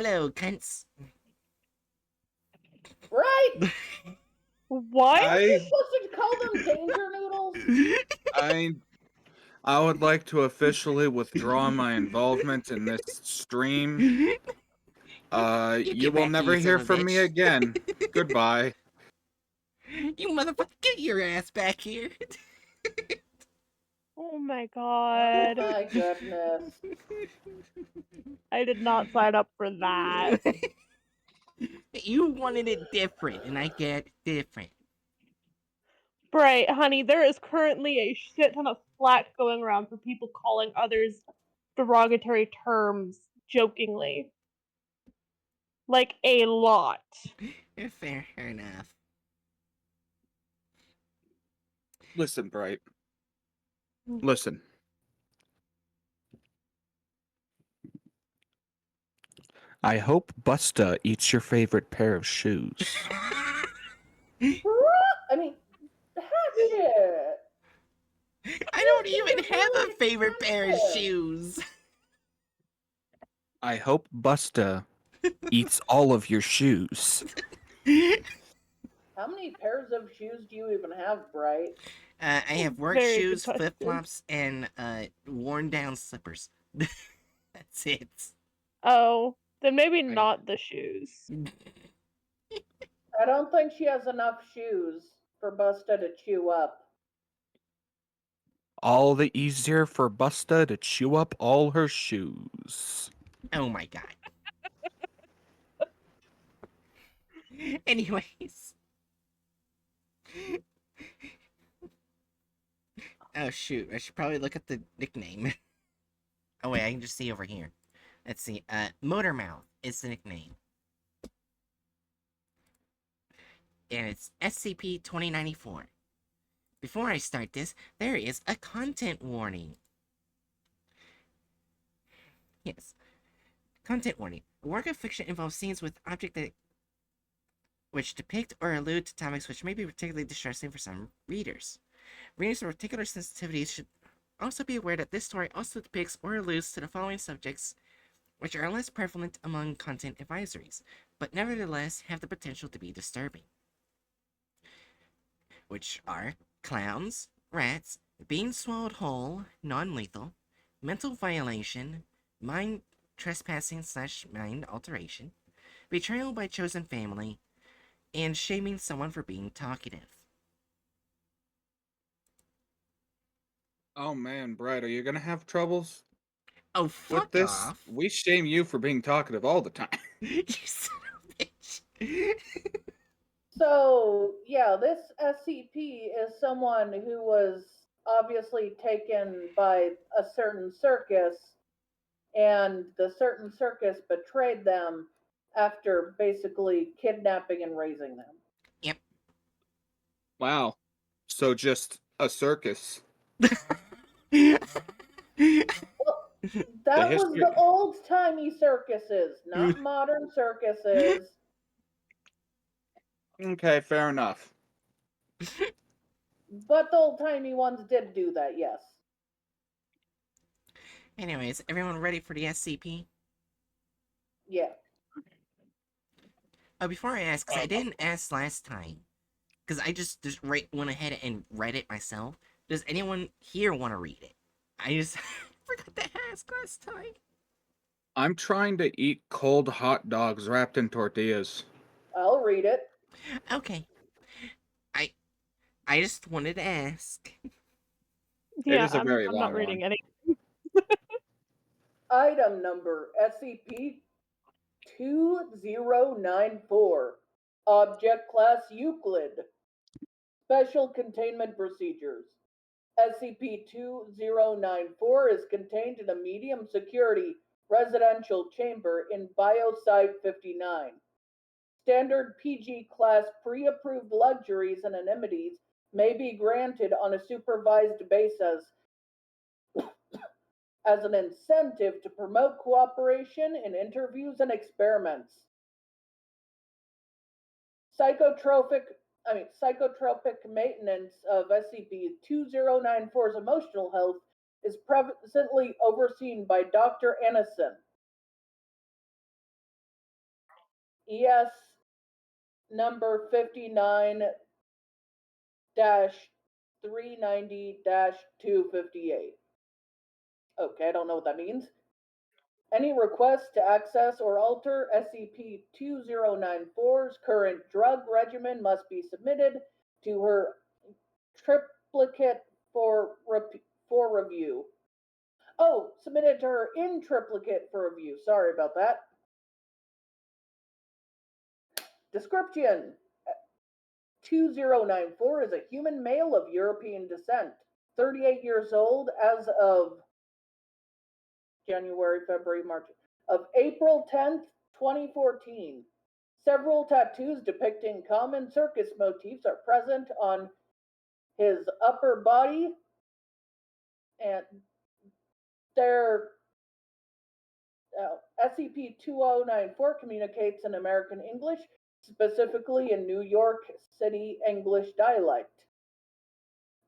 Hello, cunts. Right? What? Are you I supposed to call them danger noodles? I I would like to officially withdraw my involvement in this stream. You You get will back never here, son hear of a from me bitch. again. Goodbye. You motherfucker, get your ass back here. Oh my Oh god. my goodness. I did not sign up for that. You wanted it different, and I get different. Right, honey, there is currently a shit ton of flack going around for people calling others derogatory terms jokingly. Like, a lot. Fair enough. Listen, Bright. Listen. I hope Busta eats your favorite pair of shoes. I mean, Hatchet! I don't This even is have a really favorite pair of expensive. shoes. I hope Busta eats all of your shoes. How many pairs of shoes do you even have, Bright? I have work Very good shoes, question. flip flops, and worn down slippers. That's it. Oh, then maybe not the shoes. I don't think she has enough shoes for Busta to chew up. All the easier for Busta to chew up all her shoes. Oh my god. Anyways. Oh shoot, I should probably look at the nickname. Oh wait, I can just see over here. Let's see, Motormouth is the nickname. And it's SCP-2094. Before I start this, there is a content warning. Yes. Content warning. A work of fiction involves scenes with objects that which depict or allude to topics which may be particularly distressing for some readers. Readers with particular sensitivities should also be aware that this story also depicts or alludes to the following subjects, which are less prevalent among content advisories, but nevertheless have the potential to be disturbing. Which are clowns, rats, being swallowed whole, non-lethal, mental violation, mind trespassing / mind alteration, betrayal by chosen family, and shaming someone for being talkative. Oh man, Bright, are you gonna have troubles Oh, with fuck this? off. We shame you for being talkative all the time. You son of a bitch. So, yeah, this SCP is someone who was obviously taken by a certain circus, and the certain circus betrayed them after basically kidnapping and raising them. Yep. Wow. So just a circus. Well, The that was history. the old timey circuses, not modern circuses. Okay, fair enough. But the old timey ones did do that, yes. Anyways, everyone ready for the SCP? Yeah. Oh, before I ask, because I didn't ask last time, because I just went ahead and read it myself. Does anyone here want to read it? I just forgot to ask last time. I'm trying to eat cold hot dogs wrapped in tortillas. I'll read it. Okay. I just wanted to ask. Yeah, is a very I'm long not reading one. any. Item number SCP 2094. Object Class Euclid. Special Containment Procedures. SCP-2094 is contained in a medium security residential chamber in Biosite 59. Standard PG class pre-approved luxuries and amenities may be granted on a supervised basis as an incentive to promote cooperation in interviews and experiments. Psychotropic maintenance of SCP-2094's emotional health is presently overseen by Dr. Ennison. ES number 59-390-258. Okay, I don't know what that means. Any request to access or alter SCP-2094's current drug regimen must be submitted to her triplicate for review. Oh, submitted to her in triplicate for review. Sorry about that. Description: 2094 is a human male of European descent, 38 years old as of January, February, March, of April 10th, 2014. Several tattoos depicting common circus motifs are present on his upper body, and their SCP-2094 communicates in American English, specifically in New York City English dialect.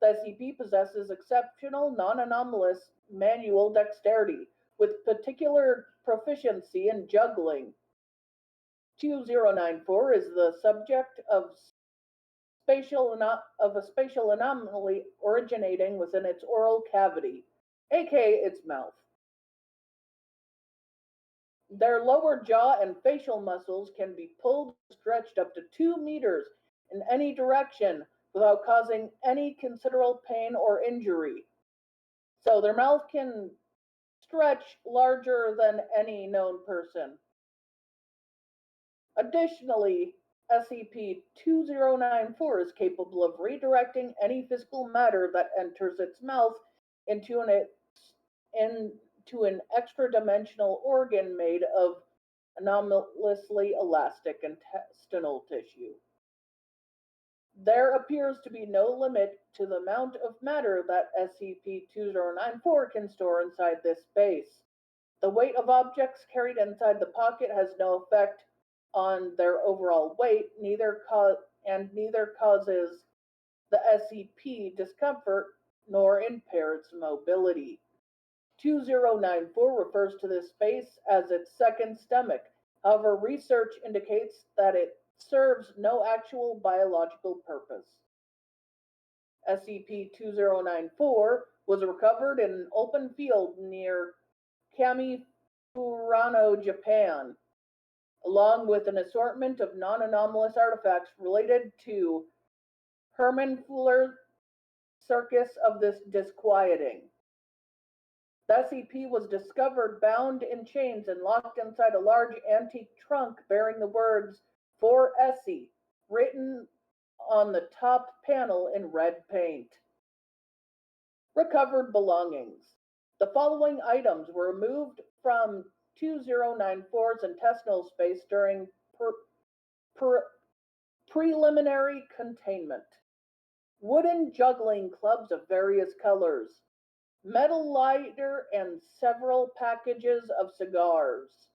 The SCP possesses exceptional, non-anomalous manual dexterity, with particular proficiency in juggling. 2094 is the subject of a spatial anomaly originating within its oral cavity, aka its mouth. Their lower jaw and facial muscles can be pulled and stretched up to 2 meters in any direction without causing any considerable pain or injury. So their mouth can stretch larger than any known person. Additionally, SCP-2094 is capable of redirecting any physical matter that enters its mouth into an extra-dimensional organ made of anomalously elastic intestinal tissue. There appears to be no limit to the amount of matter that SCP-2094 can store inside this space. The weight of objects carried inside the pocket has no effect on their overall weight, neither causes the SCP discomfort nor impair its mobility. 2094 refers to this space as its second stomach. However, research indicates that it serves no actual biological purpose. SCP-2094 was recovered in an open field near Kamifurano, Japan, along with an assortment of non-anomalous artifacts related to Herman Fuller's Circus of this Disquieting. The SCP was discovered bound in chains and locked inside a large antique trunk bearing the words "For Essie" written on the top panel in red paint. Recovered belongings. The following items were removed from 2094's intestinal space during preliminary containment. Wooden juggling clubs of various colors, metal lighter, and several packages of cigars.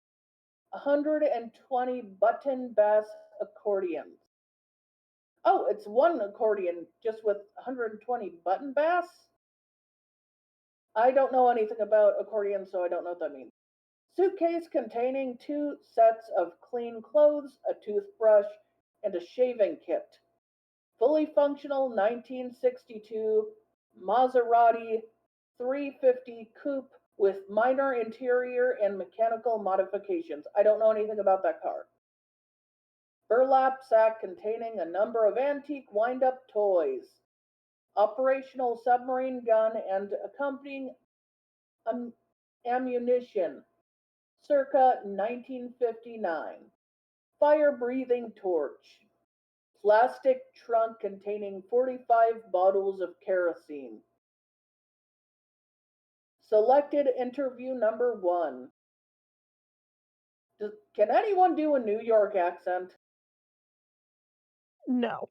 120 button bass accordions. Oh, it's one accordion just with 120 button bass? I don't know anything about accordions, so I don't know what that means. Suitcase containing 2 sets of clean clothes, a toothbrush, and a shaving kit. Fully functional 1962 Maserati 350 coupe with minor interior and mechanical modifications. I don't know anything about that car. Burlap sack containing a number of antique wind-up toys. Operational submarine gun and accompanying ammunition, circa 1959. Fire-breathing torch. Plastic trunk containing 45 bottles of kerosene. Selected interview number 1. Can anyone do a New York accent? No.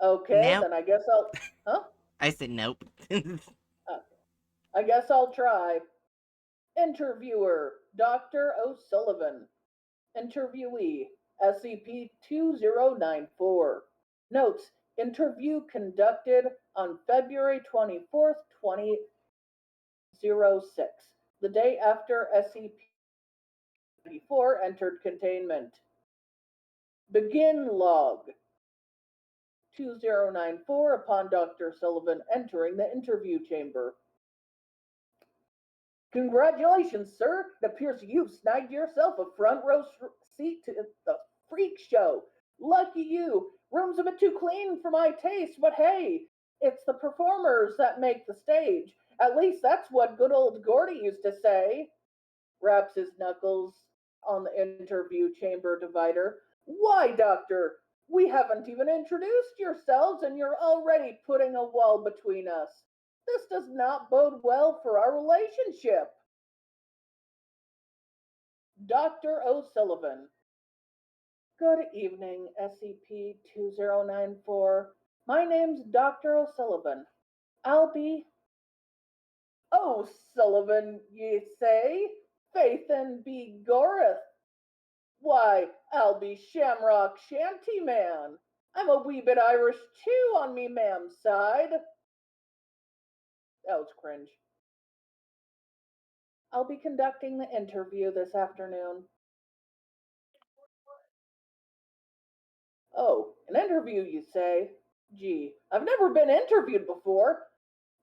Okay, Nope. then I guess I'll... Huh? I said nope. I guess I'll try. Interviewer, Dr. O'Sullivan. Interviewee, SCP-2094. Notes: interview conducted on February 24th, 2006, the day after SCP 94 entered containment. Begin log. 2094 upon Dr. Sullivan entering the interview chamber. Congratulations, sir. It appears you've snagged yourself a front row seat to the freak show. Lucky you. Room's a bit too clean for my taste, but hey, it's the performers that make the stage. At least that's what good old Gordy used to say. Raps his knuckles on the interview chamber divider. Why, Doctor? We haven't even introduced yourselves, and you're already putting a wall between us. This does not bode well for our relationship. Dr. O'Sullivan. Good evening, SCP 2094. My name's Dr. O'Sullivan. I'll be. O'Sullivan, ye say? Faith and be Goreth. Why, I'll be Shamrock Shantyman. I'm a wee bit Irish too on me ma'am's side. That was cringe. I'll be conducting the interview this afternoon. Oh, an interview, you say? Gee, I've never been interviewed before.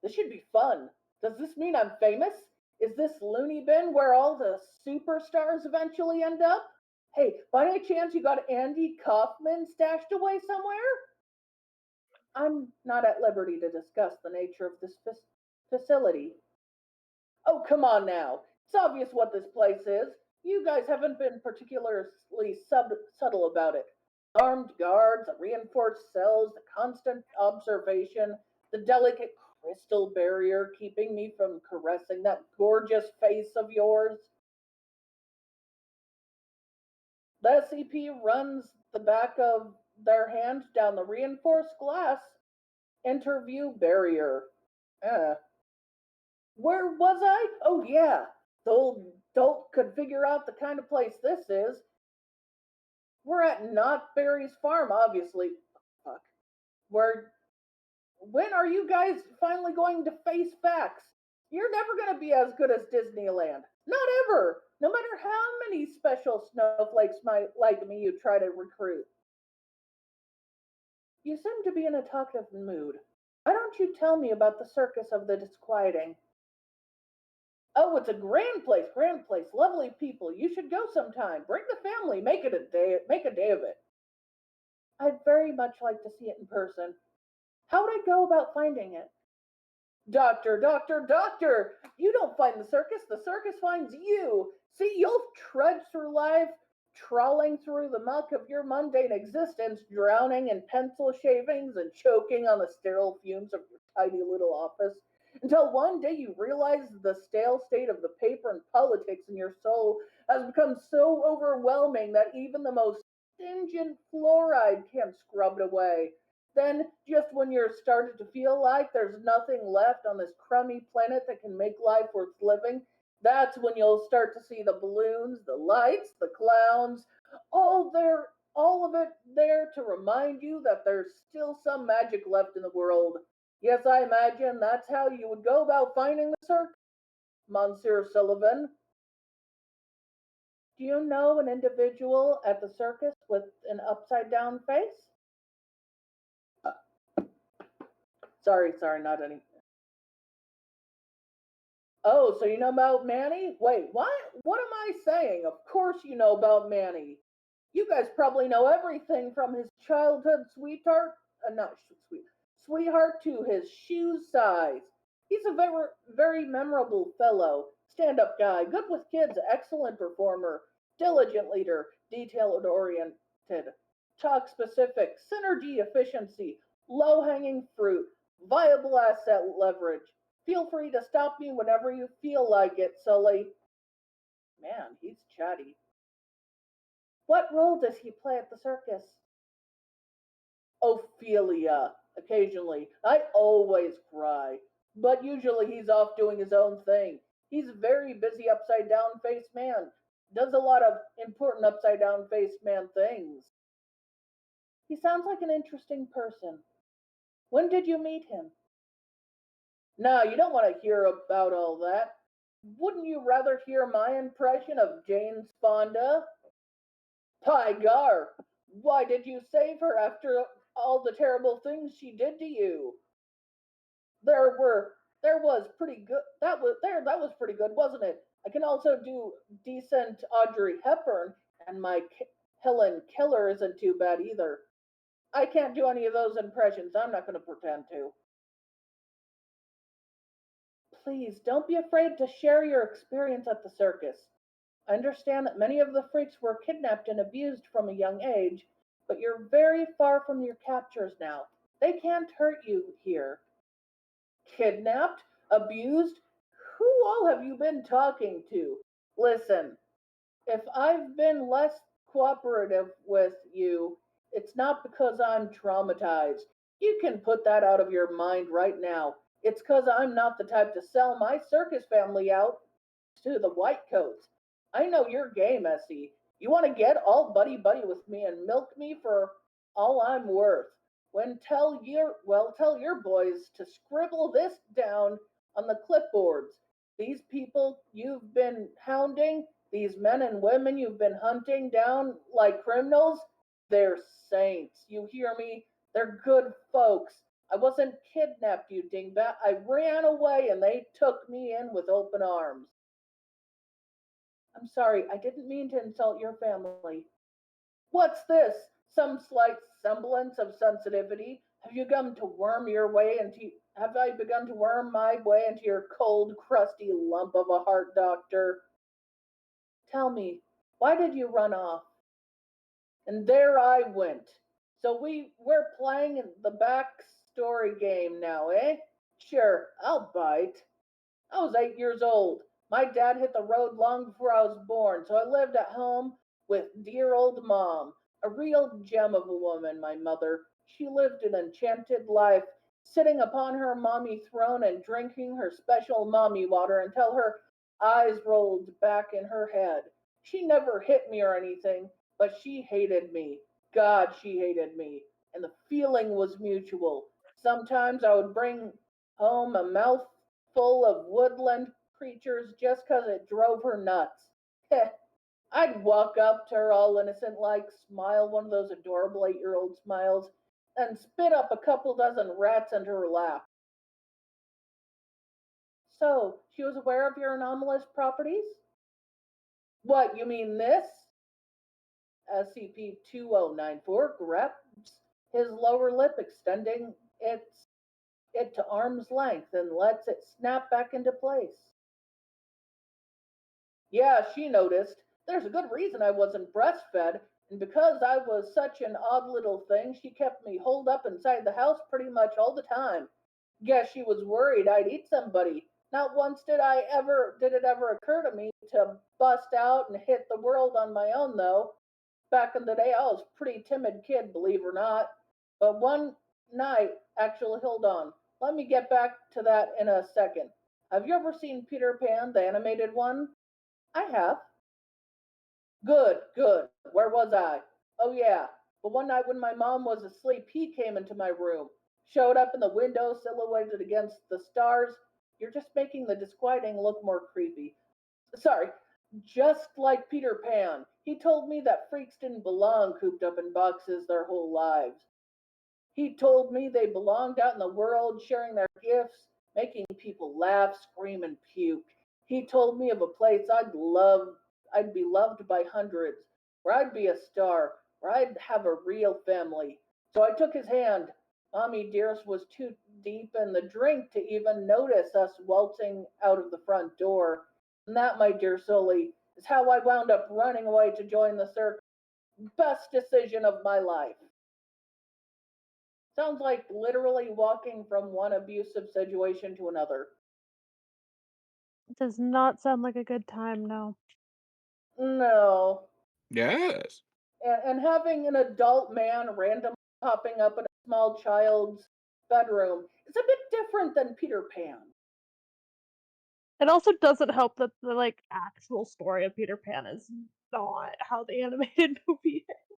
This should be fun. Does this mean I'm famous? Is this loony bin where all the superstars eventually end up? Hey, by any chance you got Andy Kaufman stashed away somewhere? I'm not at liberty to discuss the nature of this facility. Oh, come on now. It's obvious what this place is. You guys haven't been particularly subtle about it. Armed guards, the reinforced cells, the constant observation, the delicate crystal barrier keeping me from caressing that gorgeous face of yours. The SCP runs the back of their hand down the reinforced glass interview barrier. Where was I? Oh, yeah. The old dolt could figure out the kind of place this is. We're at Not Barry's farm, obviously. Fuck. When are you guys finally going to face facts? You're never going to be as good as Disneyland. Not ever. No matter how many special snowflakes like me you try to recruit. You seem to be in a talkative mood. Why don't you tell me about the circus of the disquieting? Oh, it's a grand place, lovely people. You should go sometime. Bring the family, make a day of it. I'd very much like to see it in person. How would I go about finding it? Doctor! You don't find the circus finds you. See, you'll trudge through life, trawling through the muck of your mundane existence, drowning in pencil shavings and choking on the sterile fumes of your tiny little office, until one day you realize the stale state of the paper and politics in your soul has become so overwhelming that even the most stringent fluoride can't scrub it away. Then, just when you're starting to feel like there's nothing left on this crummy planet that can make life worth living, that's when you'll start to see the balloons, the lights, the clowns, all of it there to remind you that there's still some magic left in the world. Yes, I imagine that's how you would go about finding the circus, Monsieur Sullivan. Do you know an individual at the circus with an upside down face? Sorry, not any. Oh, so you know about Manny? Wait, what? What am I saying? Of course you know about Manny. You guys probably know everything from his childhood not sweetheart to his shoe size. He's a very memorable fellow, stand-up guy, good with kids, excellent performer, diligent leader, detail-oriented, talk specific, synergy efficiency, low-hanging fruit, viable asset leverage. Feel free to stop me whenever you feel like it, Sully. Man, he's chatty. What role does he play at the circus? Ophelia, occasionally. I always cry. But usually he's off doing his own thing. He's a very busy upside down faced man. Does a lot of important upside down faced man things. He sounds like an interesting person. When did you meet him? No, you don't want to hear about all that. Wouldn't you rather hear my impression of Jane Sponda? By gar, why did you save her after all the terrible things she did to you? There was pretty good. That was pretty good, wasn't it? I can also do decent Audrey Hepburn, and my Helen Keller isn't too bad either. I can't do any of those impressions. I'm not going to pretend to. Please don't be afraid to share your experience at the circus. I understand that many of the freaks were kidnapped and abused from a young age, but you're very far from your captors now. They can't hurt you here. Kidnapped? Abused? Who all have you been talking to? Listen, if I've been less cooperative with you, it's not because I'm traumatized. You can put that out of your mind right now. It's because I'm not the type to sell my circus family out to the whitecoats. I know your game, Essie. You want to get all buddy buddy with me and milk me for all I'm worth. Tell your boys to scribble this down on the clipboards. These people you've been hounding, these men and women you've been hunting down like criminals, they're saints. You hear me? They're good folks. I wasn't kidnapped, you dingbat. I ran away and they took me in with open arms. I'm sorry, I didn't mean to insult your family. What's this? Some slight semblance of sensitivity? Have I begun to worm my way into your cold, crusty lump of a heart, doctor? Tell me, why did you run off? And there I went. So we're playing the backstory game now, eh? Sure, I'll bite. I was 8 years old. My dad hit the road long before I was born, so I lived at home with dear old mom. A real gem of a woman, my mother. She lived an enchanted life, sitting upon her mommy throne and drinking her special mommy water until her eyes rolled back in her head. She never hit me or anything, but she hated me. God, she hated me. And the feeling was mutual. Sometimes I would bring home a mouthful of woodland creatures just 'cause it drove her nuts. I'd walk up to her all innocent like, smile one of those adorable 8-year-old smiles, and spit up a couple dozen rats into her lap. So, she was aware of your anomalous properties? What, you mean this? SCP-2094 grabs his lower lip, extending it to arm's length and lets it snap back into place. Yeah, she noticed. There's a good reason I wasn't breastfed, and because I was such an odd little thing, she kept me holed up inside the house pretty much all the time. Guess she was worried I'd eat somebody. Not once did it ever occur to me to bust out and hit the world on my own though. Back in the day I was a pretty timid kid, believe it or not. But one night, actually, hold on. Let me get back to that in a second. Have you ever seen Peter Pan, the animated one? I have. Good, good. Where was I? Oh, yeah. But one night when my mom was asleep, he came into my room, showed up in the window, silhouetted against the stars. You're just making the disquieting look more creepy. Sorry, just like Peter Pan. He told me that freaks didn't belong cooped up in boxes their whole lives. He told me they belonged out in the world, sharing their gifts, making people laugh, scream, and puke. He told me of a place I'd be loved by hundreds, where I'd be a star, where I'd have a real family. So I took his hand. Mommy Dearest was too deep in the drink to even notice us waltzing out of the front door. And that, my dear Sully, is how I wound up running away to join the circus. Best decision of my life. Sounds like literally walking from one abusive situation to another. Does not sound like a good time, no. No. Yes. And having an adult man randomly popping up in a small child's bedroom is a bit different than Peter Pan. It also doesn't help that the like actual story of Peter Pan is not how the animated movie is.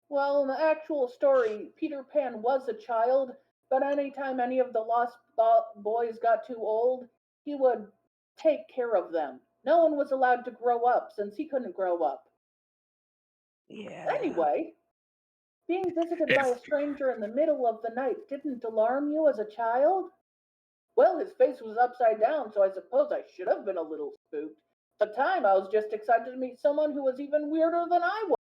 Well, in the actual story, Peter Pan was a child, but anytime any of the lost boys got too old, he would take care of them. No one was allowed to grow up since he couldn't grow up. Yeah. Anyway, being visited by a stranger in the middle of the night didn't alarm you as a child? Well, his face was upside down, so I suppose I should have been a little spooked. At the time, I was just excited to meet someone who was even weirder than I was.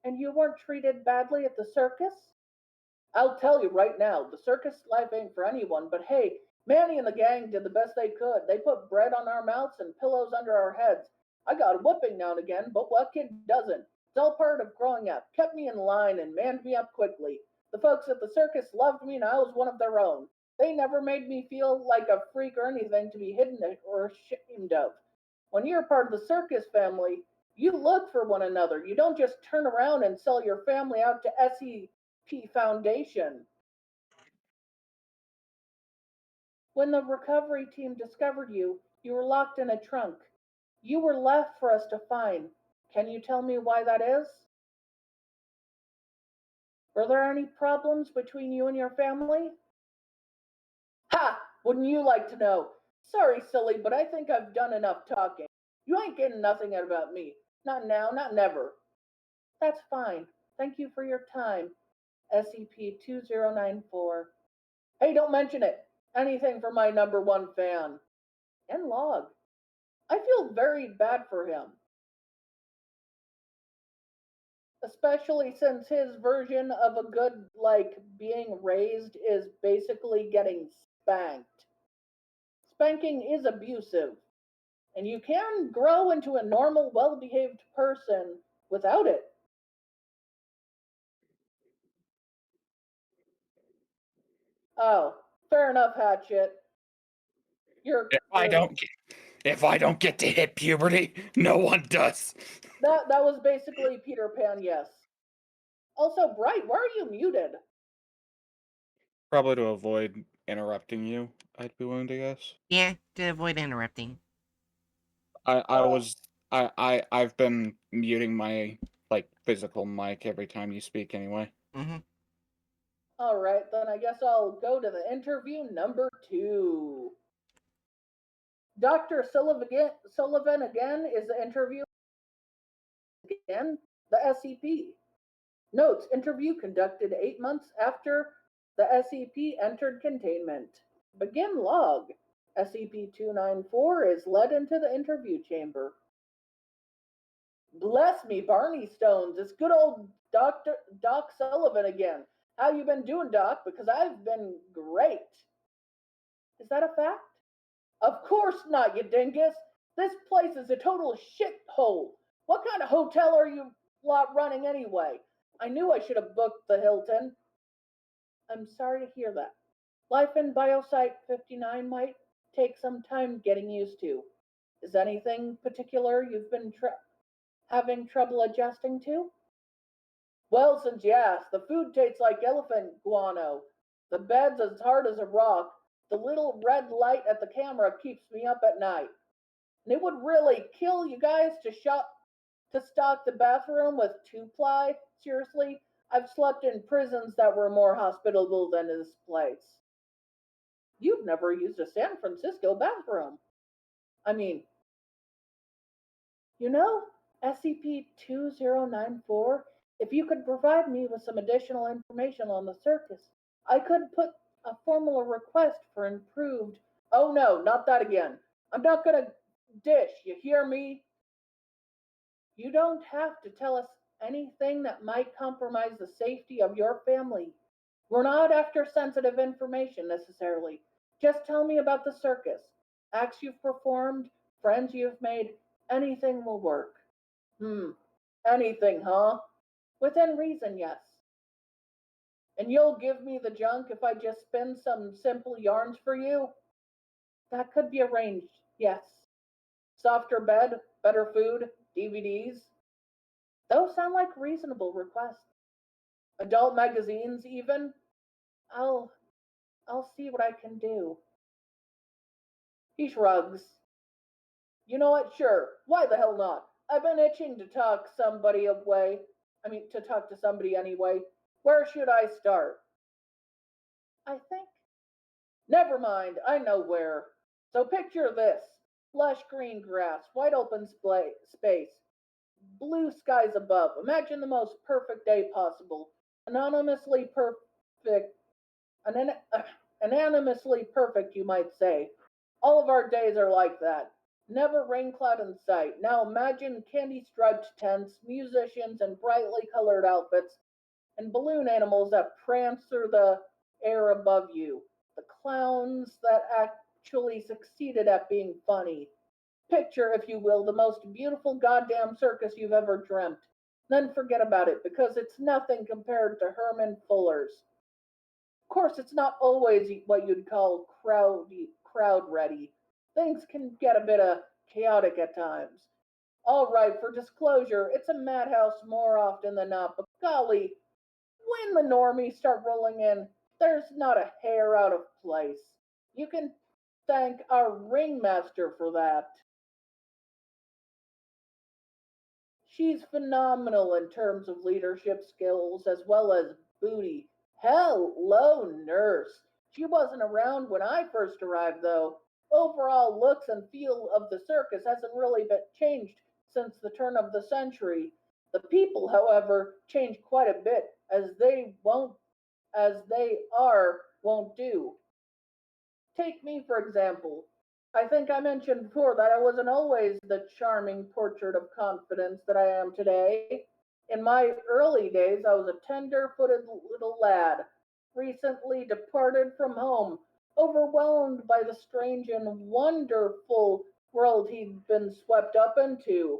And you weren't treated badly at the circus? I'll tell you right now, the circus life ain't for anyone, but hey, Manny and the gang did the best they could. They put bread on our mouths and pillows under our heads. I got a whooping now and again, but what kid doesn't? It's all part of growing up. Kept me in line and manned me up quickly. The folks at the circus loved me and I was one of their own. They never made me feel like a freak or anything to be hidden or ashamed of. When you're part of the circus family, you look for one another. You don't just turn around and sell your family out to SCP Foundation. When the recovery team discovered you, you were locked in a trunk. You were left for us to find. Can you tell me why that is? Were there any problems between you and your family? Ha! Wouldn't you like to know? Sorry, silly, but I think I've done enough talking. You ain't getting nothing out about me. Not now, not never. That's fine. Thank you for your time. SCP-2094. Hey, don't mention it. Anything for my number one fan. And log. I feel very bad for him. Especially since his version of a good, like, being raised is basically getting spanked. Spanking is abusive, and you can grow into a normal, well behaved person without it. Oh, fair enough, Hatchet. You're, If I don't get to hit puberty, no one does. that was basically Peter Pan, yes. Also, Bright, why are you muted? Probably to avoid interrupting you, I'd be willing to guess. Yeah, to avoid interrupting. I've been muting my physical mic every time you speak anyway. Mm-hmm. All right, then I guess I'll go to the interview number 2. Dr. Sullivan again is the interview again, the SCP. Notes, interview conducted 8 months after the SCP entered containment. Begin log. SCP-294 is led into the interview chamber. Bless me, Barney Stones. It's good old Doc Sullivan again. How you been doing, Doc? Because I've been great. Is that a fact? Of course not, you dingus. This place is a total shithole. What kind of hotel are you lot running anyway? I knew I should have booked the Hilton. I'm sorry to hear that. Life in Biosite 59 might take some time getting used to. Is anything particular you've been having trouble adjusting to? Well, since you asked, the food tastes like elephant guano. The bed's as hard as a rock. The little red light at the camera keeps me up at night. And it would really kill you guys to stock the bathroom with 2-ply. Seriously, I've slept in prisons that were more hospitable than this place. You've never used a San Francisco bathroom. I mean, you know, SCP-2094, if you could provide me with some additional information on the circus, I could put a formal request for improved. Oh no, not that again. I'm not gonna dish, you hear me? You don't have to tell us anything that might compromise the safety of your family. We're not after sensitive information necessarily. Just tell me about the circus. Acts you've performed, friends you've made, anything will work. Anything, huh? Within reason, yes. And you'll give me the junk if I just spin some simple yarns for you? That could be arranged, yes. Softer bed, better food, DVDs. Those sound like reasonable requests. Adult magazines, even. I'll see what I can do. He shrugs. You know what? Sure. Why the hell not? I've been itching to talk to talk to somebody anyway. Where should I start? I think. Never mind. I know where. So picture this: lush green grass, wide open space, blue skies above. Imagine the most perfect day possible. Anonymously perfect, anonymously perfect, you might say. All of our days are like that. Never rain cloud in sight. Now imagine candy striped tents, musicians in brightly colored outfits, and balloon animals that prance through the air above you. The clowns that actually succeeded at being funny. Picture, if you will, the most beautiful goddamn circus you've ever dreamt. Then forget about it because it's nothing compared to Herman Fuller's. Of course, it's not always what you'd call crowd ready. Things can get a bit chaotic at times. All right, for disclosure, it's a madhouse more often than not, but golly, when the normies start rolling in, there's not a hair out of place. You can thank our ringmaster for that. She's phenomenal in terms of leadership skills as well as booty. Hello, nurse. She wasn't around when I first arrived, though. Overall looks and feel of the circus hasn't really been changed since the turn of the century. The people, however, changed quite a bit, as they are won't do. Take me, for example. I think I mentioned before that I wasn't always the charming portrait of confidence that I am today. In my early days, I was a tender footed little lad, recently departed from home, overwhelmed by the strange and wonderful world he'd been swept up into.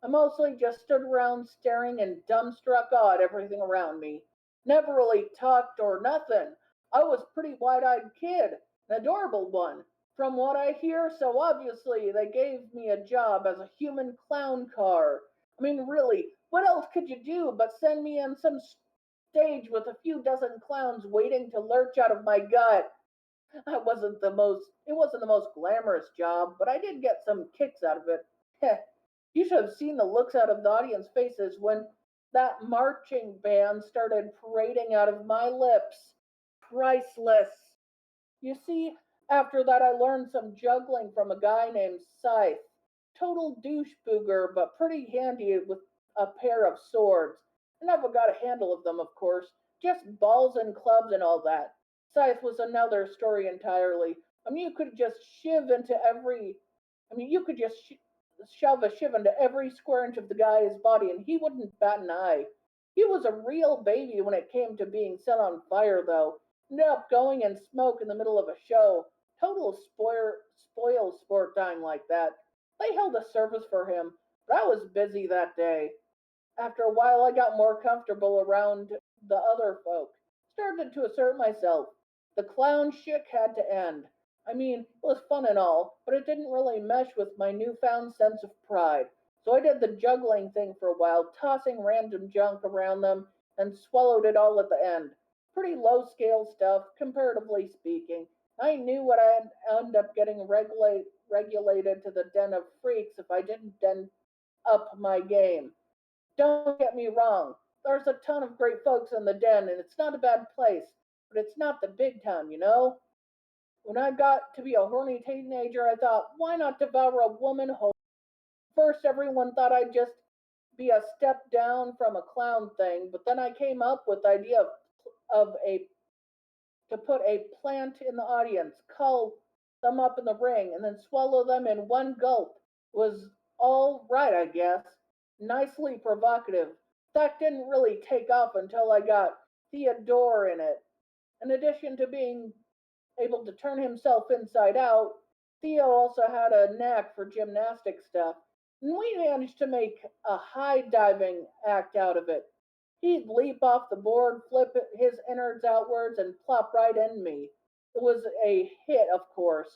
I mostly just stood around staring in dumbstruck awe at everything around me. Never really talked or nothing. I was a pretty wide eyed kid, an adorable one. From what I hear, so obviously they gave me a job as a human clown car. I mean, really, what else could you do but send me on some stage with a few dozen clowns waiting to lurch out of my gut? It wasn't the most glamorous job, but I did get some kicks out of it. You should have seen the looks out of the audience faces when that marching band started parading out of my lips. Priceless. You see, after that, I learned some juggling from a guy named Scythe. Total douche booger, but pretty handy with a pair of swords. I never got a handle of them, of course. Just balls and clubs and all that. Scythe was another story entirely. I mean, you could just shiv into every. I mean, you could just shove a shiv into every square inch of the guy's body, and he wouldn't bat an eye. He was a real baby when it came to being set on fire, though. Ended up going in smoke in the middle of a show. Total spoil sport dying like that. They held a service for him, but I was busy that day. After a while, I got more comfortable around the other folk. Started to assert myself. The clown shtick had to end. I mean, it was fun and all, but it didn't really mesh with my newfound sense of pride. So I did the juggling thing for a while, tossing random junk around them, and swallowed it all at the end. Pretty low scale stuff, comparatively speaking. I knew what I'd end up getting regulated to the den of freaks if I didn't den up my game. Don't get me wrong, there's a ton of great folks in the den, and it's not a bad place, but it's not the big town, you know? When I got to be a horny teenager, I thought, why not devour a woman whole? First, everyone thought I'd just be a step down from a clown thing, but then I came up with the idea of a to put a plant in the audience, call them up in the ring, and then swallow them in one gulp. Was all right, I guess. Nicely provocative. That didn't really take off until I got Theodore in it. In addition to being able to turn himself inside out, Theo also had a knack for gymnastic stuff, and we managed to make a high diving act out of it. He'd leap off the board, flip his innards outwards, and plop right in me. It was a hit, of course.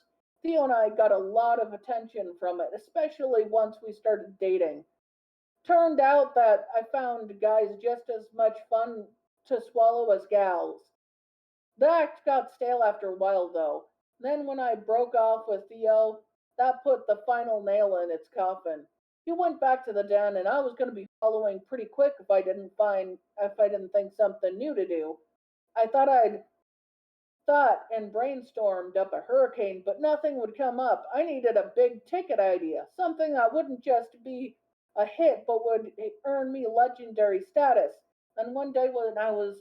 Theo and I got a lot of attention from it, especially once we started dating. Turned out that I found guys just as much fun to swallow as gals. The act got stale after a while, though. Then, when I broke off with Theo, that put the final nail in its coffin. He went back to the den, and I was going to be following pretty quick if I didn't think something new to do. I thought I'd Thought and brainstormed up a hurricane, but nothing would come up. I needed a big ticket idea, something that wouldn't just be a hit, but would earn me legendary status. And one day when I was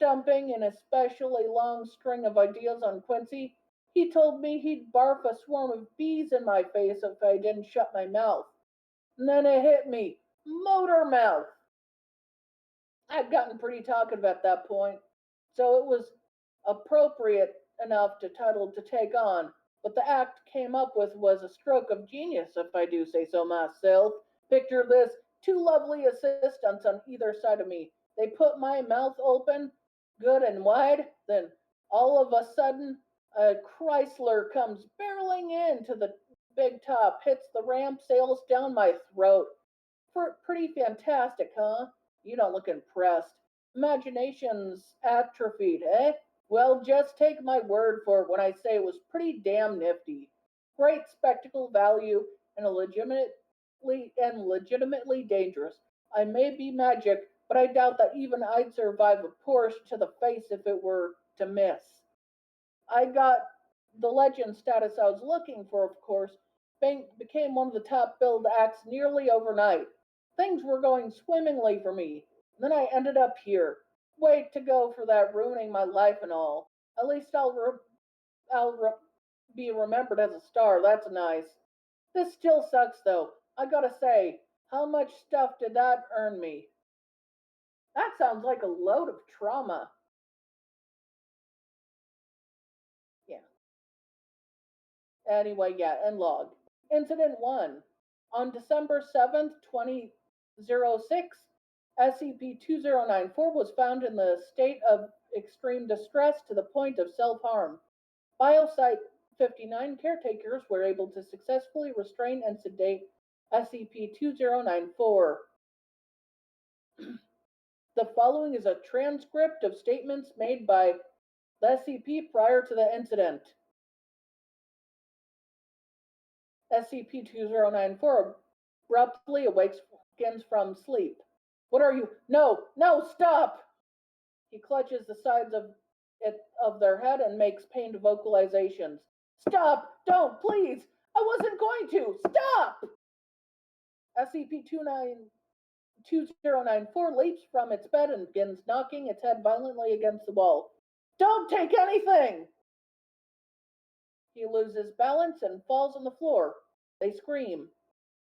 dumping an especially long string of ideas on Quincy, he told me he'd barf a swarm of bees in my face if I didn't shut my mouth. And then it hit me, motor mouth. I'd gotten pretty talkative at that point, so it was appropriate enough to title to take on. But the act came up with was a stroke of genius, if I do say so myself. Picture this: two lovely assistants on either side of me. They put my mouth open, good and wide, then all of a sudden, a Chrysler comes barreling into the big top, hits the ramp, sails down my throat. Pretty fantastic, huh? You don't look impressed. Imagination's atrophied, eh? Well, just take my word for it when I say it was pretty damn nifty. Great spectacle value and legitimately dangerous. I may be magic, but I doubt that even I'd survive a Porsche to the face if it were to miss. I got the legend status I was looking for, of course. Became one of the top billed acts nearly overnight. Things were going swimmingly for me. Then I ended up here. Way to go for that ruining my life and all. At least I'll be remembered as a star. That's nice. This still sucks though. I gotta say, how much stuff did that earn me? That sounds like a load of trauma. Yeah. Anyway, yeah, and log. Incident 1. On December 7th, 2006, SCP-2094 was found in the state of extreme distress to the point of self-harm. Biosite 59 caretakers were able to successfully restrain and sedate SCP-2094. The following is a transcript of statements made by the SCP prior to the incident. SCP-2094 abruptly awakens from sleep. What are you? No, no, stop! He clutches the sides of their head and makes pained vocalizations. Stop! Don't, please! I wasn't going to! Stop! SCP-2094 leaps from its bed and begins knocking its head violently against the wall. Don't take anything! He loses balance and falls on the floor. They scream.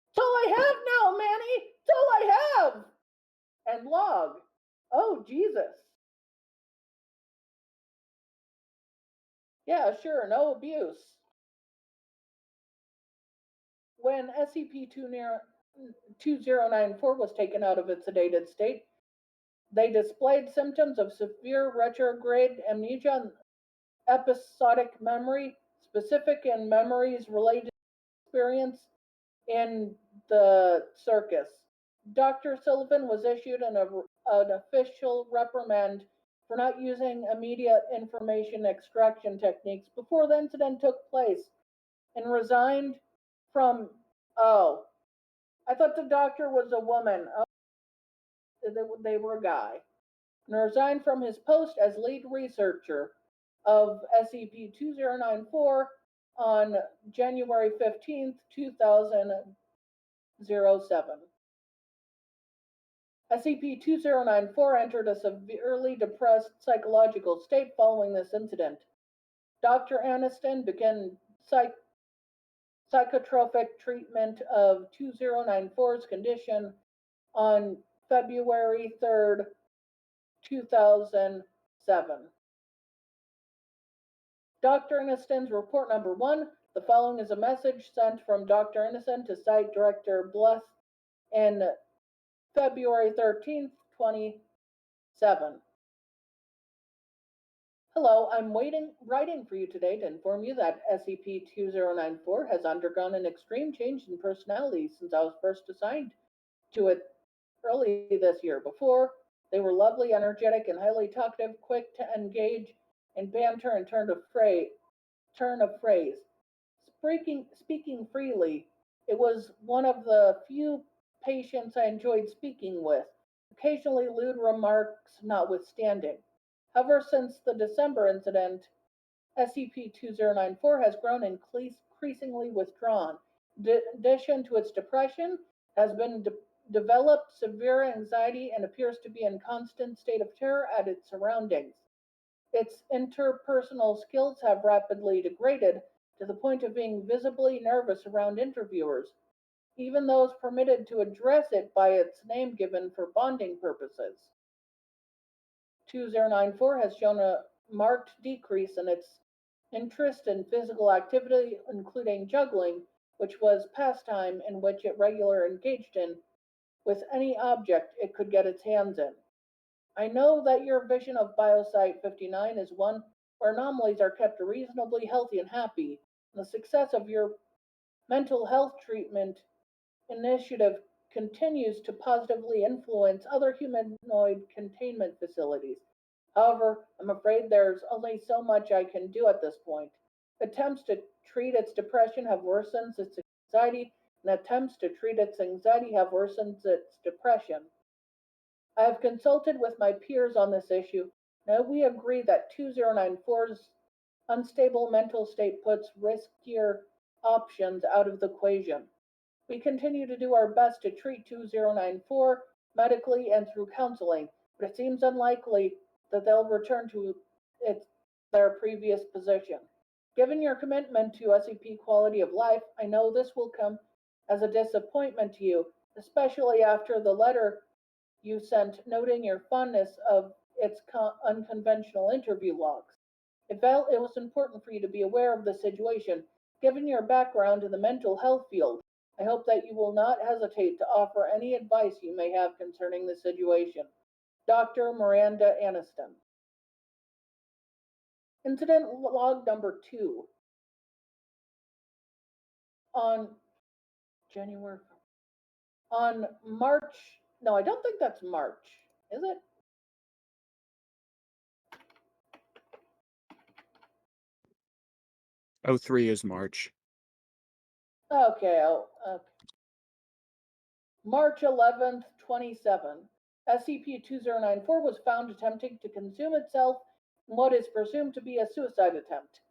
It's all I have now, Manny! It's all I have! And log. Oh, Jesus. Yeah, sure, no abuse. When SCP-2094 was taken out of its sedated state, they displayed symptoms of severe retrograde amnesia and episodic memory, specific in memories related to experience in the circus. Dr. Sullivan was issued an official reprimand for not using immediate information extraction techniques before the incident took place and resigned from. Oh, I thought the doctor was a woman. Oh, they were a guy. And resigned from his post as lead researcher of SCP 2094 on January 15th, 2007. SCP-2094 entered a severely depressed psychological state following this incident. Dr. Aniston began psychotropic treatment of 2094's condition on February 3rd, 2007. Dr. Aniston's report number 1. The following is a message sent from Dr. Aniston to Site Director Bluth in February 13th, 27. Hello, I'm writing for you today to inform you that SCP-2094 has undergone an extreme change in personality since I was first assigned to it early this year. Before, they were lovely, energetic, and highly talkative, quick to engage in banter and turn of phrase. Speaking freely, it was one of the few patients I enjoyed speaking with, occasionally lewd remarks notwithstanding. However, since the December incident, SCP-2094 has grown increasingly withdrawn. In addition to its depression, has been developed severe anxiety and appears to be in constant state of terror at its surroundings. Its interpersonal skills have rapidly degraded to the point of being visibly nervous around interviewers, even those permitted to address it by its name given for bonding purposes. 2094 has shown a marked decrease in its interest in physical activity, including juggling, which was pastime in which it regularly engaged in with any object it could get its hands in. I know that your vision of Biosite 59 is one where anomalies are kept reasonably healthy and happy, and the success of your mental health treatment initiative continues to positively influence other humanoid containment facilities. However, I'm afraid there's only so much I can do at this point. Attempts to treat its depression have worsened its anxiety, and attempts to treat its anxiety have worsened its depression. I have consulted with my peers on this issue. Now we agree that 2094's unstable mental state puts riskier options out of the equation. We continue to do our best to treat 2094 medically and through counseling, but it seems unlikely that they'll return to their previous position. Given your commitment to SCP quality of life, I know this will come as a disappointment to you, especially after the letter you sent noting your fondness of its unconventional interview logs. It felt it was important for you to be aware of the situation. Given your background in the mental health field, I hope that you will not hesitate to offer any advice you may have concerning the situation. Dr. Miranda Aniston. Incident log number 2. On January, on March, no, I don't think that's March, is it? Oh, 03 is March. Okay, okay. March 11th, 27. SCP-2094 was found attempting to consume itself in what is presumed to be a suicide attempt.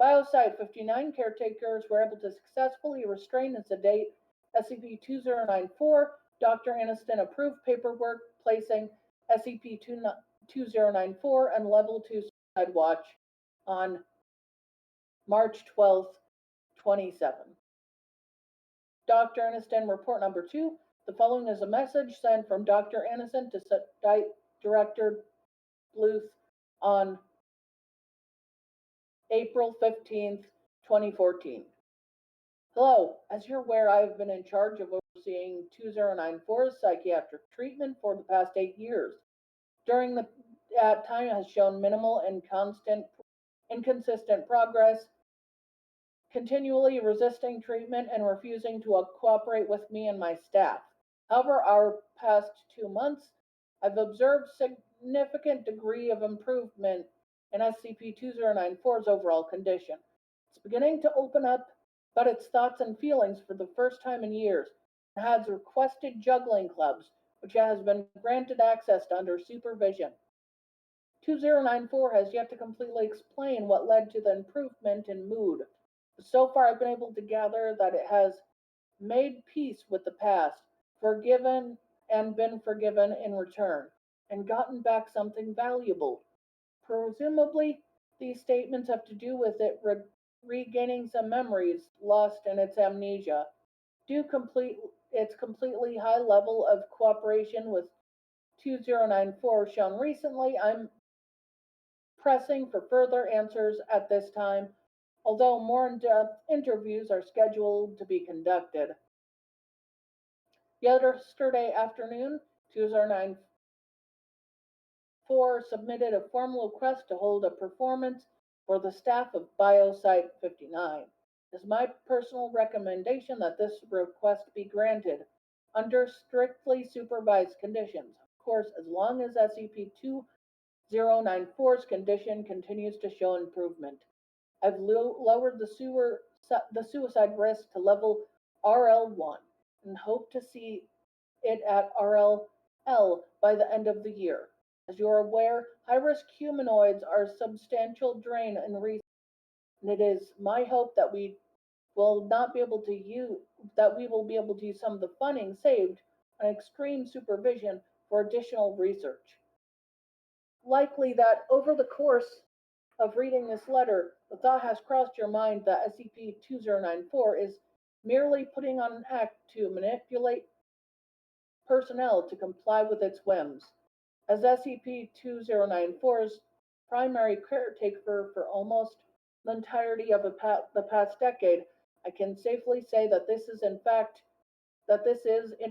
Biosite 59 caretakers were able to successfully restrain and sedate SCP-2094. Dr. Aniston approved paperwork placing SCP-2094 and Level 2 suicide watch on March 12th, 27. Dr. Aniston report number 2. The following is a message sent from Dr. Aniston to Site Director Bluth on April 15th, 2014. Hello, as you're aware, I have been in charge of overseeing 2094's psychiatric treatment for the past 8 years. During that time has shown minimal and inconsistent progress, continually resisting treatment and refusing to cooperate with me and my staff. However, our past 2 months, I've observed significant degree of improvement in SCP-2094's overall condition. It's beginning to open up about its thoughts and feelings for the first time in years, and has requested juggling clubs, which has been granted access to under supervision. 2094 has yet to completely explain what led to the improvement in mood. So far, I've been able to gather that it has made peace with the past, forgiven and been forgiven in return, and gotten back something valuable. Presumably, these statements have to do with it regaining some memories lost in its amnesia. Due its completely high level of cooperation with 2094 shown recently, I'm pressing for further answers at this time, although more in-depth interviews are scheduled to be conducted. Yesterday afternoon, 2094 submitted a formal request to hold a performance for the staff of Biosite 59. It is my personal recommendation that this request be granted under strictly supervised conditions. Of course, as long as SCP-2094's condition continues to show improvement. I've lowered the suicide risk to level RL1 and hope to see it at RLL by the end of the year. As you're aware, high-risk humanoids are a substantial drain in research, and it is my hope that will not be able to use that we will be able to use some of the funding saved on extreme supervision for additional research. Likely that over the course of reading this letter, the thought has crossed your mind that SCP-2094 is merely putting on an act to manipulate personnel to comply with its whims. As SCP-2094's primary caretaker for almost the entirety of the past decade, I can safely say that this is in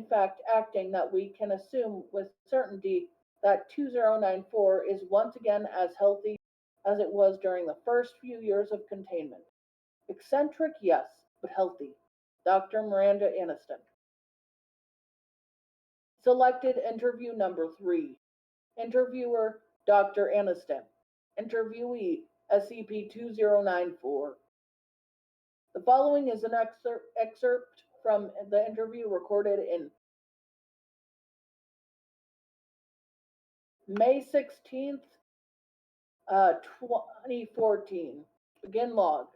fact acting that we can assume with certainty that 2094 is once again as healthy as it was during the first few years of containment. Eccentric, yes, but healthy. Dr. Miranda Aniston. Selected interview number 3. Interviewer, Dr. Aniston. Interviewee, SCP-2094. The following is an excerpt from the interview recorded in May 16th, 2014. Begin log.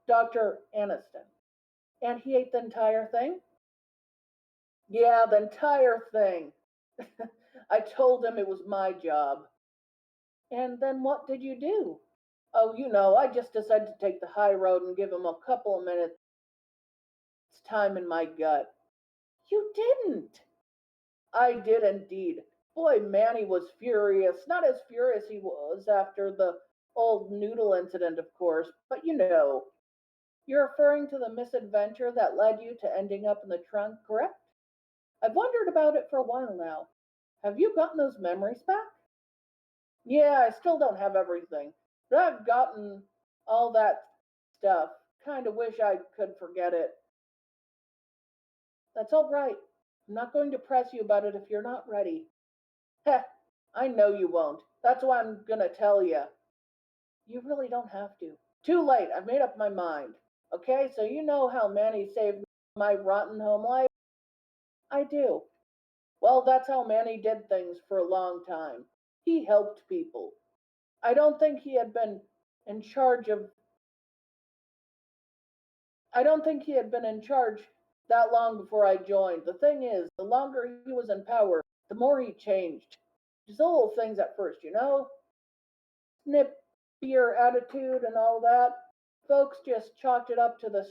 Dr. Aniston. And he ate the entire thing? Yeah, the entire thing. I told him it was my job. And then what did you do? Oh, I just decided to take the high road and give him a couple of minutes time in my gut. You didn't. I did indeed. Boy, Manny was furious. Not as furious he was after the old noodle incident, of course, but You're referring to the misadventure that led you to ending up in the trunk, correct? I've wondered about it for a while now. Have you gotten those memories back? Yeah, I still don't have everything, but I've gotten all that stuff. Kind of wish I could forget it. That's all right. I'm not going to press you about it if you're not ready. Heh, I know you won't. That's why I'm gonna tell you. You really don't have to. Too late. I've made up my mind. Okay, so you know how Manny saved my rotten home life? I do. Well, that's how Manny did things for a long time. He helped people. I don't think he had been in charge of I don't think he had been in charge that long before I joined. The thing is, the longer he was in power, the more he changed. Just little things at first, snippier attitude and all that. Folks just chalked it up to the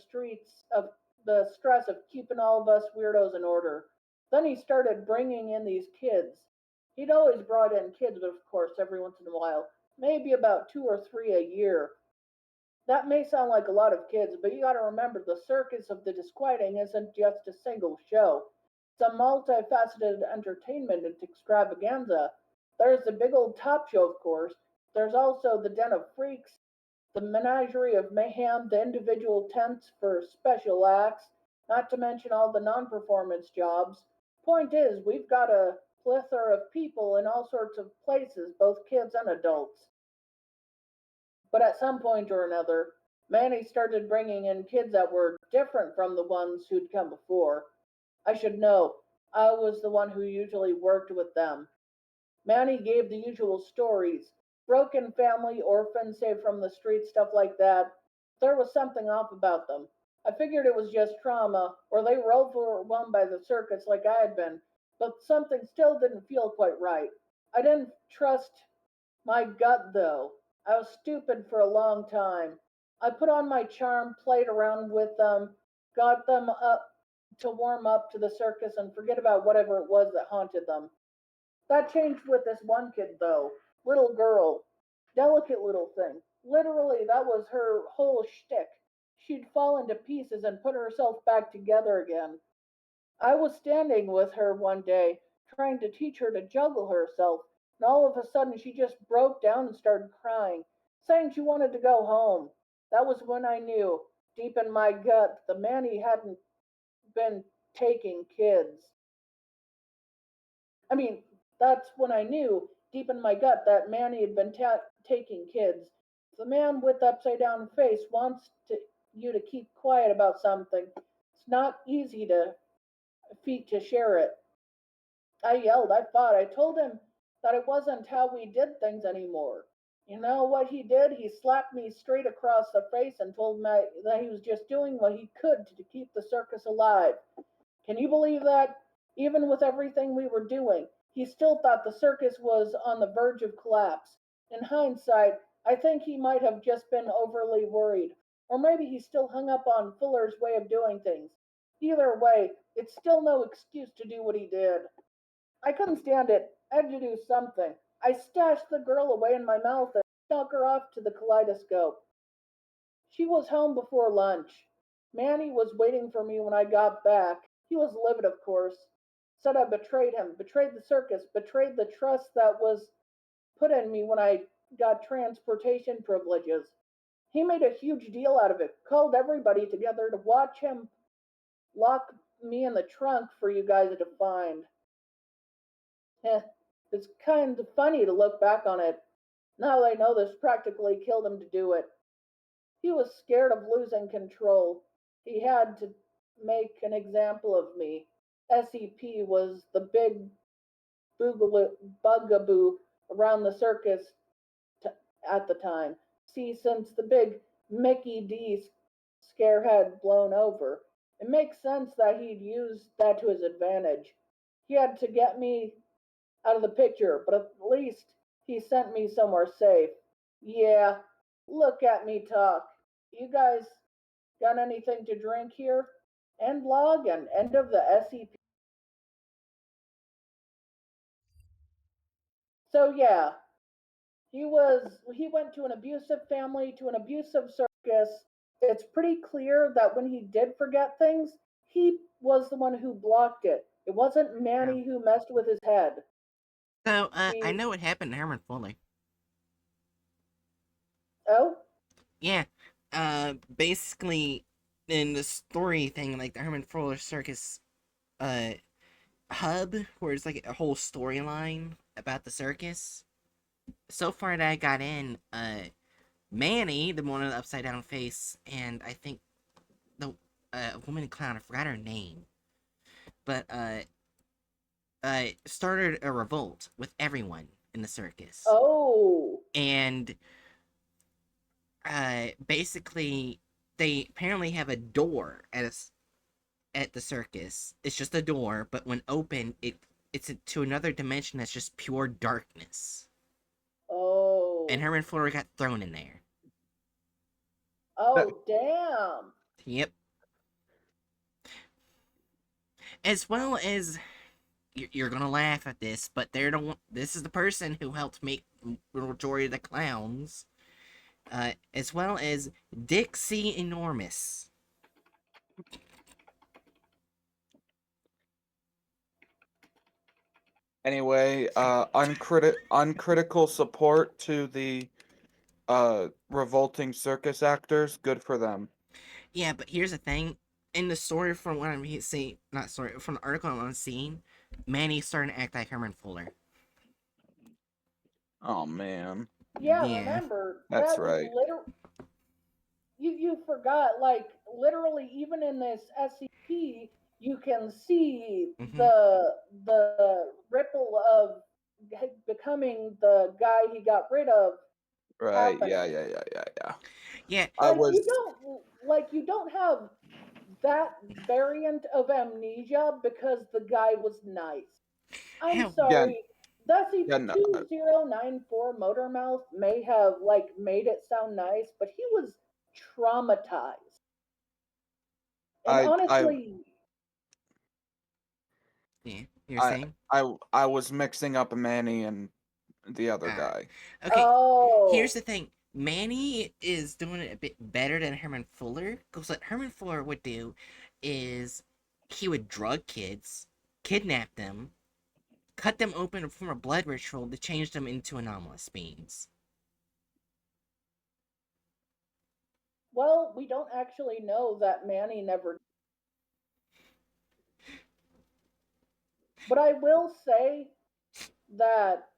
stress of keeping all of us weirdos in order. Then he started bringing in these kids. He'd always brought in kids, but of course, every once in a while, maybe about 2 or 3 a year. That may sound like a lot of kids, but you gotta remember the circus of the disquieting isn't just a single show. It's a multifaceted entertainment and extravaganza. There's the big old top show, of course. There's also the den of freaks, the menagerie of mayhem, the individual tents for special acts, not to mention all the non-performance jobs. Point is, we've got a plethora of people in all sorts of places, both kids and adults. But at some point or another, Manny started bringing in kids that were different from the ones who'd come before. I should know, I was the one who usually worked with them. Manny gave the usual stories: broken family, orphans saved from the street, stuff like that. There was something off about them. I figured it was just trauma, or they were overwhelmed by the circus like I had been, but something still didn't feel quite right. I didn't trust my gut, though. I was stupid for a long time. I put on my charm, played around with them, got them up to warm up to the circus and forget about whatever it was that haunted them. That changed with this one kid, though. Little girl. Delicate little thing. Literally, that was her whole shtick. She'd fall into pieces and put herself back together again. I was standing with her one day, trying to teach her to juggle herself, and all of a sudden she just broke down and started crying, saying she wanted to go home. That was when I knew, deep in my gut, the Manny hadn't been taking kids. I mean, that's when I knew, deep in my gut, that Manny had been taking kids. If the man with the upside down face wants you to keep quiet about something, it's not easy to share it. I yelled, I fought, I told him that it wasn't how we did things anymore. You know what he did? He slapped me straight across the face and told me that he was just doing what he could to keep the circus alive. Can you believe that? Even with everything we were doing, he still thought the circus was on the verge of collapse. In hindsight, I think he might have just been overly worried, or maybe he still hung up on Fuller's way of doing things. Either way, it's still no excuse to do what he did. I couldn't stand it. I had to do something. I stashed the girl away in my mouth and snuck her off to the kaleidoscope. She was home before lunch. Manny was waiting for me when I got back. He was livid, of course. Said I betrayed him, betrayed the circus, betrayed the trust that was put in me when I got transportation privileges. He made a huge deal out of it, called everybody together to watch him lock me in the trunk for you guys to find. It's kind of funny to look back on it. Now I know this practically killed him to do it. He was scared of losing control. He had to make an example of me. SCP was the big bugaboo around the circus at the time. See, since the big Mickey D scare had blown over, it makes sense that he'd use that to his advantage. He had to get me out of the picture, but at least he sent me somewhere safe. Yeah, look at me talk. You guys got anything to drink here? End log and end of the SCP. So yeah, he went to an abusive family, to an abusive circus. It's pretty clear that when he did forget things, he was the one who blocked it. It wasn't Manny who messed with his head. So, I know what happened to Herman Fuller. Oh? Yeah. Basically, in the story thing, like the Herman Fuller Circus, uh, hub, where it's like a whole storyline about the circus. So far that I got in, Manny, the one with the upside down face, and I think the woman clown, I forgot her name, but started a revolt with everyone in the circus, Oh. and basically they apparently have a door at the circus. It's just a door, but when open, it's to another dimension that's just pure darkness. Oh. And Herman Flora got thrown in there. Oh, damn. Yep. As well as you're gonna laugh at this, but they're the one. This is the person who helped make the majority of the clowns, as well as Dixie Enormous. Anyway, uncritical support to the revolting circus actors. Good for them. Yeah, but here's the thing. In the story, from what I'm seeing, not story, from the article I'm seeing, Manny's starting to act like Herman Fuller. Oh man, Yeah, Yeah. remember, that's that was right. literally. You forgot, like, literally, even in this SCP, you can see Mm-hmm. the ripple of becoming the guy he got rid of Right. happening. Yeah. Yeah. I Like, was. you don't have that variant of amnesia because the guy was nice. I'm Hell. Yeah. sorry. Yeah. The No. 2094 Motormouth may have like made it sound nice, but he was traumatized. And I. I. honestly, Yeah. You're I. saying? I was mixing up Manny and the other Ah. guy. Okay. Here's oh, the thing. Manny is doing it a bit better than Herman Fuller. Because what Herman Fuller would do is he would drug kids, kidnap them, cut them open and perform a blood ritual to change them into anomalous beings. well, we don't actually know that Manny never. But I will say that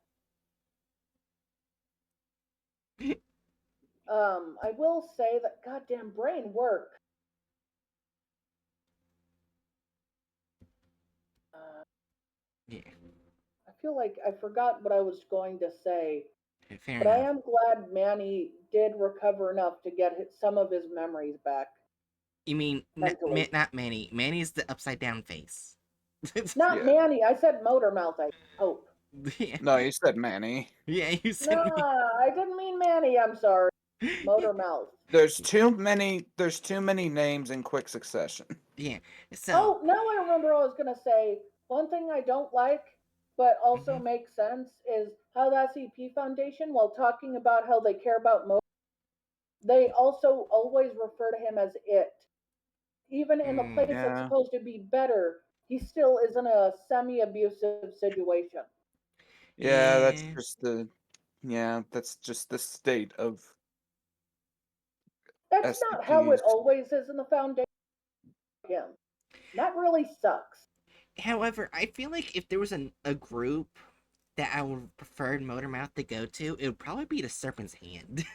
I will say that goddamn brain work. Uh, Yeah. feel like I forgot what I was going to say, Fair but I enough. am glad Manny did recover enough to get some of his memories back You mean mentally. not Manny? Manny's the upside down face. Not Yeah. Manny. I said motor mouth. I hope. Yeah, No, you said Manny. yeah, you No, sent me. I didn't mean Manny. I'm sorry. Motor mouth. There's too many names in quick succession. Yeah. So. Oh, now I remember what I was gonna say. One thing I don't like, but also Mhm. makes sense, is how the SCP Foundation, while talking about how they care about motor, they also always refer to him as it. Even in the place that's Yeah. supposed to be better, he still is in a semi-abusive situation. Yeah, Yeah. that's just the state of That's not how it SCPs. always is in the Foundation. Him. That really sucks. However, I feel like if there was a group that I would prefer Motormouth to go to, it would probably be the Serpent's Hand.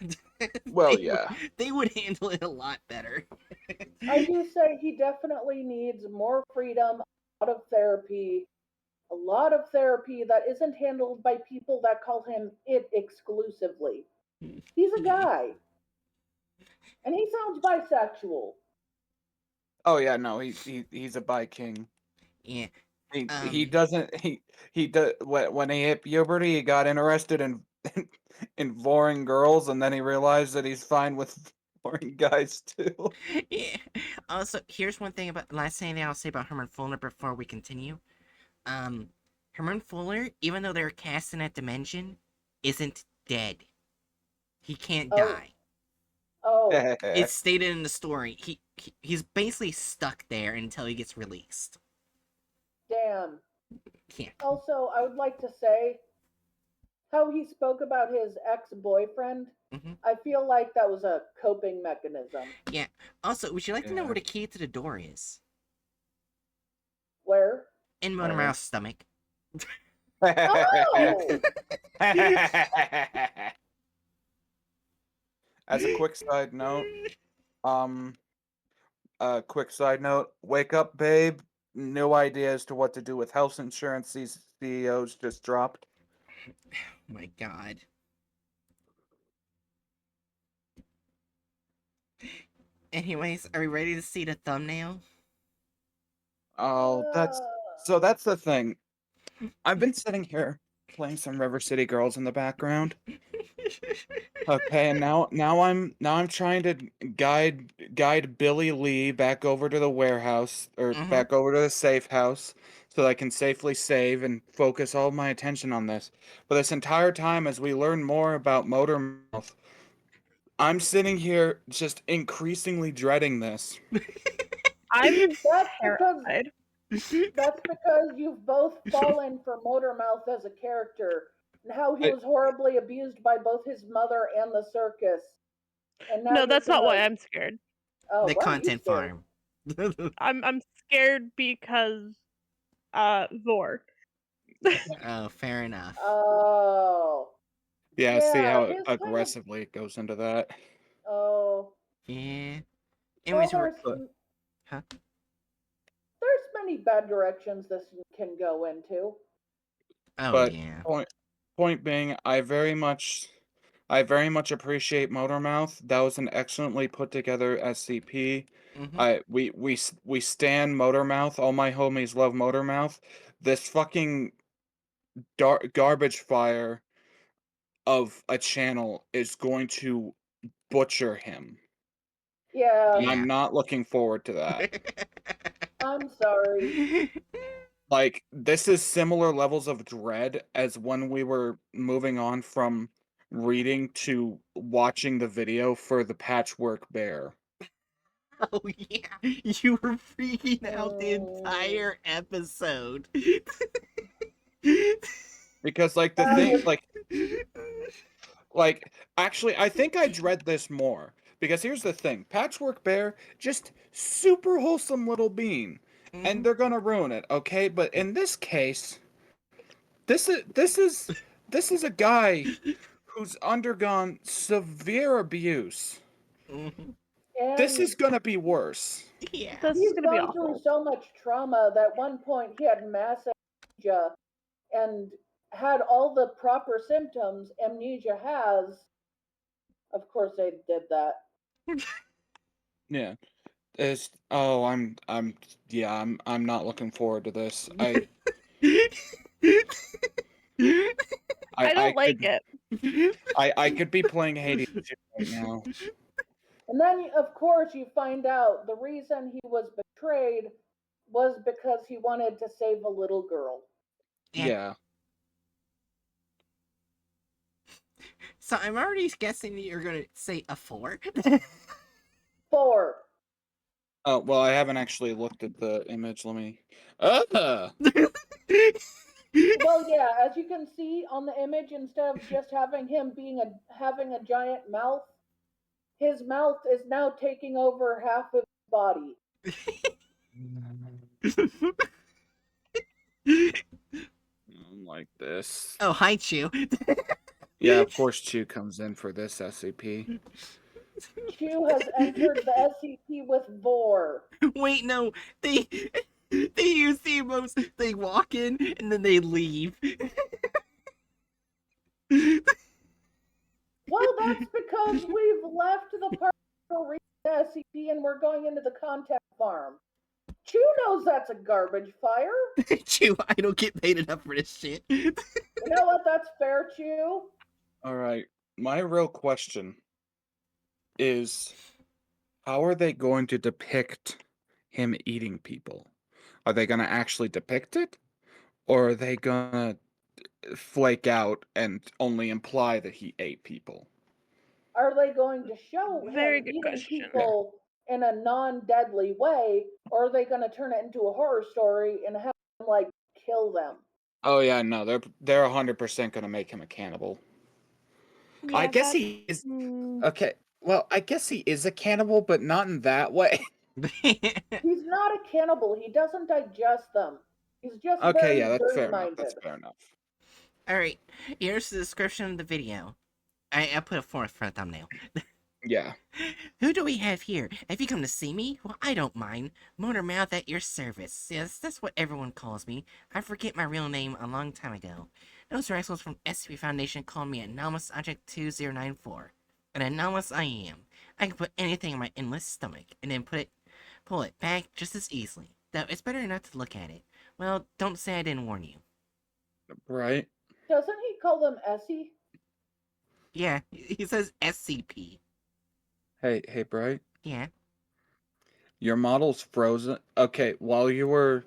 Well, they would yeah. they would handle it a lot better. I do say he definitely needs more freedom, a lot of therapy that isn't handled by people that call him it exclusively. He's a Yeah. guy, and he sounds bisexual. Oh yeah, no, he's a bi king. Yeah. He doesn't he does when he hit puberty, he got interested in in boring girls, and then he realized that he's fine with boring guys too. Yeah. Also, here's one thing about last thing I'll say about Herman Fuller before we continue. Um, Herman Fuller, even though they're cast in that dimension, isn't dead. He can't Oh, die. oh, It's stated in the story. He's basically stuck there until he gets released. damn. Yeah. Also, I would like to say how he spoke about his ex-boyfriend. Hmm. I feel like that was a coping mechanism. Yeah. Also, would you like to know Yeah. where the key to the door is? Where? In Mona Where? Mouse's stomach. Oh, As a um quick side note, wake up, babe. No idea as to what to do with health insurance these CEOs just dropped. My God. Anyways, are we ready to see the thumbnail? Oh, that's the thing. I've been sitting here playing some River City Girls in the background. Okay, and now I'm trying to guide Billy Lee back over to the warehouse or Hmm. back over to the safe house so that I can safely save and focus all my attention on this. But this entire time as we learn more about Motormouth, I'm sitting here just increasingly dreading this. I'm that's because terrified. that's because you've both fallen for Motormouth as a character, and how he I, was horribly abused by both his mother and the circus. And now No, you're that's not why gonna. I'm scared. Oh, The why are you content scared? farm. I'm scared because Vor. Oh, fair enough. Oh, yeah, see yeah, how his kind of. aggressively it goes into that. Oh, Yeah. well, Anyways, there's But huh? there's many bad directions this can go into. Oh but yeah. point being, I very much appreciate Motormouth. That was an excellently put together SCP. Hmm. We stand Motormouth. All my homies love Motormouth. This fucking garbage fire of a channel is going to butcher him, Yeah, and Yeah. I'm not looking forward to that. I'm sorry. Like, this is similar levels of dread as when we were moving on from reading to watching the video for the Patchwork Bear. Oh yeah, you were freaking out the Mm, entire episode. Because like the that thing was like actually I think I dread this more. Because here's the thing, Patchwork Bear, just super wholesome little bean. And Mhm. they're gonna ruin it, okay? But in this case, this is this is this is a guy who's undergone severe abuse. Mhm. This and is gonna be worse. Yeah. This is he's gonna be gone through awful. so much trauma that at one point he had mass amnesia, and had all the proper symptoms amnesia has, of course they did that. Yeah. I'm not looking forward to this. I don't like could it. I could be playing Hades 2 right now. And then, of course, you find out the reason he was betrayed was because he wanted to save a little girl. Yeah. So I'm already guessing that you're gonna say a 4. 4. Oh, well, I haven't actually looked at the image. Let me. Well, yeah, as you can see on the image, instead of just having him having a giant mouth, his mouth is now taking over half of his body. Like this. Oh, hi, Chew. Yeah, of course, Chew comes in for this SCP. Chew has entered the SCP with Vor. Wait, no, they use the emotes. They walk in and then they leave. Well, that's because we've left the partial the SCP and we're going into the contact farm. Chew knows that's a garbage fire. Chew, I don't get paid enough for this shit. You know what? That's fair, Chew. All right. My real question is, how are they going to depict him eating people? Are they going to actually depict it? Or are they going to flake out and only imply that he ate people? Are they going to show Very him good eating question. people in a non-deadly way, or are they going to turn it into a horror story and have him like kill them? Oh yeah, no, they're 100% going to make him a cannibal. I Yeah, guess that's- he is. Okay, well, I guess he is a cannibal, but not in that way. He's not a cannibal. He doesn't digest them. He's just Okay, very yeah, that's fair enough. dirty-minded. That's fair enough. Alright, here's the description of the video. I put a 4 for a thumbnail. Yeah. Who do we have here? Have you come to see me? Well, I don't mind. Motor Mouth at your service. Yes, that's what everyone calls me. I forget my real name a long time ago. Those rascals from SCP Foundation called me Anomalous Object 2094. And anomalous I am. I can put anything in my endless stomach and then pull it back just as easily. Though it's better not to look at it. Well, don't say I didn't warn you. Right. Doesn't he call them Essie? Yeah, he says SCP. Hey, Bright. Yeah. Your model's frozen. Okay, while you were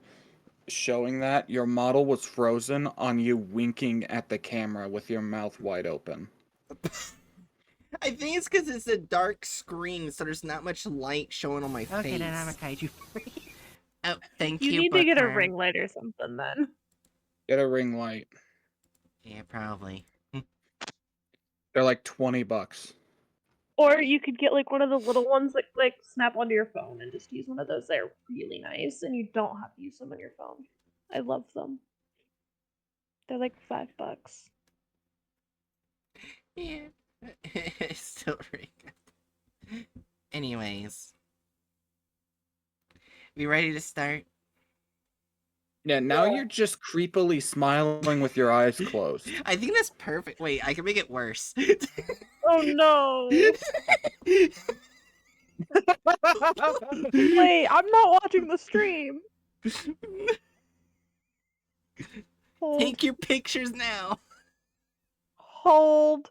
showing that, your model was frozen on you winking at the camera with your mouth wide open. I think it's because it's a dark screen, so there's not much light showing on my face. Okay, then I'm a kaiju. Oh, thank you. You need to get a Bookworm. ring light or something then. Get a ring light. Yeah, probably. They're like $20. Or you could get like one of the little ones that like snap onto your phone and just use one of those. They're really nice and you don't have to use them on your phone. I love them. They're like $5. Yeah. Still pretty good. Anyways. We ready to start? Yeah, now Yeah. you're just creepily smiling with your eyes closed. I think that's perfect. Wait, I can make it worse. Oh no! Wait, I'm not watching the stream. Hold. Take your pictures now. Hold.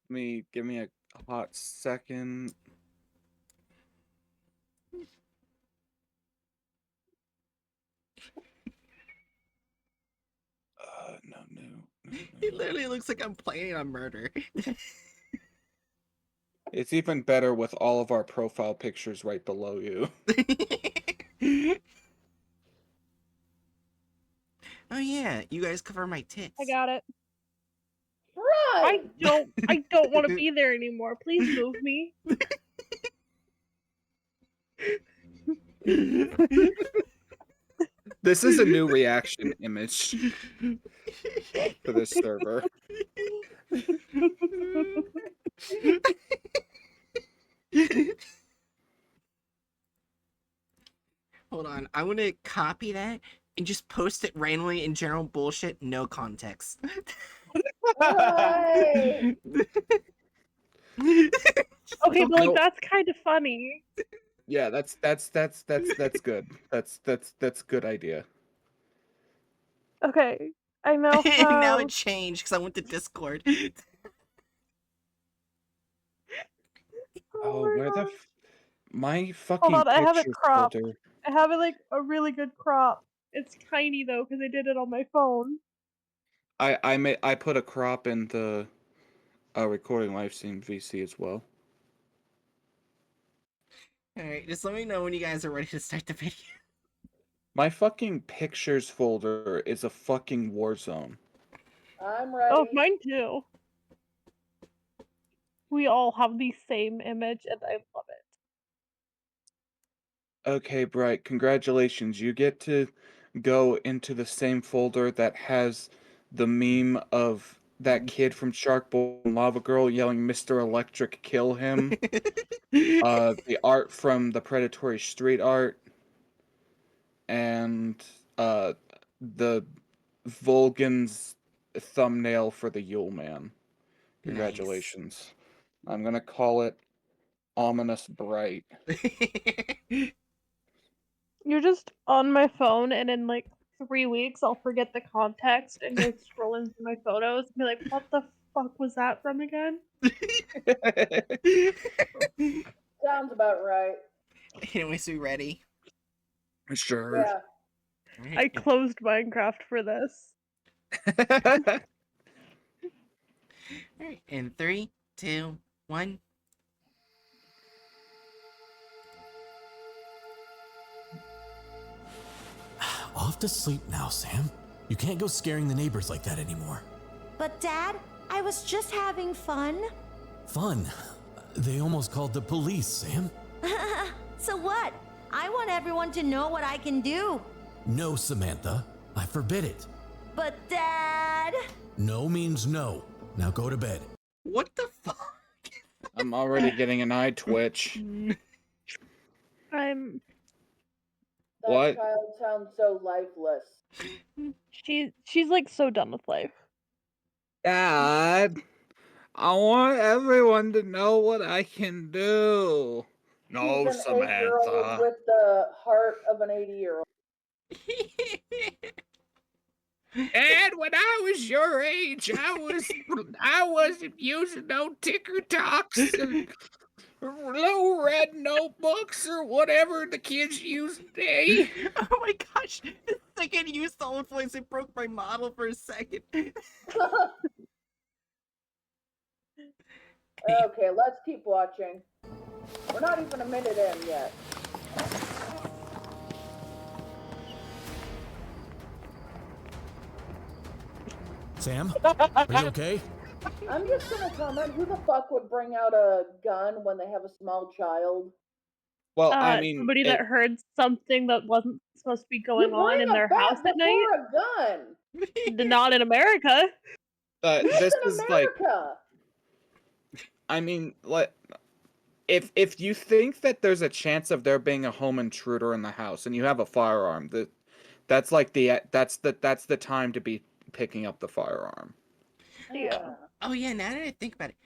Give me a hot second. No. It literally looks like I'm planning on murder. It's even better with all of our profile pictures right below you. Oh yeah, you guys cover my tits. I got it. Right. I don't want to be there anymore. Please move me. This is a new reaction image for this server. Hold on, I want to copy that, and just post it randomly in general bullshit, no context. Right. Okay, but like No. that's kind of funny. Yeah, that's good. That's good idea. Okay, I now And now have. it changed because I went to Discord. Oh, my where the gosh. my Hold fucking on, I have it pictures cropped. folder. I have it like a really good crop. It's tiny though because I did it on my phone. I put a crop in the recording live stream VC as well. Alright, just let me know when you guys are ready to start the video. My fucking pictures folder is a fucking war zone. I'm ready. Oh, mine too. We all have the same image, and I love it. Okay, Bright, congratulations. You get to go into the same folder that has the meme of that kid from Shark Boy and Lava Girl yelling Mr. Electric kill him. The art from the Predatory street art, and the Volgan's thumbnail for the Yule Man. Congratulations. I'm gonna call it Ominous Bright. You're just on my phone, and in like 3 weeks, I'll forget the context and go scrolling through my photos and be like, "What the fuck was that from again?" Sounds about right. Anyway, so we ready? Sure. Yeah. I closed Minecraft for this. Alright, in 3, 2, 1. Off to sleep now, Sam. You can't go scaring the neighbors like that anymore. But Dad, I was just having fun. Fun. They almost called the police, Sam. So what? I want everyone to know what I can do. No, Samantha. I forbid it. But Dad... No means no. Now go to bed. What the fuck? I'm already getting an eye twitch. I'm. That What? child sounds so lifeless. She's like so done with life. Dad, I want everyone to know what I can do. No, She's an 8-year-old Samantha. with the heart of an 80-year-old. Dad, when I was your age, I wasn't using no ticker talks and little red notebooks or whatever the kids use today. Oh my gosh! The second you used the old voice, it broke my model for a second. Okay, let's keep watching. We're not even a minute in yet. Sam, are you okay? I'm just gonna comment, who the fuck would bring out a gun when they have a small child? Well, I mean, Somebody that heard something that wasn't supposed to be You going on bring in a their bat house at night. before a gun! Not in America. this in is like, America! I mean, like, if you think that there's a chance of there being a home intruder in the house and you have a firearm, that's the time to be picking up the firearm. Yeah. Oh yeah, now that I think about it,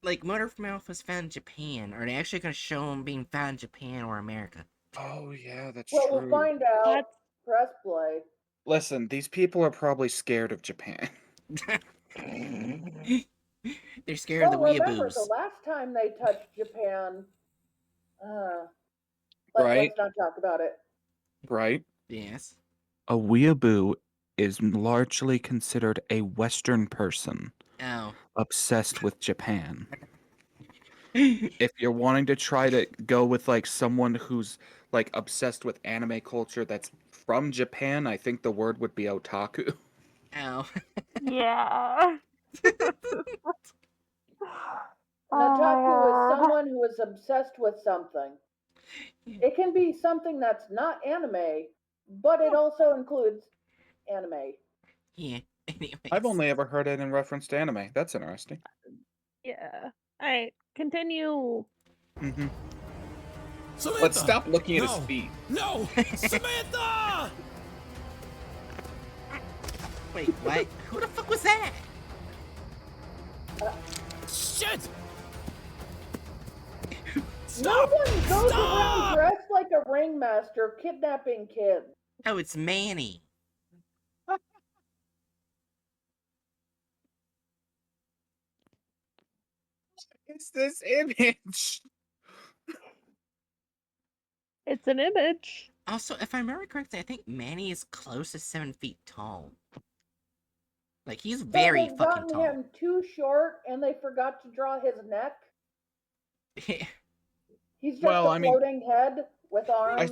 like Motor Mouth was found in Japan. Are they actually gonna show him being found in Japan or America? Oh yeah, that's Well, true. we'll find out. That's Press play. Listen, these people are probably scared of Japan. They're scared of Well, the remember, weeaboos. the last time they touched Japan, Right. let's not talk about it. Right? Yes. A weeaboo is largely considered a Western person Oh. obsessed with Japan. If you're wanting to try to go with like someone who's like obsessed with anime culture that's from Japan, I think the word would be otaku. Oh. yeah. An otaku is someone who is obsessed with something. It can be something that's not anime, but it also includes anime. Yeah. Anyways. I've only ever heard it in reference to anime. That's interesting. Yeah. Alright, continue. Mm-hmm. Samantha! Let's stop looking at his No. feet. No! Samantha! Wait, what? Who the fuck was that? Shit! No Stop! one goes around Stop! dressed like a ringmaster kidnapping kids. Oh, it's Manny. It's this image. It's an image. Also, if I remember correctly, I think Manny is close to 7 feet tall. Like, he's But very they've fucking gotten tall. him too short, and they forgot to draw his neck. He's just Well, a I mean, floating head with arms.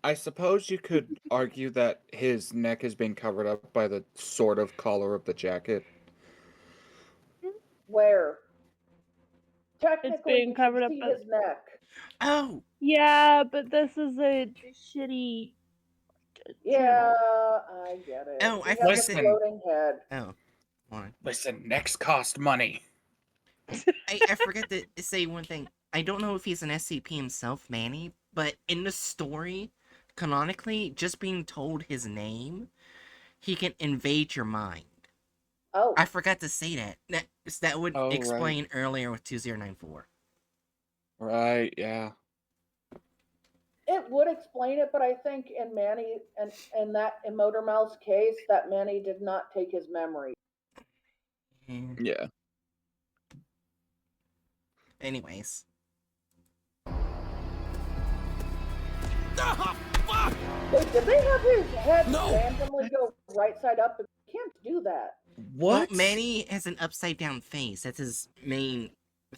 I suppose you could argue that his neck is being covered up by the sort of collar of the jacket. Where? Technically, being you covered should up see by- his neck. Oh! Yeah, but this is a shitty Yeah, channel. I get it. Oh, I He has forgot a that- floating head. Oh. Hold on. Listen, necks cost money. I forgot to say one thing. I don't know if he's an SCP himself, Manny, but in the story, canonically, just being told his name, he can invade your mind. Oh, I forgot to say that. That would Oh, right. explain earlier with 2094. Right, yeah. it would explain it, but I think in Manny and in Motor Mouth's case, that Manny did not take his memory. Yeah. Anyways. Ah, fuck! Wait, did they have his head No! randomly go right side up? You can't do that. What? Well, Manny has an upside down face. That's his main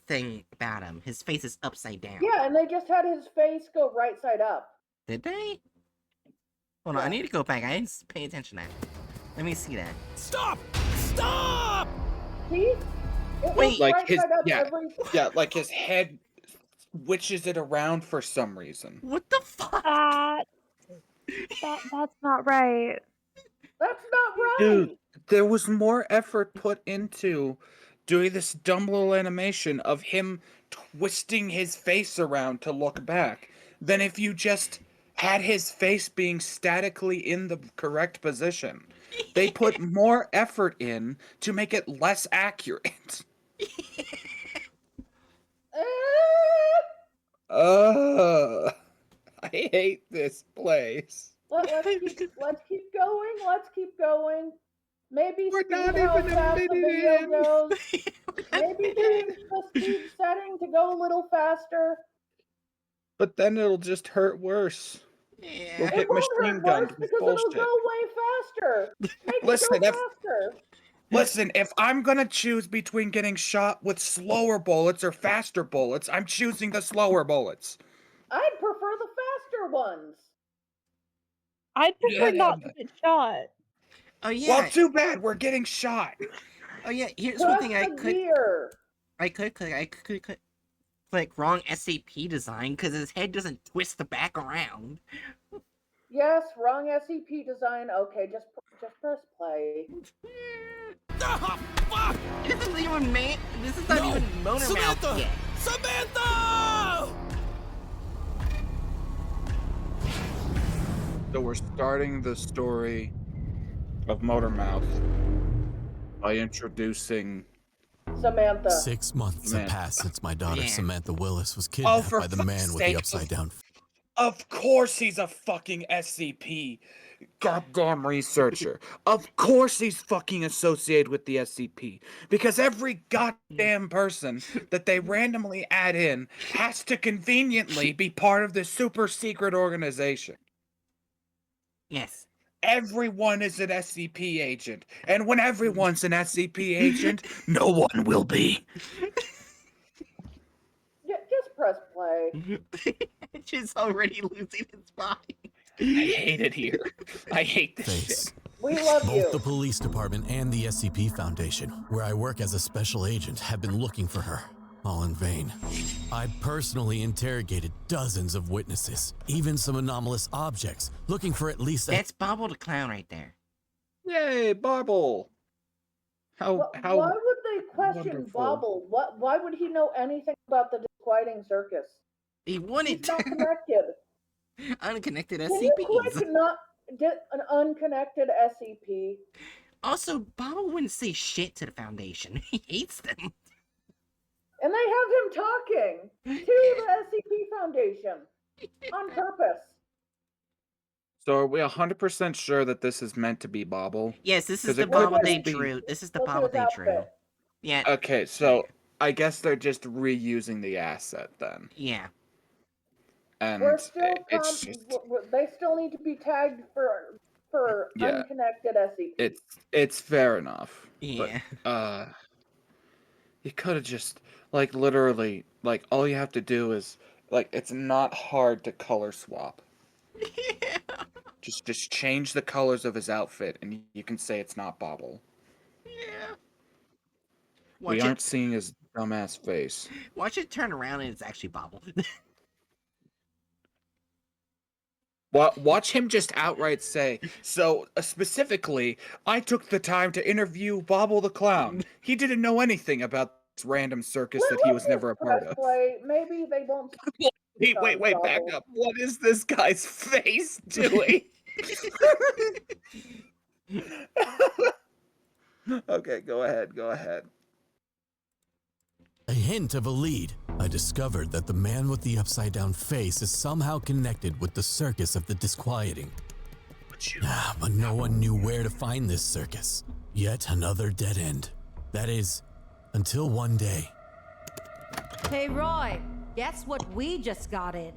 thing about him. His face is upside down. Yeah, and they just had his face go right side up. Did they? Hold on, I Yeah. need to go back. I didn't pay attention to that. Let me see that. Stop! Stop! See? It was Wait, Like right his- side up yeah. every. Yeah, like his head switches it around for some reason. What the fuck? That's not right. That's not right. Dude, there was more effort put into doing this dumb little animation of him twisting his face around to look back than if you just had his face being statically in the correct position. They put more effort in to make it less accurate. Eh, I hate this place. let's keep going. Let's keep going. Maybe We're speed not how even a fast the minute video in. goes. Maybe change the speed setting to go a little faster. But then it'll just hurt worse. We'll Yeah. get It won't machine hurt gunned worse with because it'll bullshit. go way faster. Make Listen, it go if- faster. Listen, if I'm gonna choose between getting shot with slower bullets or faster bullets, I'm choosing the slower bullets. I'd prefer the faster ones. I'd prefer Yeah, not to but- get shot. Oh yeah. Well, too bad we're getting shot. Oh yeah. Here's one Trust thing I the could gear. click wrong SCP design because his head doesn't twist the back around. Yes, wrong SCP design. Okay, just press play. Ah, fuck! This isn't even This is not No! even Motor Mouth Samantha! yet. Samantha! So we're starting the story of Motormouth by introducing. Samantha. 6 months have Samantha. passed since my daughter Yeah. Samantha Willis was Oh, kidnapped for by the fuck's man with the sake. upside down. Of course he's a fucking SCP. Goddamn researcher. Of course he's fucking associated with the SCP. Because every goddamn person that they randomly add in has to conveniently be part of this super secret organization. Yes. Everyone is an SCP agent. And when everyone's an SCP agent, no one will be. Just press play. She's already losing his mind. I hate it here. I hate this Face. shit. We love Both you. the police department and the SCP Foundation, where I work as a special agent, have been looking for her, all in vain. I personally interrogated dozens of witnesses, even some anomalous objects, looking for at least a... That's Bobble the Clown right there. Yay, Bobble. How Why would they question wonderful. Bobble? Why would he know anything about the disquieting circus? He He's wanted not connected. unconnected Can you SCPs. click not an unconnected SCP? Also, Bobble wouldn't say shit to the Foundation. He hates them. And they have him talking to the SCP Foundation on purpose. So are we 100% sure that this is meant to be Bobble? Yes, this is 'Cause the it could Bobble just they be- drew. This is the Look at Bobble his they drew. outfit. Yeah, Okay, so I guess they're just reusing the asset then. yeah. And We're still it's just they still need to be tagged for Yeah. unconnected SCP. it's fair enough. Yeah. But you could have just like literally like all you have to do is like it's not hard to color swap. Yeah. Just change the colors of his outfit and you can say it's not Bobble. Yeah. We Watch aren't it. seeing his dumbass face. Watch it turn around and it's actually Bobble. Watch him just outright say, so specifically, I took the time to interview Bobble the Clown. He didn't know anything about this random circus that he was never a part of. Play. Maybe they won't. Wait, back up. What is this guy's face doing? Okay, go ahead. A hint of a lead. I discovered that the man with the upside-down face is somehow connected with the circus of the disquieting. But no one knew where to find this circus. Yet another dead end. That is, until one day. Hey, Roy, guess what we just got in?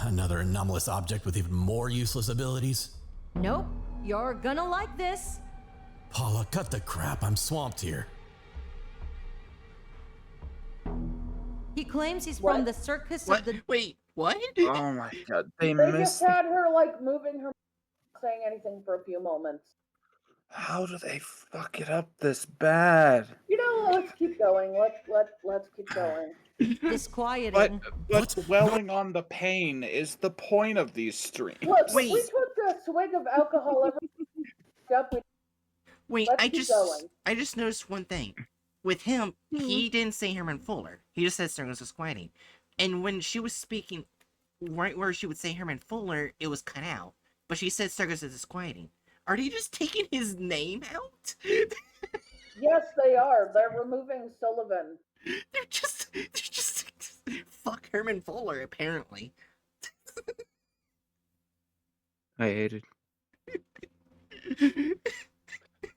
Another anomalous object with even more useless abilities. Nope, you're gonna like this. Paula, cut the crap. I'm swamped here. He claims he's What? from the circus What? of the... Wait, what? Oh my god, they They missed. just had her like moving her, saying anything for a few moments. How do they fuck it up this bad? You know, let's keep going. Let's keep going. disquieting. But dwelling on the pain is the point of these streams. Look, Wait. we took a swig of alcohol every up. Wait, Let's keep going. I just noticed one thing. With him, he didn't say Herman Fuller. He just said Circus Disquieting. And when she was speaking, right where she would say Herman Fuller, it was cut out. But she said Circus is Disquieting. Are they just taking his name out? Yes, they are. They're removing Sullivan. They're just fuck Herman Fuller, apparently. I hate it.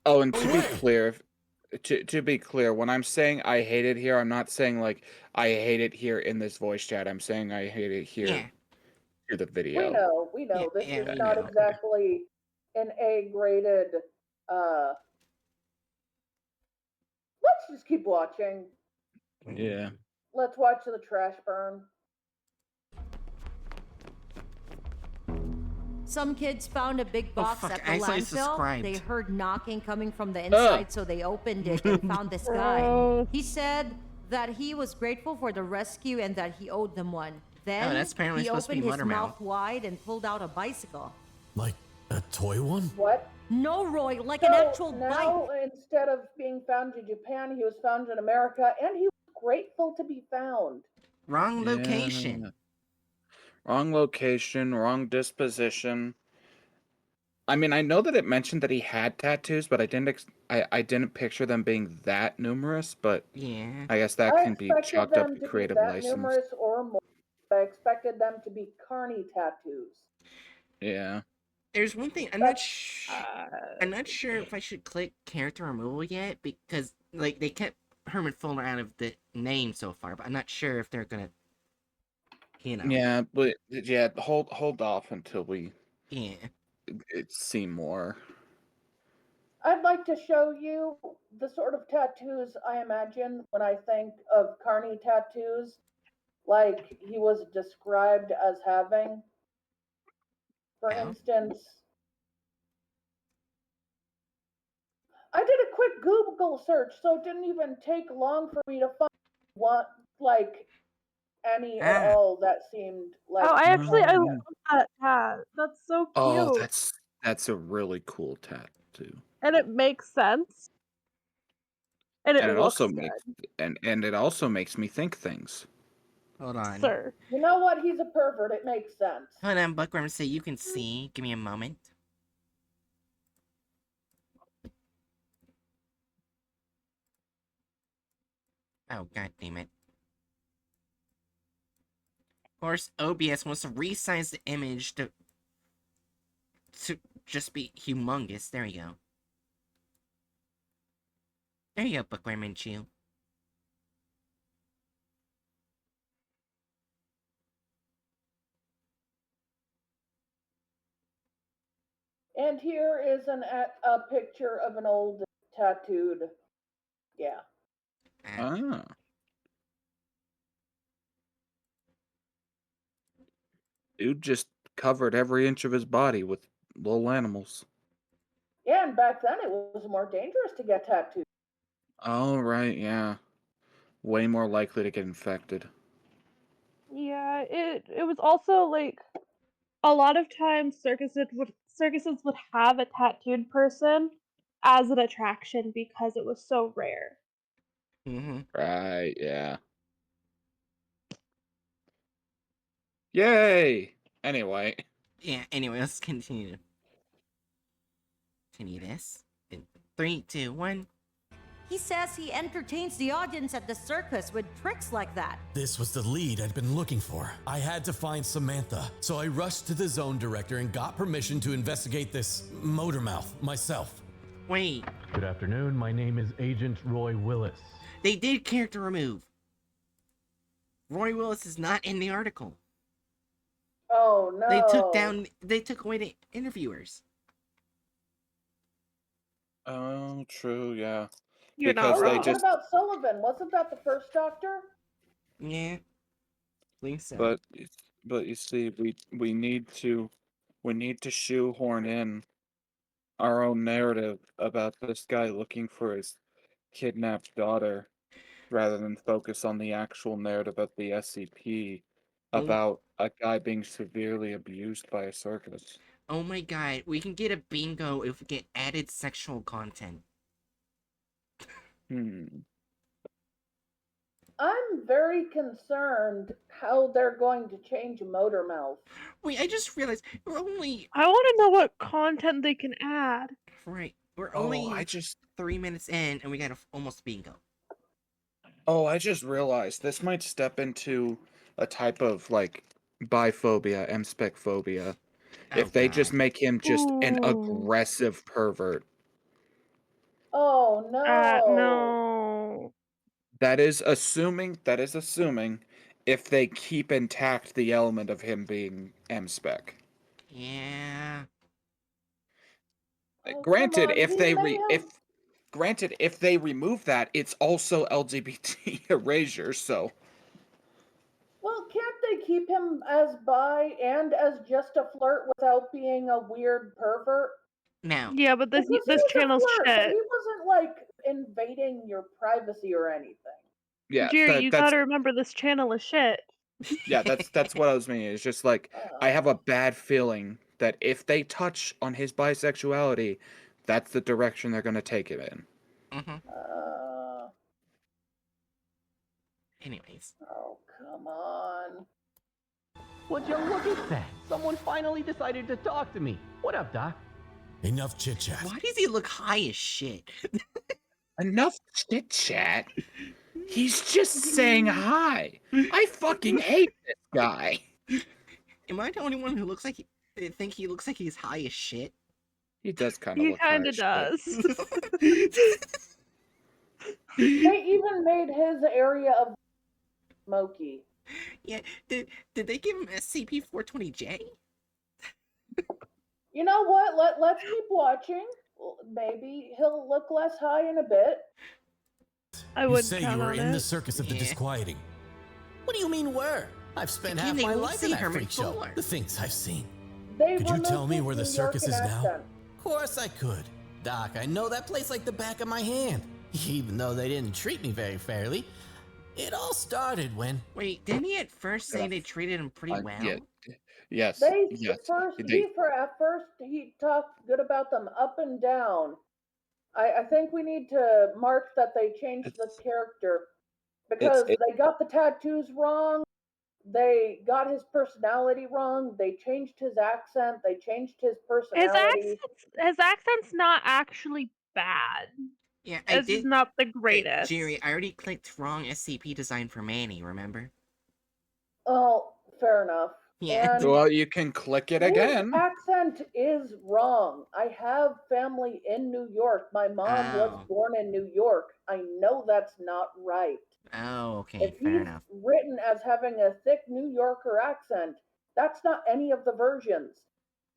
Oh, and to be clear, when I'm saying I hate it here, I'm not saying like I hate it here in this voice chat. I'm saying I hate it here Yeah. through the video. We know. This Yeah, is we not know. exactly an A-graded. Let's just keep watching. Yeah. Let's watch the trash burn. Some kids found a big box fuck, at the I accidentally landfill. subscribed. They heard knocking coming from the inside, so they opened it and found this guy. Oh. He said that he was grateful for the rescue and that he owed them one. Then that's apparently he supposed to be opened his Muttermouth. mouth wide and pulled out a bicycle. Like a toy one? What? No, Roy, like So an actual now, bike. instead of being found in Japan, he was found in America, and he was grateful to be found. Wrong location. Yeah. Wrong location, wrong disposition. I mean, I know that it mentioned that he had tattoos, but I didn't picture them being that numerous. But Yeah. I guess that I can be expected chalked up them to to creative be that license. numerous or more. I expected them to be carny tattoos. Yeah. There's one thing I'm not sure if I should click character removal yet because like they kept Herman Fuller out of the name so far, but I'm not sure if they're gonna, you know. Yeah, but yeah, hold off until we Yeah. see more. I'd like to show you the sort of tattoos I imagine when I think of carny tattoos, like he was described as having. For Yeah. instance, I did a quick Google search, so it didn't even take long for me to find one, like any at Ah. all that seemed like. Oh, I Oh. love that tat. That's so cute. Oh, that's a really cool tattoo. And it makes sense. And it And it looks also good, makes and it also makes me think things. Hold on. sir. You know what? He's a pervert. It makes sense. Hold on, Buckworm, say you can see. Give me a moment. Oh, god damn it. Of course, OBS wants to resize the image to just be humongous. There you go. There you go, Bookworm and Chew. And here is a picture of an old tattooed. Yeah. Ah. Dude just covered every inch of his body with little animals. Yeah, and back then it was more dangerous to get tattooed. Oh, right, yeah. Way more likely to get infected. Yeah, it was also like a lot of times circuses would have a tattooed person as an attraction because it was so rare. Mm-hmm. Right, yeah. Yay! Anyway. Yeah, anyway, let's continue. Continue this. In 3, 2, 1. He says he entertains the audience at the circus with tricks like that. This was the lead I'd been looking for. I had to find Samantha, so I rushed to the zone director and got permission to investigate this motor mouth myself. Wait, Good afternoon, my name is Agent Roy Willis. they did character remove. Roy Willis is not in the article. Oh no. They took away the interviewers. Oh, true, yeah. You're not Because they wrong. What just about Sullivan? Wasn't that the first Doctor? Yeah. Think so. but you see, we need to shoehorn in our own narrative about this guy looking for his kidnapped daughter rather than focus on the actual narrative of the SCP Oh. about a guy being severely abused by a circus. Oh my god, we can get a bingo if we get added sexual content. I'm very concerned how they're going to change motor mouth. Wait, I just realized we're only I want to know what content they can add. right. We're Oh, only I just 3 minutes in, and we got almost bingo. realized this might step into a type of like biphobia, MSpec phobia. Oh, If they God. just make him just an Ooh. aggressive pervert. Oh no. No. That is assuming if they keep intact the element of him being MSpec. Yeah. Oh, Granted, come on. if He they may have- if they remove that, it's also LGBT erasure, so Well, can't they keep him as bi and as just a flirt without being a weird pervert? Now, Yeah, but this Because he this was a channel's flirt, but shit. he wasn't like invading your privacy or anything. yeah, Jerry, you that's gotta remember this channel is shit. yeah, that's what I was meaning. It's just like I have Uh, a bad feeling that if they touch on his bisexuality, that's the direction they're gonna take it in. uh, anyways. oh, come on. Would you look at that? Someone finally decided to talk to me. What up, Doc? Enough chit chat. Why does he look high as shit? Enough chit chat. He's just saying hi. I fucking hate this guy. Am I the only one who looks like think he looks like he's high as shit? He does kind of He look high kinda as shit. does. They even made his area of smoky. Yeah, did they give him SCP-420J? You know what? Let's keep watching. Maybe he'll look less high in a bit. I You wouldn't say you count were on in the it. circus of the Yeah. disquieting. What do you mean were? I've spent Again, half they my won't life in see that Herman freak show. Fuller. The things I've seen. They Could you removed tell me his where the New circus Yorker is now? accent. Of course I could. Doc, I know that place like the back of my hand. Even though they didn't treat me very fairly. It all started when... Wait, didn't he at first say they treated him pretty well? Yeah. Yes. They Yes. at first he talked good about them up and down. I think we need to mark that they changed the character because they got the tattoos wrong. They got his personality wrong. They changed his accent. They changed his personality. His accent's not actually bad. Yeah, I This is did. not the Hey, greatest. Jerry, I already clicked wrong SCP design for Manny, remember? Oh, fair enough. Yeah. And Well, you can click it his again. accent is wrong. I have family in New York. My mom was Oh. born in New York. I know that's not right. Oh, okay, If fair he's enough. written as having a thick New Yorker accent, that's not any of the versions.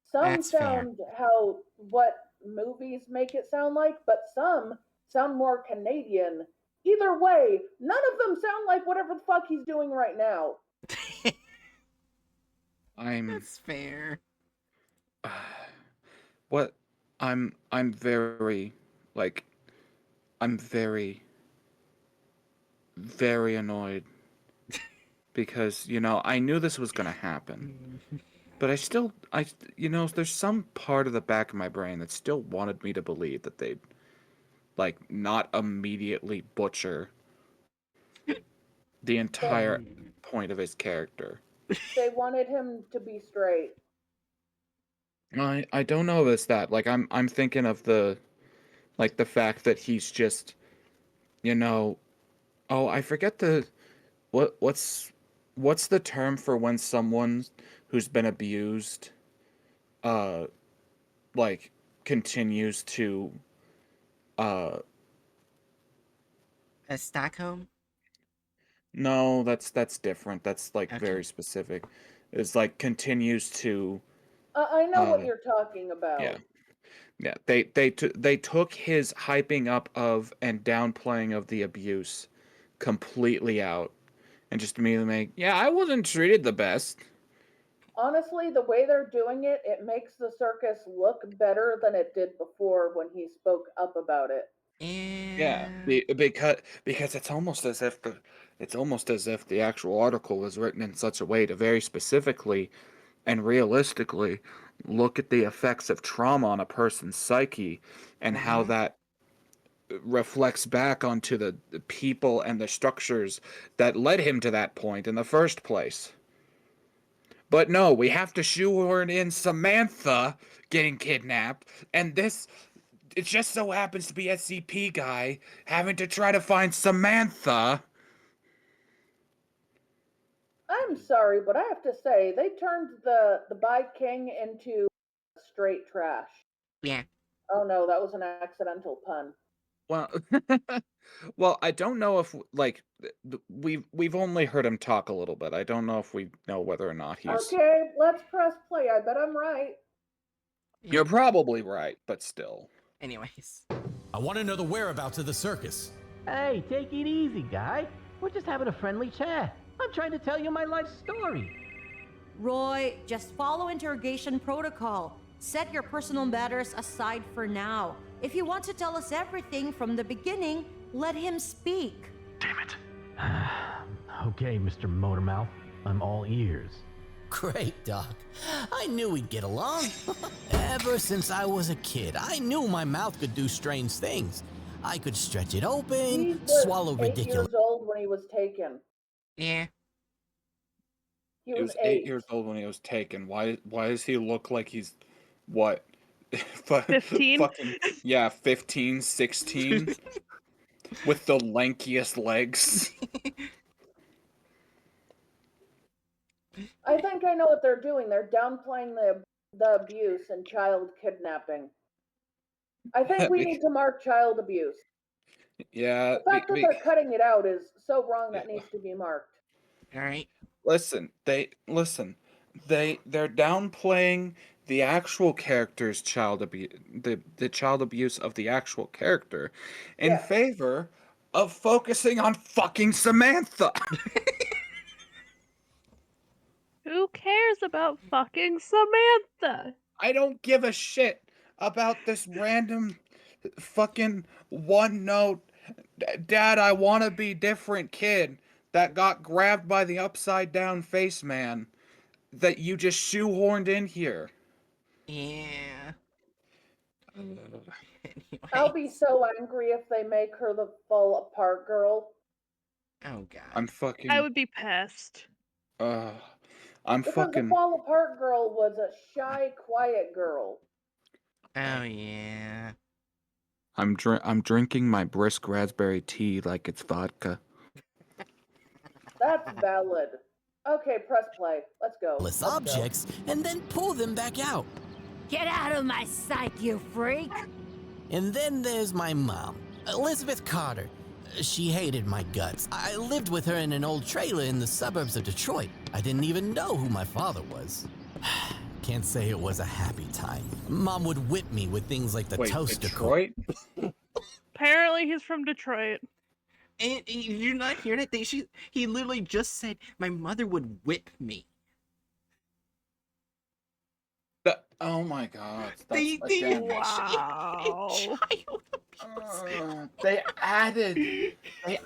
Some That's fair. sound how what movies make it sound like, but some sound more Canadian. Either way, none of them sound like whatever the fuck he's doing right now. I'm That's fair. what I'm very like I'm very annoyed because I knew this was gonna happen, but there's some part of the back of my brain that still wanted me to believe that they'd like not immediately butcher the entire point of his character. They wanted him to be straight. I don't know if it's that. Like I'm thinking of the fact that he's just oh, I forget what's the term for when someone who's been abused uh like continues to uh A Stockholm? no, that's different. That's like Okay. very specific. It's like continues to I know what uh you're talking yeah. about. Yeah, they took his hyping up of and downplaying of the abuse completely out and just immediately make, yeah, I wasn't treated the best. Honestly, the way they're doing it, it makes the circus look better than it did before when he spoke up about it. Yeah, Yeah. because it's almost as if the actual article was written in such a way to very specifically and realistically look at the effects of trauma on a person's psyche and how Mm-hmm. that reflects back onto the people and the structures that led him to that point in the first place. But no, we have to shoehorn in Samantha getting kidnapped, and this it just so happens to be SCP guy having to try to find Samantha. I'm sorry, but I have to say they turned the Bi King into straight trash. Yeah. Oh no, that was an accidental pun. Well, well, I don't know if like we've only heard him talk a little bit. I don't know if we know whether or not he's. Okay, let's press play. I bet I'm right. You're probably right, but still. Anyways. I want to know the whereabouts of the circus. Hey, take it easy, guy. We're just having a friendly chat. I'm trying to tell you my life story. Roy, just follow interrogation protocol. Set your personal matters aside for now. If you want to tell us everything from the beginning, let him speak. Damn it. Okay, Mr. Motormouth. I'm all ears. Great, Doc. I knew we'd get along. Ever since I was a kid, I knew my mouth could do strange things. I could stretch it He open, was swallow 8 ridiculous. years old when he was taken. Yeah. He He was was 8. 8 years old when he was taken. Why does he look like he's what? 15? Fucking yeah, 15, 16 with the lankiest legs. I think I know what they're doing. They're downplaying the abuse and child kidnapping. I think we need to mark child abuse. Yeah, The fact that they're cutting it out is so wrong that yeah. needs to be marked. Alright. They're downplaying the actual character's child abuse, the child abuse of the actual character, in Yes. favor of focusing on fucking Samantha. Who cares about fucking Samantha? I don't give a shit about this random fucking one note dad I want to be different kid that got grabbed by the upside down face man that you just shoehorned in here. Yeah. I'll be Anyways. so angry if they make her the fall apart girl. Oh god. I'm I fucking would be pissed. uh I'm Because the fucking fall apart girl was a shy, quiet girl. Oh yeah. I'm drinking my brisk raspberry tea like it's vodka. That's valid. Okay, press play. Let's go. Less Let's objects and then pull them back out. Get out of my sight, you freak! And then there's my mom, Elizabeth Carter. She hated my guts. I lived with her in an old trailer in the suburbs of Detroit. I didn't even know who my father was. Can't say it was a happy time. Mom would whip me with things like the Wait, toaster Detroit? Apparently, he's from Detroit. And you're not hearing it? He literally just said my mother would whip me. Oh my god. They again. Wow. child abuse. They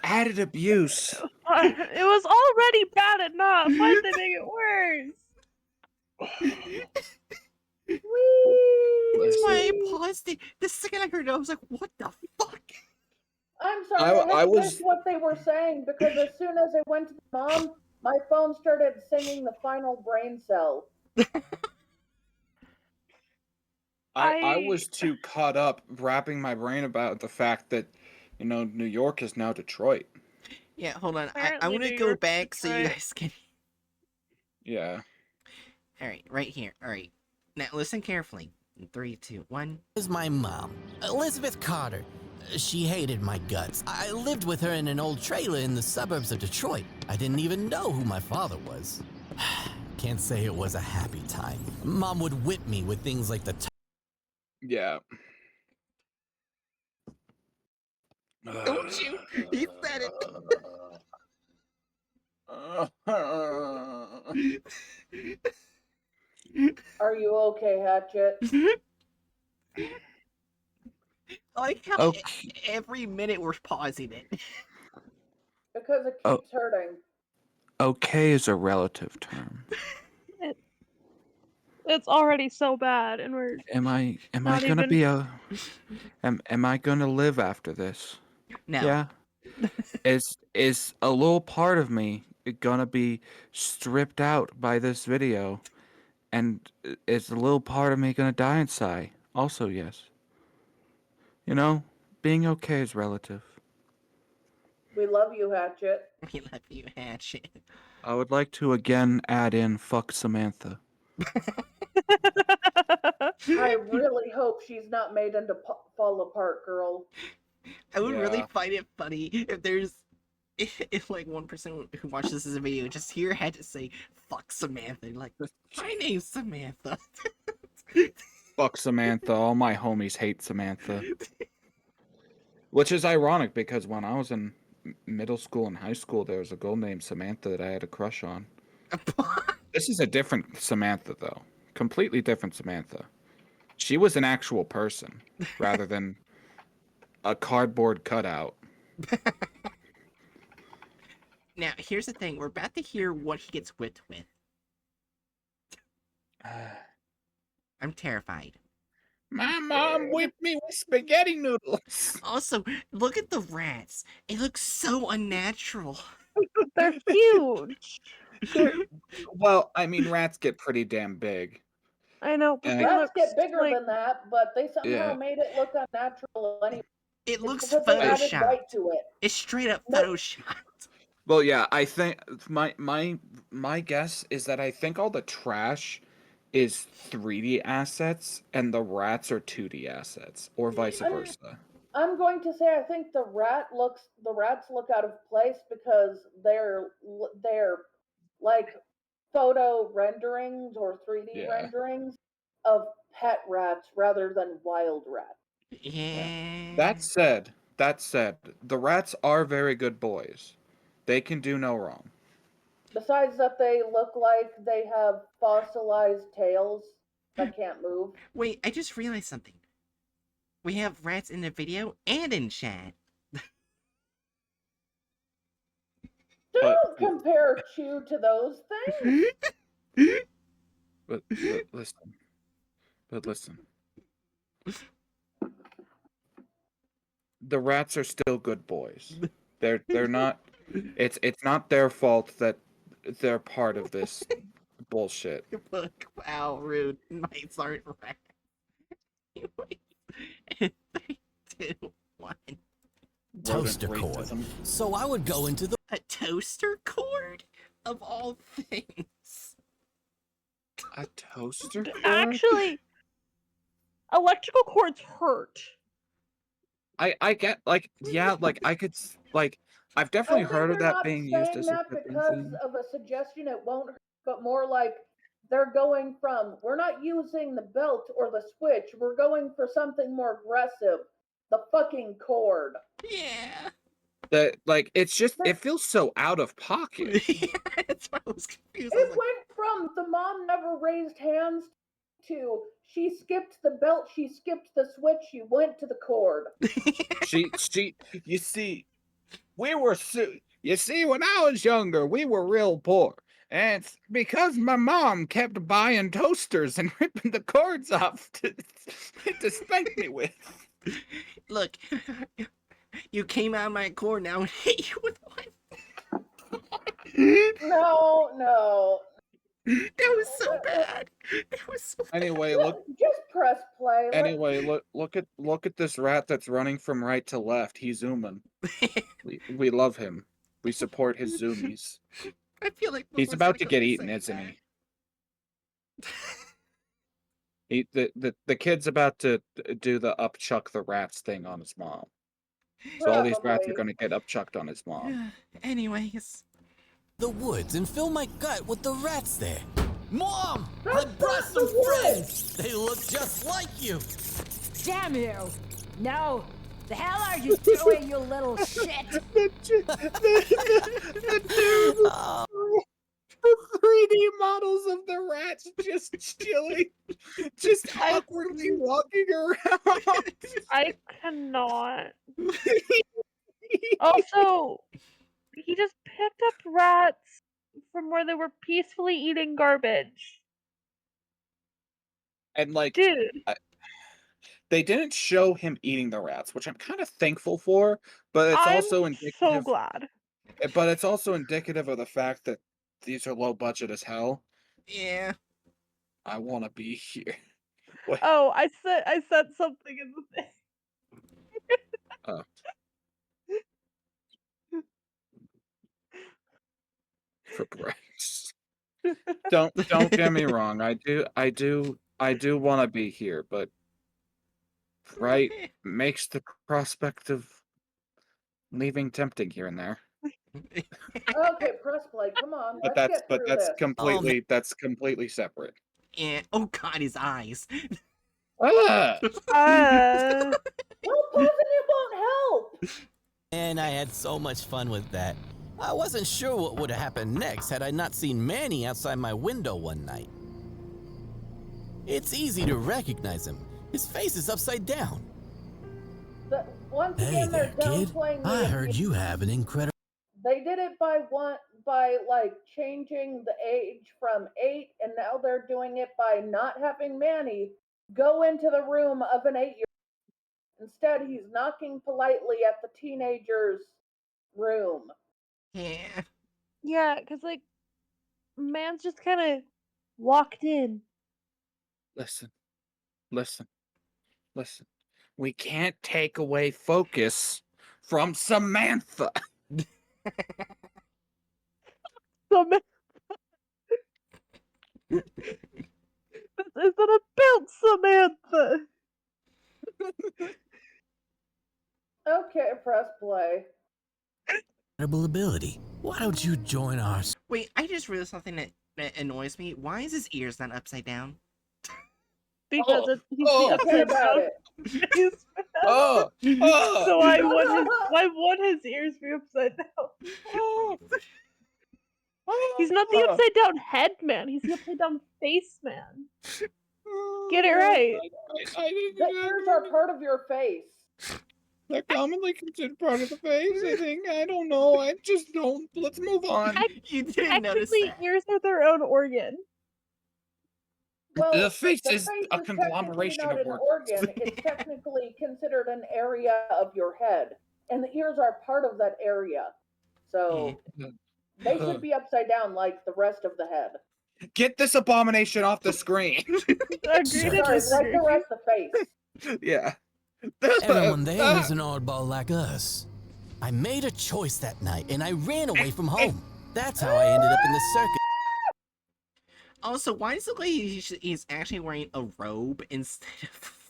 added abuse. It was already bad enough. Why did they make it worse? That's why I paused it. The second I heard it, I was like, what the fuck? I'm sorry, I I was- missed what they were saying because as soon as I went to mom, my phone started singing the final brain cell. I was too caught up wrapping my brain about the fact that, New York is now Detroit. Yeah, hold on. I Apparently want to New go York, back so you Detroit. guys can. Yeah. Alright, right here. Alright. Now listen carefully. In 3, 2, 1. There's my mom, Elizabeth Carter. She hated my guts. I lived with her in an old trailer in the suburbs of Detroit. I didn't even know who my father was. Can't say it was a happy time. Mom would whip me with things like the Yeah. Don't you? He said it. Are you okay, Hatchet? I like how Okay. every minute we're pausing it. Because it Oh. keeps hurting. Okay is a relative term. It's already so bad, and we're Am I Not gonna even- be am I gonna live after this? No. Yeah. Is a little part of me gonna be stripped out by this video? And is a little part of me gonna die inside? Also, yes. Being okay is relative. We love you, Hatchet. We love you, Hatchet. I would like to again add in fuck Samantha. I really hope she's not made into Fall Apart Girl. I would really Yeah. find it funny if there's if like one person who watches this video just hear Hatchet say fuck Samantha. Like, my name's Samantha. Fuck Samantha. All my homies hate Samantha. Which is ironic because when I was in middle school and high school, there was a girl named Samantha that I had a crush on. This is a different Samantha, though. Completely different Samantha. She was an actual person rather than a cardboard cutout. Now, here's the thing. We're about to hear what he gets whipped with. I'm terrified. My mom whipped me with spaghetti noodles. Also, look at the rats. It looks so unnatural. They're huge. Well, I mean, rats get pretty damn big. I know, but And they Rats look get bigger like than that, but they somehow Yeah. made it look unnatural anyway. It It's looks because they added photoshopped. white to it. It's straight up No. photoshopped. Well, yeah, I think my guess is that I think all the trash is 3D assets and the rats are 2D assets, or vice versa. I'm going to say I think the rats look out of place because they're like photo renderings or 3D Yeah. renderings of pet rats rather than wild rats. Yeah. That said, the rats are very good boys. They can do no wrong. Besides that, they look like they have fossilized tails that can't move. Wait, I just realized something. We have rats in the video and in chat. Don't compare Chew to those things. But listen. The rats are still good boys. They're not. It's not their fault that they're part of this bullshit. Look, wow, rude. Mites aren't rats. Wait. 3, 2, toaster cord. racism. So I would go into the A toaster cord? Of all things. A toaster cord? Actually, electrical cords hurt. I get, like, yeah, like, I could, like, I've I definitely think heard of they're that not being used saying as a that tripping because thing. of a suggestion it won't hurt, but more like they're going from, we're not using the belt or the switch, we're going for something more aggressive. The fucking cord. Yeah. That, like, it's just, it feels so out of pocket. Yeah, that's why I was confused. I was It like, went from the mom never raised hands to she skipped the belt, she skipped the switch, she went to the cord. She, you see, you see, when I was younger, we were real poor. And it's because my mom kept buying toasters and ripping the cords off to spank me with. Look, you came out of my cord now and hit you with one. No. That was so bad. It was so bad. Anyway, look. Just press play. Anyway, look at this rat that's running from right to left. He's zooming. We love him. We support his zoomies. I feel like He's was about to gonna get go eaten, say isn't that. he? The kid's about to do the upchuck the rats thing on his mom. So all these rats are Probably. gonna get upchucked on his mom. Anyways. the woods and fill my gut with the rats there. Mom! I That's brought not some the wood. friends! They look just like you! Damn you! No! The hell are you doing, you little shit? The 3D models of the rats just chilling, just awkwardly walking around. I cannot. Also, he just picked up rats from where they were peacefully eating garbage. And like, Dude. they didn't show him eating the rats, which I'm kind of thankful for, but it's I'm also so indicative. glad. But it's also indicative of the fact that these are low budget as hell. Yeah. I want to be here. What? Oh, I said something in the thing. Oh. For Christ. Don't get me wrong. I do want to be here, but right makes the prospect of leaving tempting here and there. Okay, press play. Come on, But let's get through this. that's completely separate. Yeah. Oh God, his eyes. Ah! Uh, Well, pausing it won't help. And I had so much fun with that. I wasn't sure what would happen next had I not seen Manny outside my window one night. It's easy to recognize him. His face is upside down. Once Hey again, there, they're kid. downplaying the I heard abuse. you have an incredible... They did it by like changing the age from 8, and now they're doing it by not having Manny go into the room of an 8-year-old. Instead, he's knocking politely at the teenager's room. Yeah. yeah, because, like, man's just kind of walked in. Listen. We can't take away focus from Samantha. Samantha. This isn't about Samantha. Okay, press play. ability. Why don't you join our... Wait, I just realized something that annoys me. Why is his ears not upside down? Because he's oh, the Okay upside about down it. face. Oh, So why would his ears be upside down? He's not the upside down head man. He's the upside down face man. Get it right. The ears are part of your face. They're commonly considered part of the face, I think. I don't know. I just don't. Let's move on. You didn't notice Technically, that. ears are their own organ. Well, The face is face a technically conglomeration not of an organs. organ. It's technically considered an area of your head, and the ears are part of that area. So they should be upside down like the rest of the head. Get this abomination off the screen. Agreed. Sorry, like the rest of the face. Yeah. Everyone there is an oddball like us. I made a choice that night, and I ran away from home. That's how I ended up in the circus. Also, why does it look like he's actually wearing a robe instead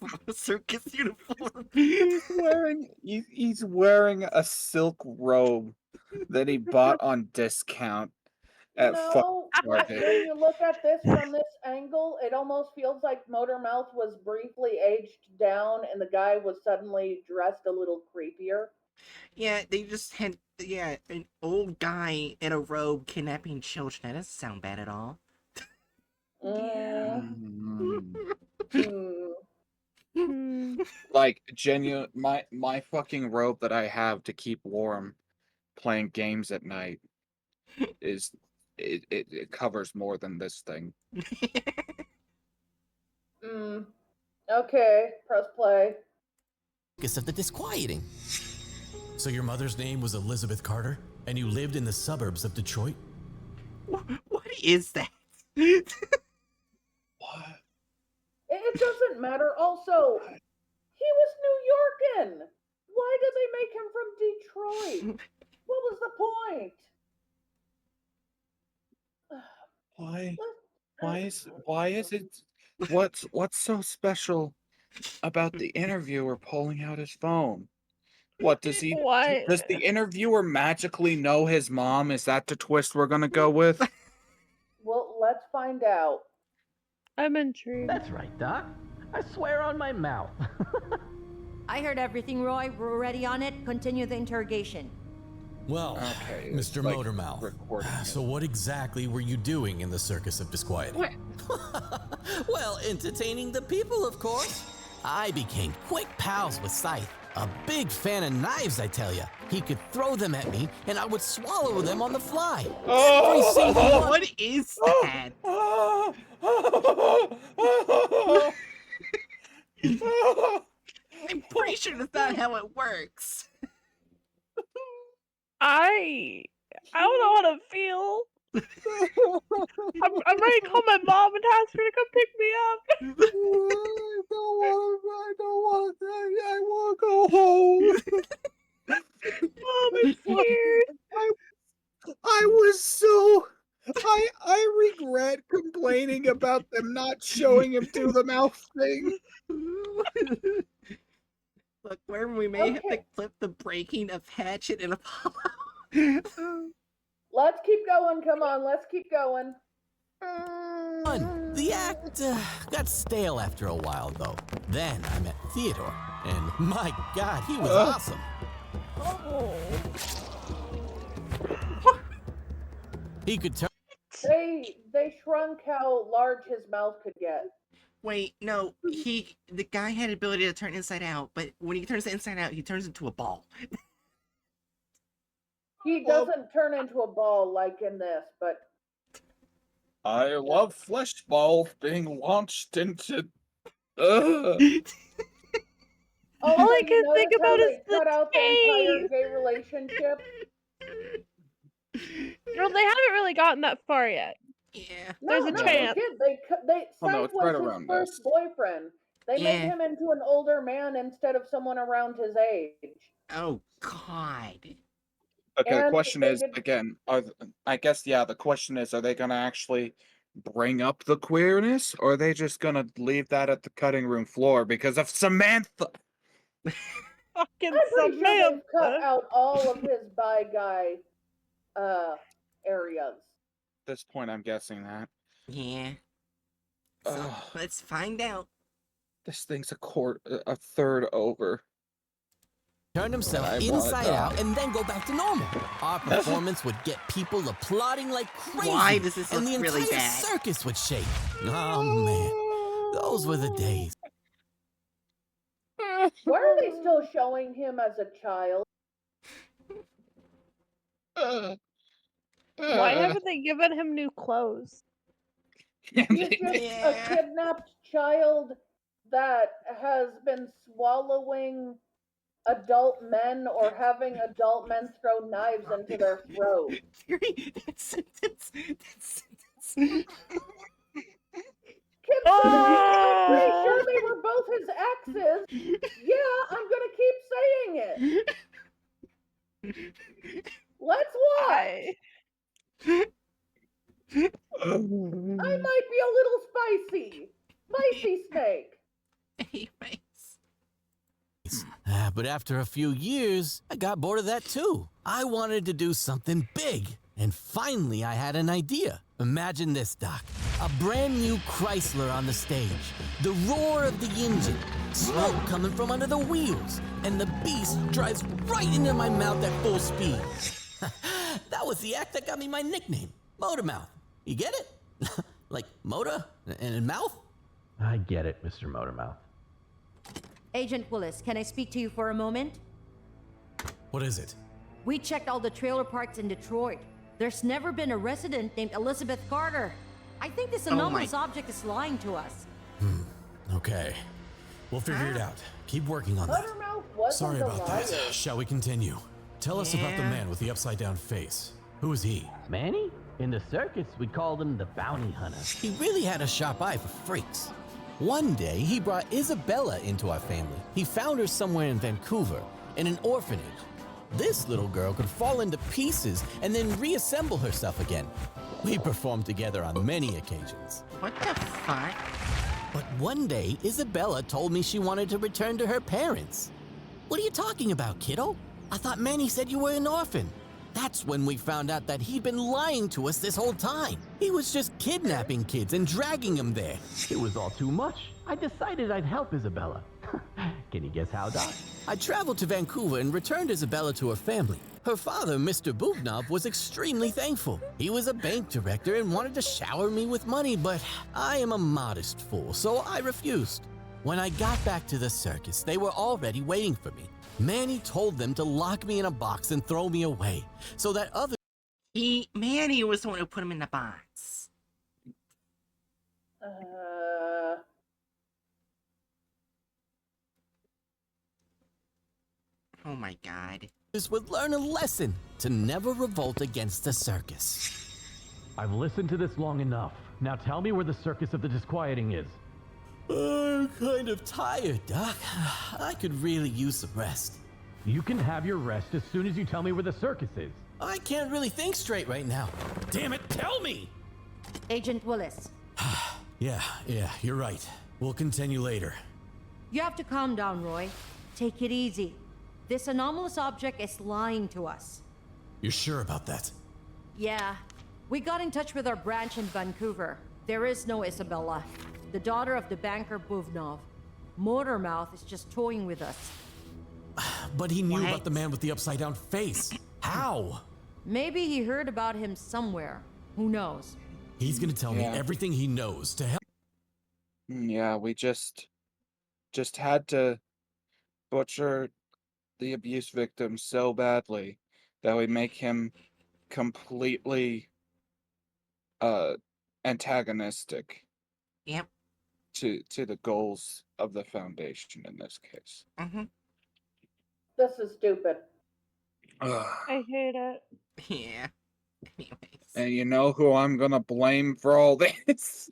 of a circus uniform? He's wearing a silk robe that he bought on discount at No, Target. when you look at this from this angle, it almost feels like Motormouth was briefly aged down and the guy was suddenly dressed a little creepier. Yeah, they just had an old guy in a robe kidnapping children. That doesn't sound bad at all. Mm. Like genuine, my fucking robe that I have to keep warm, playing games at night, is it covers more than this thing. Okay, press play. Of the disquieting. So your mother's name was Elizabeth Carter, and you lived in the suburbs of Detroit? What is that? What? It doesn't matter. Also, he was New Yorkan. Why did they make him from Detroit? What was the point? Why is it? What's so special about the interviewer pulling out his phone? What does he? Why? Does the interviewer magically know his mom? Is that the twist we're gonna go with? Well, let's find out. I'm intrigued. That's right, Doc. I swear on my mouth. I heard everything, Roy. We're ready on it. Continue the interrogation. Well, Okay, it's Mr. like Motormouth, recording it. so what exactly were you doing in the Circus of Disquieting? Well, entertaining the people, of course. I became quick pals with Scythe. A big fan of knives, I tell ya. He could throw them at me, and I would swallow them on the fly. Every single one. What is that? I'm pretty sure that's not how it works. I don't know how to feel. I'm ready to call my mom and ask her to come pick me up. I want to go home. Mom, I'm scared. I regret complaining about them not showing him do the mouth thing. Look, where we may have to Okay. clip the breaking of Hatchet and Apollo. Let's keep going. Come on, let's keep going. The act got stale after a while, though. Then I met Theodore, and my God, he was awesome. He could turn. They shrunk how large his mouth could get. Wait, no, the guy had the ability to turn inside out, but when he turns inside out, he turns into a ball. He doesn't turn into a ball like in this, but I love flesh balls being launched into. also, All I you can notice think how about they is cut the out the entire tape. gay relationship. Well, they haven't really gotten that far yet. Yeah. There's a chance. They did. They Oh, no, Scythe it's right was his around first this. boyfriend. They made Yeah. him into an older man instead of someone around his age. Oh God. Okay, the And question they is did- again. I guess the question is: are they gonna actually bring up the queerness, or are they just gonna leave that at the cutting room floor because of Samantha? Fucking I'm pretty sure they've cut Samantha. out all of his bi guy areas. At this point, I'm guessing that. Yeah. So Ugh. let's find out. This thing's a third over. Turn himself I wanna inside out die. and then go back to normal. Our performance would get people applauding like crazy. Why does this and look the really entire bad? circus would shake. Oh man, those were the days. Why are they still showing him as a child? Why haven't they given him new clothes? He's just a Yeah. kidnapped child that has been swallowing adult men or having adult men throw knives into their throat. Fury, that sentence. Kid I'm pretty sure they were both his exes. Yeah, I'm gonna keep saying it. Let's watch. I... I might be a little spicy. Spicy snake. Anyways. But after a few years, I got bored of that too. I wanted to do something big. And finally, I had an idea. Imagine this, Doc. A brand new Chrysler on the stage. The roar of the engine. Smoke coming from under the wheels. And the beast drives right into my mouth at full speed. That was the act that got me my nickname, Motor Mouth. You get it? Like motor and mouth? I get it, Mr. Motormouth. Agent Willis, can I speak to you for a moment? What is it? We checked all the trailer parks in Detroit. There's never been a resident named Elizabeth Carter. I think this anomalous object is lying to us. Okay. We'll figure it out. Keep working on that. Buttermouth wasn't Sorry the about that. liar. Shall we continue? Tell us about the Yeah. man with the upside-down face. Who is he? Manny? In the circus, we called him the Bounty Hunter. He really had a sharp eye for freaks. One day, he brought Isabella into our family. He found her somewhere in Vancouver, in an orphanage. This little girl could fall into pieces and then reassemble herself again. We performed together on many occasions. What the fuck? But one day, Isabella told me she wanted to return to her parents. What are you talking about, kiddo? I thought Manny said you were an orphan. That's when we found out that he'd been lying to us this whole time. He was just kidnapping kids and dragging them there. It was all too much. I decided I'd help Isabella. Can you guess how, Doc? I traveled to Vancouver and returned Isabella to her family. Her father, Mr. Bubnov, was extremely thankful. He was a bank director and wanted to shower me with money, but I am a modest fool, so I refused. When I got back to the circus, they were already waiting for me. Manny told them to lock me in a box and throw me away, so that other Manny was the one who put him in the box. Oh my god. would learn a lesson to never revolt against the circus. I've listened to this long enough. Now tell me where the Circus of the Disquieting is. I'm kind of tired, Doc. I could really use some rest. You can have your rest as soon as you tell me where the circus is. I can't really think straight right now. Damn it, tell me! Agent Willis, Yeah, you're right. We'll continue later. you have to calm down, Roy. Take it easy. This anomalous object is lying to us. You're sure about that? Yeah. We got in touch with our branch in Vancouver. There is no Isabella, the daughter of the banker Buvnov. Motormouth is just toying with us. But he knew What? about the man with the upside-down face. How? Maybe he heard about him somewhere. Who knows? He's gonna tell me Yeah. everything he knows to help. Yeah, we just had to butcher the abuse victim so badly that we make him completely antagonistic Yep. to the goals of the foundation in this case. Mm-hmm. This is stupid. I hate it. Yeah. Anyways. And you know who I'm gonna blame for all this?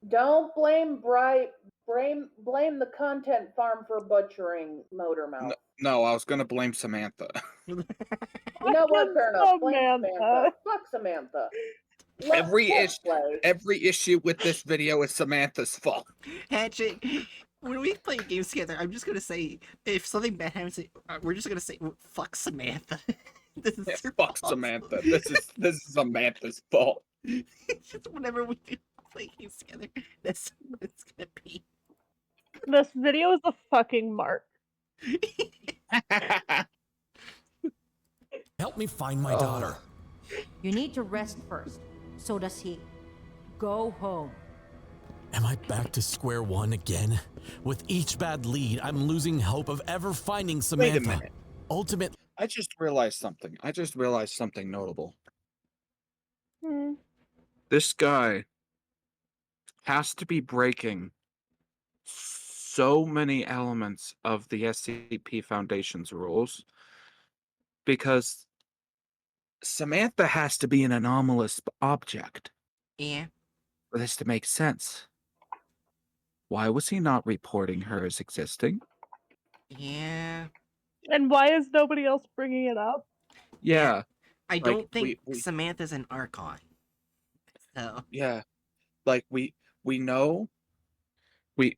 Don't blame blame the content farm for butchering Motormouth. No, I was gonna blame Samantha. You know what? Fair enough. Blame Samantha. Samantha. Fuck Samantha. Every issue with this video is Samantha's fault. Hatchet, when we play games together, I'm just gonna say, if something bad happens, we're just gonna say, fuck Samantha. This is Yeah, your fuck fault. Samantha. This is Samantha's fault. Just whenever we do play games together, that's what it's gonna be. This video is a fucking mark. Help me find my daughter. You need to rest first. So does he. Go home. Am I back to square one again? With each bad lead, I'm losing hope of ever finding Samantha. minute. Ultimate. I just realized something notable. Hmm. This guy has to be breaking so many elements of the SCP Foundation's rules because Samantha has to be an anomalous object Yeah. for this to make sense. Why was he not reporting her as existing? Yeah. And why is nobody else bringing it up? Yeah, I like, don't think we Samantha's an Archon. So yeah, like we know we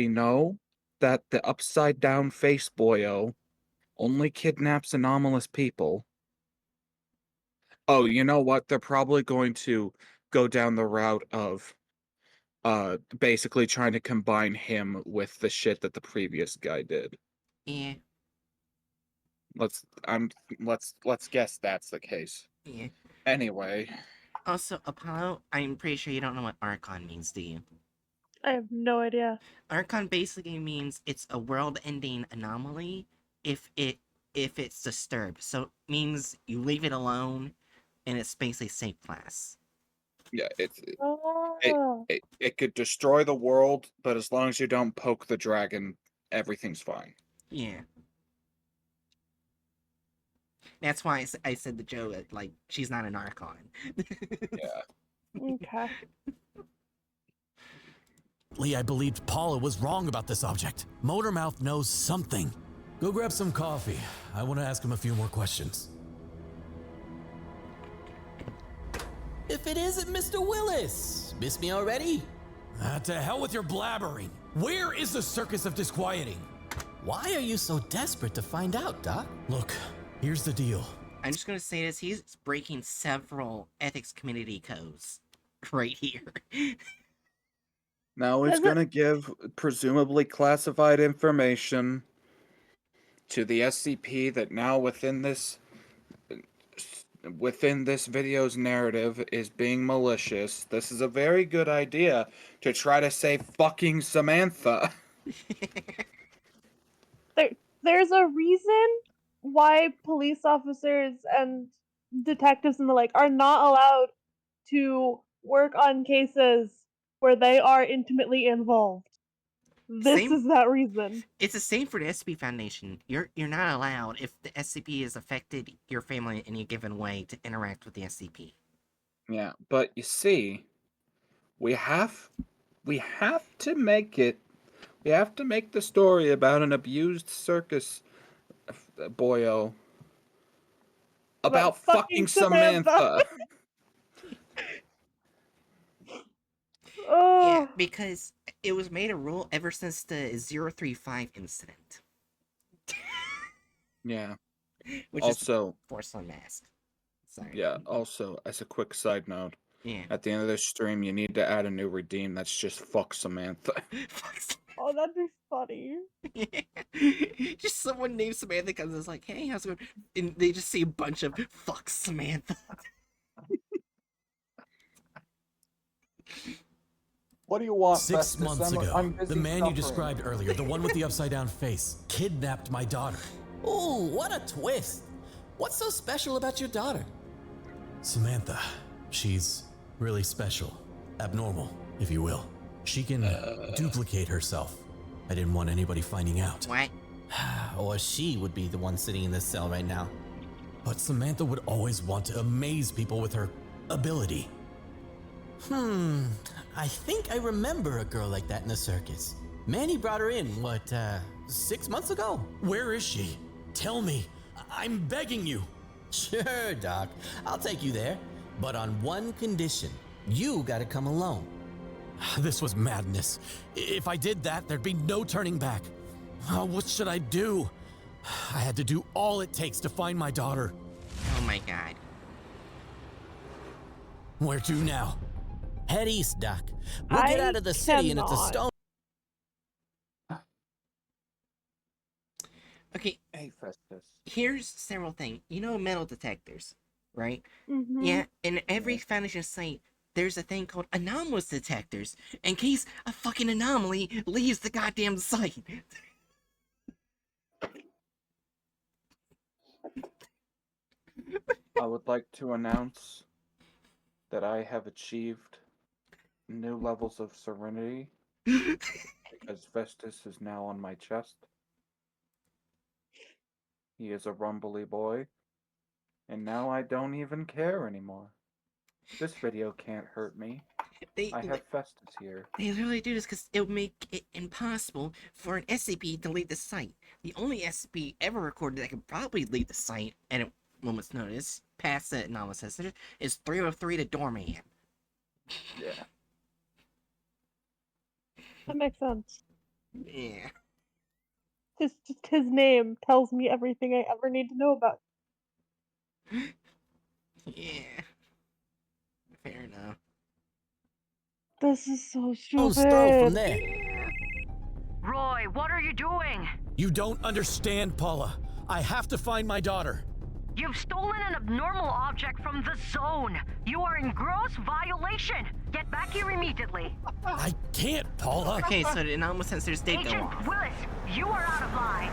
know that the upside down face boyo only kidnaps anomalous people. Oh, you know what? They're probably going to go down the route of basically trying to combine him with the shit that the previous guy did. yeah, Let's guess that's the case. yeah. Anyway, Also, Apollo, I'm pretty sure you don't know what Archon means, do you? I have no idea. Archon basically means it's a world-ending anomaly if it's disturbed. So it means you leave it alone, and it's basically safe class. yeah, it Oh. it could destroy the world, but as long as you don't poke the dragon, everything's fine. Yeah. That's why I said to Joe that, like, she's not an Archon. Yeah. Okay. Lee, I believed Paula was wrong about this object. Motormouth knows something. Go grab some coffee. I want to ask him a few more questions. If it isn't Mr. Willis, miss me already? To hell with your blabbering. Where is the circus of disquieting? Why are you so desperate to find out, Doc? Look, here's the deal. I'm just gonna say this, he's breaking several ethics community codes right here. Now he's gonna give presumably classified information to the SCP that now within this video's narrative is being malicious. This is a very good idea to try to save fucking Samantha. There's a reason why police officers and detectives and the like are not allowed to work on cases where they are intimately involved. This Same- is that reason. It's the same for the SCP Foundation. You're not allowed, if the SCP has affected your family in any given way, to interact with the SCP. Yeah, but you see, we have to make it. We have to make the story about an abused circus boyo about fucking Samantha. Yeah, Oh, because it was made a rule ever since the 035 incident. Yeah. Which Also, is porcelain mask. Sorry. yeah, also, as a quick side note, Yeah. at the end of this stream, you need to add a new redeem that's just fuck Samantha. oh, that'd be funny. Just someone named Samantha comes and is like, hey, how's it going? And they just see a bunch of fuck Samantha. What do you want, 6 months I'm ago, busy the man you suffering. described earlier, the one with the upside down face, kidnapped my daughter. Ooh, what a twist. What's so special about your daughter? Samantha, she's really special. Abnormal, if you will. She can duplicate herself. I didn't want anybody finding out. What? Or she would be the one sitting in this cell right now. But Samantha would always want to amaze people with her ability. I think I remember a girl like that in the circus. Manny brought her in, 6 months ago? Where is she? Tell me. I'm begging you. Sure, Doc. I'll take you there. But on one condition. You gotta come alone. This was madness. If I did that, there'd be no turning back. Oh, what should I do? I had to do all it takes to find my daughter. Oh my god. Where to now? Head east, Doc. We'll get out of the city and it's a cannot. stone. Okay, Hey, Festus. here's several things. You know metal detectors, right? Mhm. Yeah, in every Foundation site, there's a thing called anomalous detectors, in case a fucking anomaly leaves the goddamn site. I would like to announce that I have achieved new levels of serenity because Festus is now on my chest. He is a rumbly boy, and now I don't even care anymore. This video can't hurt me. They, I have Festus here. they literally do this because it would make it impossible for an SCP to leave the site. The only SCP ever recorded that could probably leave the site at a moment's notice, past the anomalous sensitive, is 303 the doorman. Yeah. That makes sense. Yeah. Just his name tells me everything I ever need to know about. Yeah. Fair enough. This is so Stone's throw from stupid. there. Roy, what are you doing? You don't understand, Paula. I have to find my daughter. You've stolen an abnormal object from the zone. You are in gross violation. Get back here immediately. I can't, Paula. Okay, so the anomalous sensors did go Agent off. Willis, you are out of line.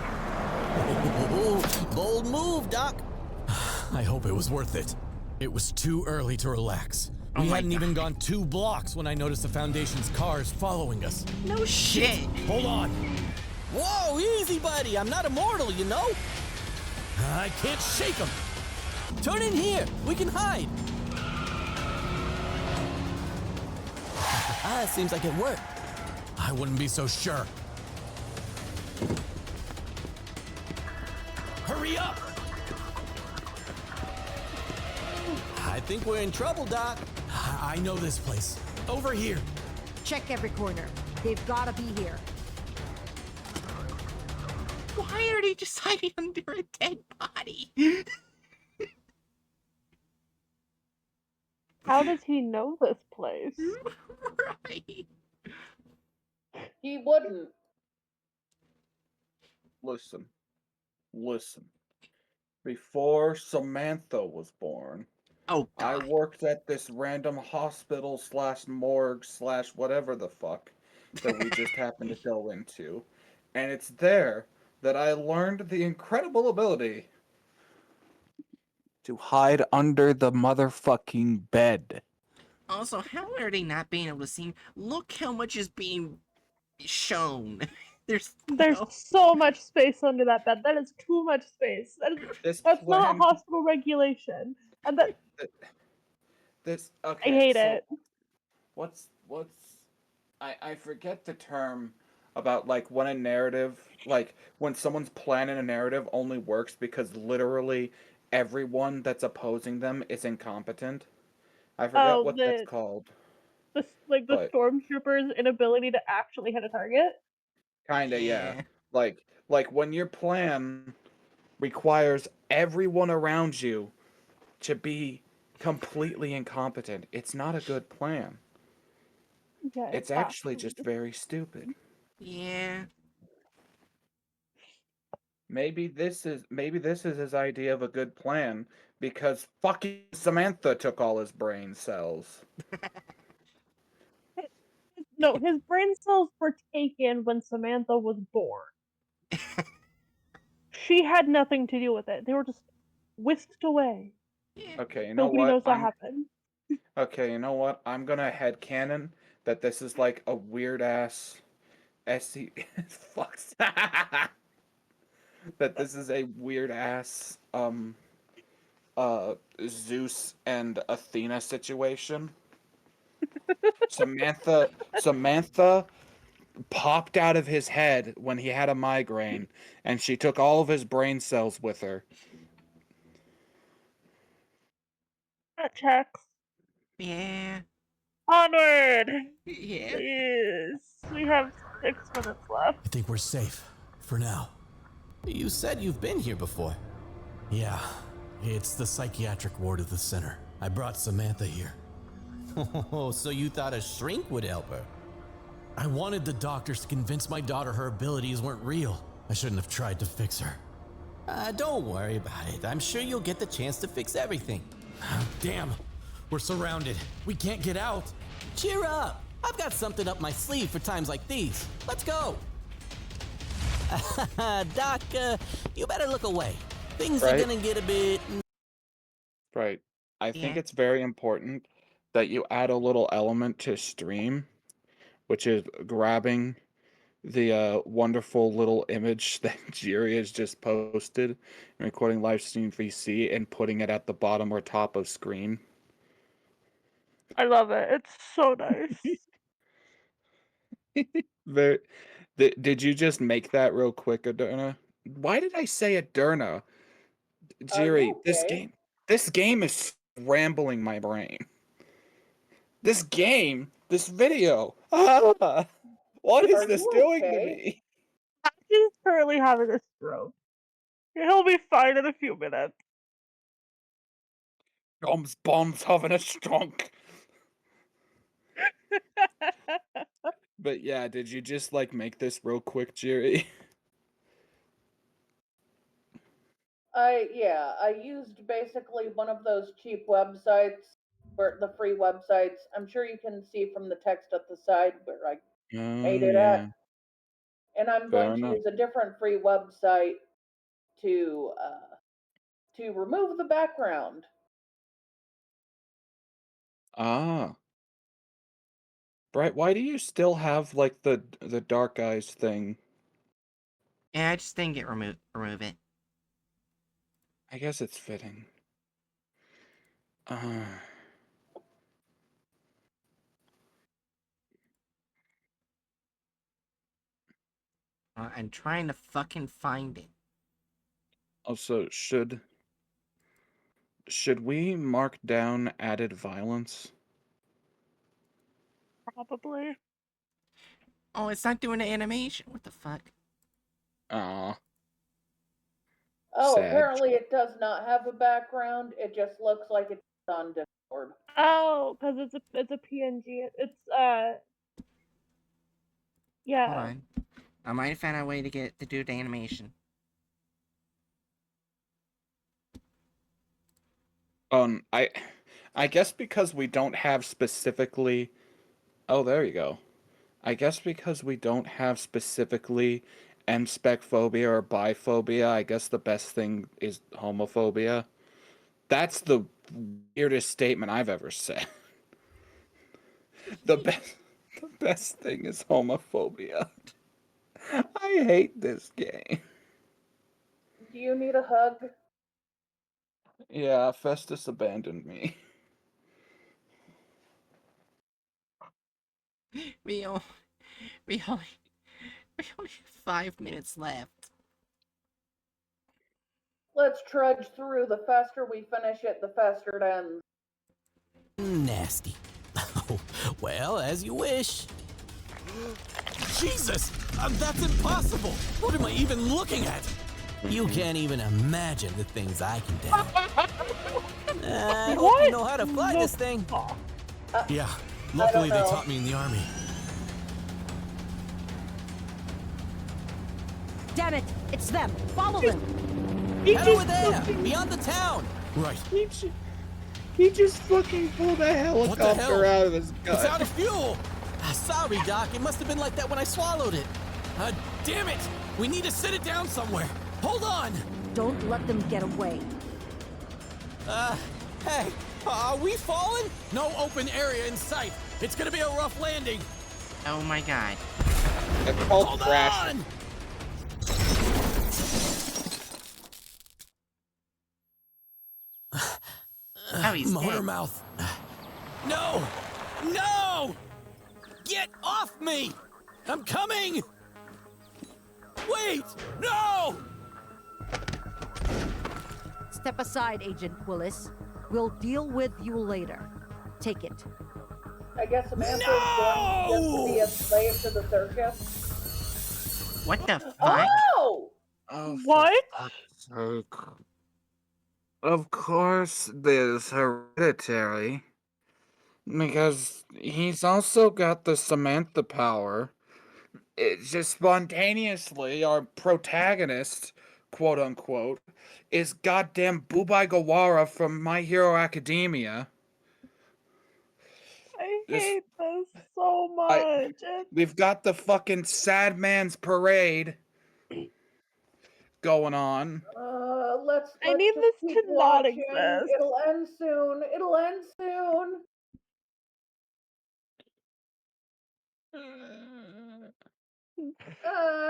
Ooh, bold move, Doc. I hope it was worth it. It was too early to relax. Oh We my hadn't even God. gone 2 blocks when I noticed the Foundation's cars following us. No shit. Hold on. Whoa, easy, buddy. I'm not immortal, you know? I can't shake them. Turn in here. We can hide. Seems like it worked. I wouldn't be so sure. Hurry up! I think we're in trouble, Doc. I know this place. Over here. Check every corner. They've gotta be here. Why are they just hiding under a dead body? How does he know this place? Right. He wouldn't. Listen. Before Samantha was born, Oh I God. worked at this random hospital / morgue / whatever the fuck that we just happened to go into. And it's there that I learned the incredible ability to hide under the motherfucking bed. Also, how are they not being able to see? Look how much is being shown. There's There's no. so much space under that bed. That is too much space. This That's not plan, hospital regulation. And that this I okay. hate so it. what's I forget the term about like when a narrative, like when someone's plan in a narrative only works because literally everyone that's opposing them is incompetent. I forget Oh, what that's called, the but stormtroopers' inability to actually hit a target. kinda yeah. Yeah. Like when your plan requires everyone around you to be completely incompetent, it's not a good plan. Yeah, It's actually just very stupid. Yeah. Maybe this is his idea of a good plan because fucking Samantha took all his brain cells. No, his brain cells were taken when Samantha was born. She had nothing to do with it. They were just whisked away. Yeah. Okay, you know Nobody what? knows what happened. I'm gonna headcanon that this is like a weird ass SC fuck that this is a weird ass Zeus and Athena situation. Samantha popped out of his head when he had a migraine, and she took all of his brain cells with her. That checks. Yeah. Onward! Yeah. Please. We have 6 minutes left. I think we're safe. For now. You said you've been here before. Yeah. It's the psychiatric ward of the center. I brought Samantha here. Oh, so you thought a shrink would help her? I wanted the doctors to convince my daughter her abilities weren't real. I shouldn't have tried to fix her. Don't worry about it. I'm sure you'll get the chance to fix everything. Damn. We're surrounded. We can't get out. Cheer up! I've got something up my sleeve for times like these. Let's go! Doc, you better look away. Things are Right. gonna get a bit... Right. I think Yeah. it's very important that you add a little element to stream, which is grabbing the wonderful little image that Jiri has just posted and recording live stream VC and putting it at the bottom or top of screen. I love it. It's so nice. Very, did you just make that real quick, Aderna? Why did I say Aderna? Are you Jiri, okay? this game is rambling my brain. This game, this video. Ah, what is Are this you doing to okay? me? He's currently having a stroke. He'll be fine in a few minutes. Dom's bomb's having a stroke. But yeah, did you just like make this real quick, Jiri? I used basically one of those cheap websites, where the free websites. I'm sure you can see from the text at the side where I made Oh it yeah, at. And I'm fair going to enough. use a different free website to remove the background. Ah, Bright, why do you still have like the dark eyes thing? Yeah, I just didn't get remove it. I guess it's fitting. I'm trying to fucking find it. Also, should we mark down added violence? Probably. Oh, it's not doing the animation. What the fuck? Aw, Oh, sad. apparently it does not have a background. It just looks like it's on Discord. Oh, because it's a PNG. It's yeah. Hold on. I might have found a way to do the animation. I guess because we don't have specifically. Oh, there you go. I guess because we don't have specifically M-spec phobia or biphobia, I guess the best thing is homophobia. That's the weirdest statement I've ever said. The best thing is homophobia. I hate this game. Do you need a hug? Yeah, Festus abandoned me. We only, we only, we only have 5 minutes left. Let's trudge through. The faster we finish it, the faster it ends. Nasty. Oh, well, as you wish. Jesus! That's impossible! What am I even looking at? You can't even imagine the things I can do. I hope What? you know how to fly this thing. Yeah, luckily they know. taught me in the army. Damn it! It's them! Follow them! Head over there, beyond the town. Right. He just fucking pulled a helicopter out of his gun. It's out of fuel! Sorry, Doc. It must have been like that when I swallowed it. Damn it! We need to sit it down somewhere. Hold on! Don't let them get away. Hey, are we falling? No open area in sight. It's gonna be a rough landing. Oh my god. It's called Hold crashing. on! Oh, he's Motor dead. mouth. No! No! Get off me! I'm coming! Wait! No! Step aside, Agent Willis. We'll deal with you later. Take it. I guess Samantha's going to be a slave to the circus. What the fuck? Oh! Oh, for What? fuck's sake. Of course, there's Hereditary. Because he's also got the Samantha power. It's just spontaneously, our protagonist, quote unquote, is goddamn Bubai Gawara from My Hero Academia. I This- hate this so much. We've got the fucking Sad Man's Parade going on. Let's I need just this keep to not watching. exist. It'll end soon. It'll end soon.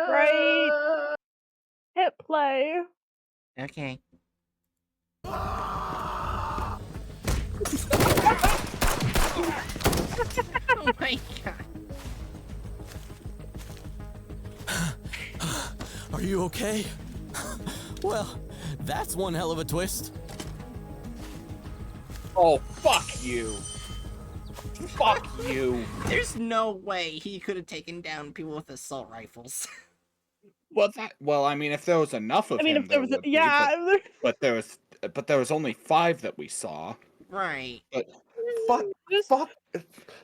Right. Hit play. Okay. Oh my god. Are you okay? Well, that's one hell of a twist. Oh, fuck you. Fuck you. There's no way he could have taken down people with assault rifles. Well, I mean, if there was enough of I mean, him, if there there was, would be, yeah, but there was only 5 that we saw. Right. But fuck, just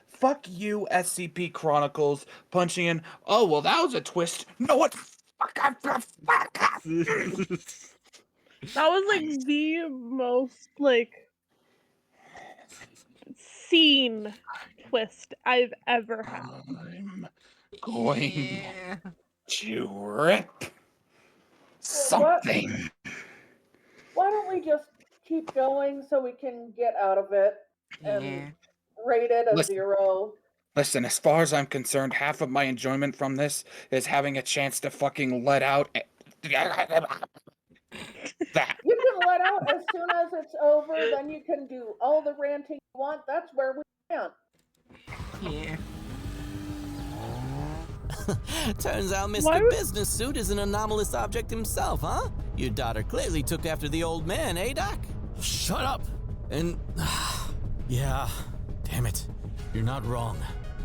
fuck you, SCP Chronicles, punching in. Oh well, that was a twist. No, what? that was like the most like scene twist I've ever had. I'm going Yeah. to rip What? something. Why don't we just keep going so we can get out of it and Yeah. rate it a Listen. 0? Listen, as far as I'm concerned, half of my enjoyment from this is having a chance to fucking let out that. You can let out as soon as it's over, then you can do all the ranting you want. That's where we rant. Yeah. Turns out Mr. Why would- Business Suit is an anomalous object himself, huh? Your daughter clearly took after the old man, eh, Doc? Shut up! And, yeah, damn it. You're not wrong.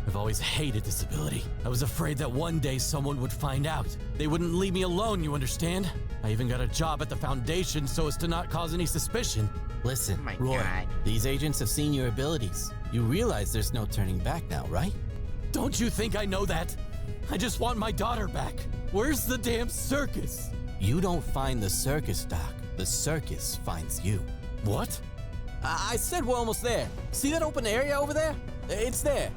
I've always hated this ability. I was afraid that one day someone would find out. They wouldn't leave me alone, you understand? I even got a job at the Foundation so as to not cause any suspicion. Listen, Oh my Roy, God. these agents have seen your abilities. You realize there's no turning back now, right? Don't you think I know that? I just want my daughter back. Where's the damn circus? You don't find the circus, Doc. The circus finds you. What? I said we're almost there. See that open area over there? It's there.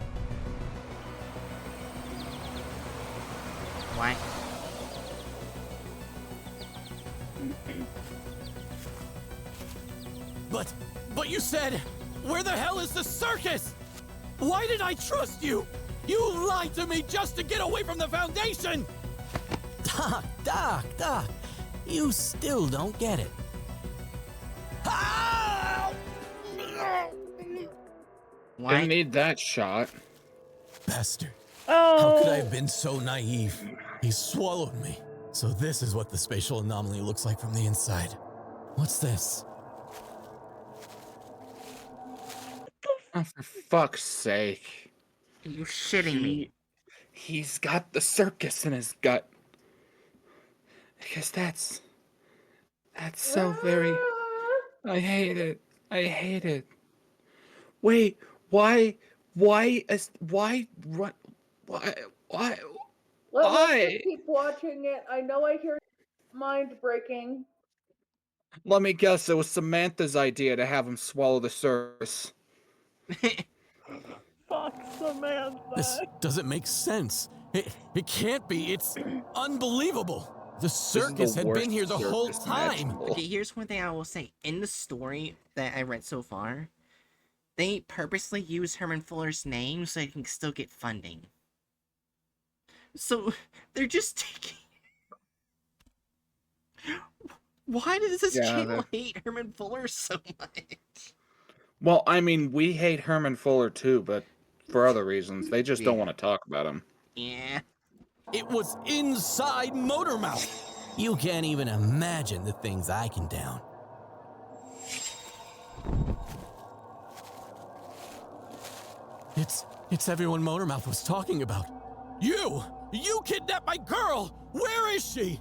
Why? But you said, where the hell is the circus? Why did I trust you? You lied to me just to get away from the Foundation! Doc. You still don't get it. Ah! Why? Didn't need that shot. Bastard. Oh, How could I have been so naive? He swallowed me. So this is what the spatial anomaly looks like from the inside. What's this? Oh, for fuck's sake. Are you shitting me? He's got the circus in his gut. Because that's so very. I hate it. I hate it. Wait, why is why what why Let's Why? just keep watching it. I know I hear mind breaking. let me guess, it was Samantha's idea to have him swallow the circus. fuck Samantha. This doesn't make sense. It can't be. It's unbelievable. The circus had been here the whole circus time. imaginable. Okay, here's one thing I will say. In the story that I read so far, they purposely use Herman Fuller's name so they can still get funding. So, they're just taking... Why does this Yeah, channel hate Herman Fuller so much? Well, I mean, we hate Herman Fuller too, but for other reasons. They just don't Yeah. want to talk about him. Yeah. It was inside Motormouth. You can't even imagine the things I can down. It's everyone Motormouth was talking about. You kidnapped my girl! Where is she?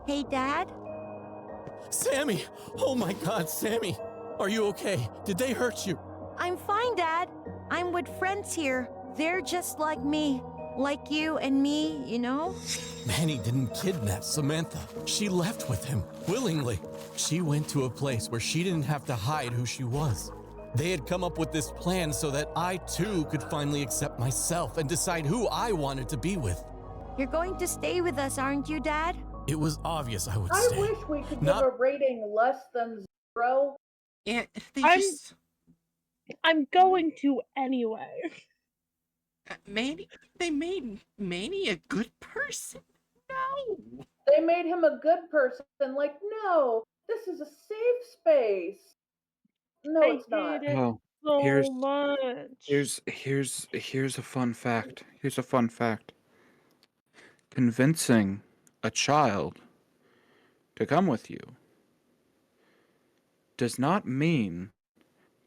Hey, Dad? Sammy! Oh my god, Sammy! Are you okay? Did they hurt you? I'm fine, Dad. I'm with friends here. They're just like me. Like you and me, you know? Manny didn't kidnap Samantha. She left with him, willingly. She went to a place where she didn't have to hide who she was. They had come up with this plan so that I too could finally accept myself and decide who I wanted to be with. You're going to stay with us, aren't you, Dad? It was obvious I would I stay. wish we could Not- give a rating less than 0. Yeah, they I'm- just... I'm going to anyway. They made Manny a good person. No. They made him a good person. Like, no, this is a safe space. No, I it's not. hate it. Oh, so Here's much. here's a fun fact. Here's a fun fact. Convincing a child to come with you does not mean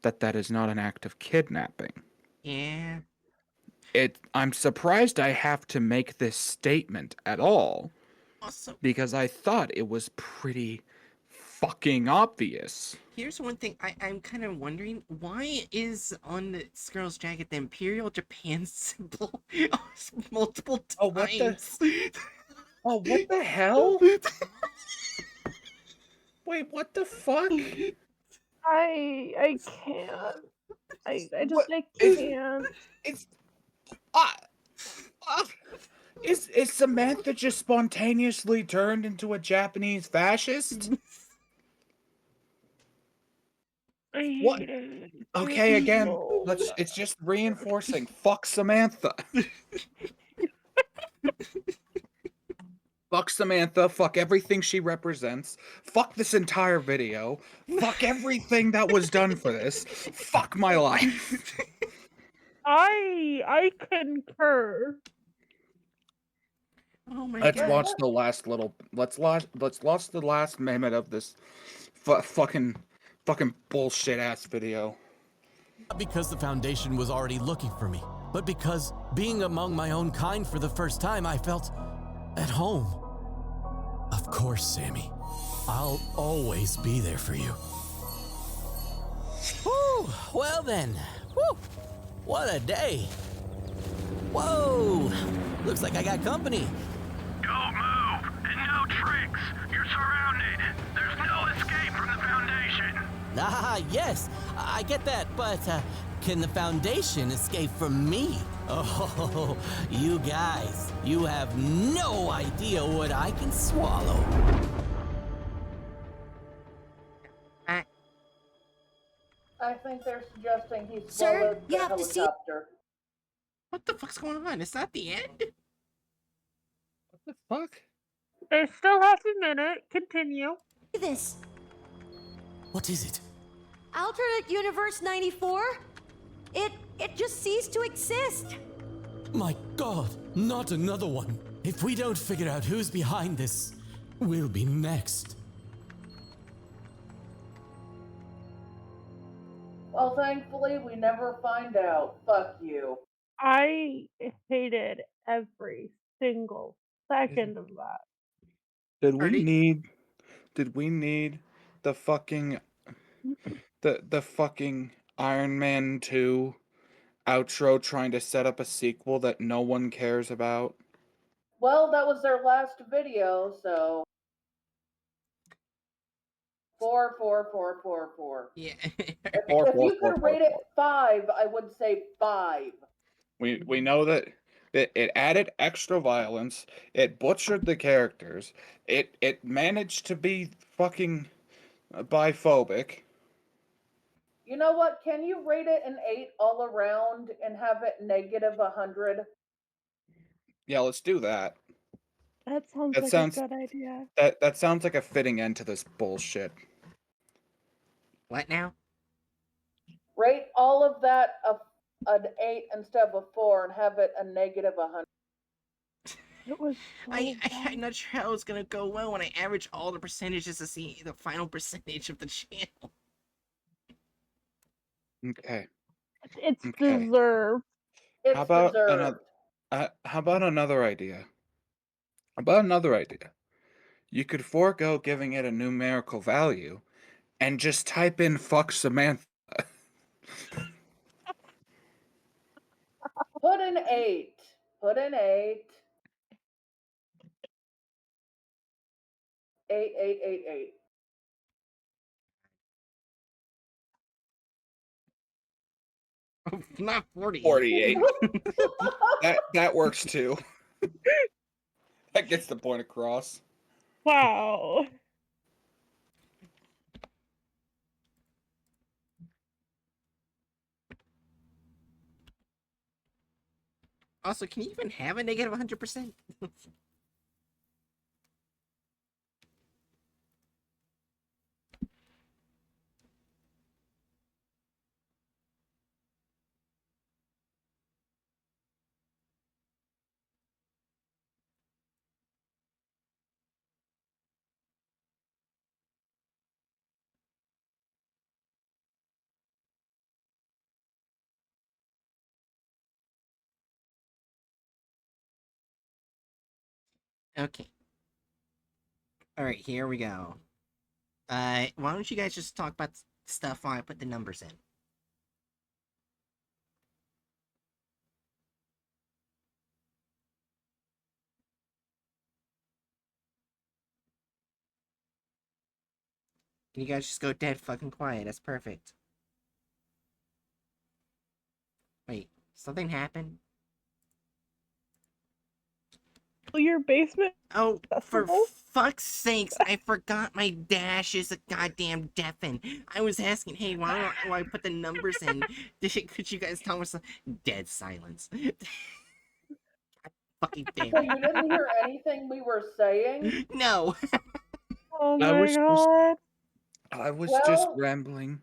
that that is not an act of kidnapping. Yeah. I'm surprised I have to make this statement at all Also, because I thought it was pretty fucking obvious. here's one thing I'm kind of wondering. Why is on this girl's jacket the Imperial Japan symbol multiple Oh, what the- times? Oh, what the hell? Wait, what the fuck? I can't. I just What- I it's- can't. It's uh, is Samantha just spontaneously turned into a Japanese fascist? I hate What? it. Okay, again, No. it's just reinforcing. Fuck Samantha. Fuck Samantha. Fuck everything she represents. Fuck this entire video. Fuck everything that was done for this. Fuck my life. I concur. Oh my Let's god. watch the last little. Let's watch the last minute of this fucking bullshit ass video. Not because the Foundation was already looking for me, but because being among my own kind for the first time, I felt at home. Of course, Sammy. I'll always be there for you. Whew, well then. Whew, what a day. Whoa, looks like I got company. Don't move, and no tricks. You're surrounded. There's no escape from the Foundation. Ah, yes, I get that, but can the Foundation escape from me? Oh, you guys, you have no idea what I can swallow. I think they're suggesting he Sir, swallowed you the have to see- helicopter. What the fuck's going on? Is that the end? What the fuck? There's still half a minute. Continue. This What is it? alternate universe 94. It just ceased to exist. My God, not another one. If we don't figure out who's behind this, we'll be next. Well, thankfully, we never find out. Fuck you. I hated every single second of that. Did we Already- need the fucking the fucking Iron Man 2 outro trying to set up a sequel that no one cares about? Well, that was their last video, so 4. Yeah. If you could rate it 5, I would say 5. We know that it added extra violence, it butchered the characters, it managed to be fucking biphobic. You know what? Can you rate it an 8 all around and have it negative 100? Yeah, let's do that. That sounds That like sounds- a good idea. That sounds like a fitting end to this bullshit. What now? Rate all of that an 8 instead of a 4 and have it a negative 100. It was so I'm bad. not sure how it's gonna go well when I average all the percentages to see the final percentage of the channel. Okay. It's Okay. deserved. It's How about deserved. how about another idea? How about another idea? You could forego giving it a numerical value and just type in fuck Samantha. Put an 8. Put an 8. 8. Not 40. 48. That works too. That gets the point across. Wow. Also, can you even have a negative 100%? Okay. All right, here we go. Why don't you guys just talk about stuff while I put the numbers in? Can you guys just go dead fucking quiet? That's perfect. Wait, something happened? Your basement Oh, for accessible? fuck's sakes, I forgot my dash is a goddamn deafen. I was asking, hey, why I put the numbers in? Could you guys tell me some... Dead silence. Fucking damn So it. you didn't hear anything we were saying? No. Oh I my was just god. I was just Well, rambling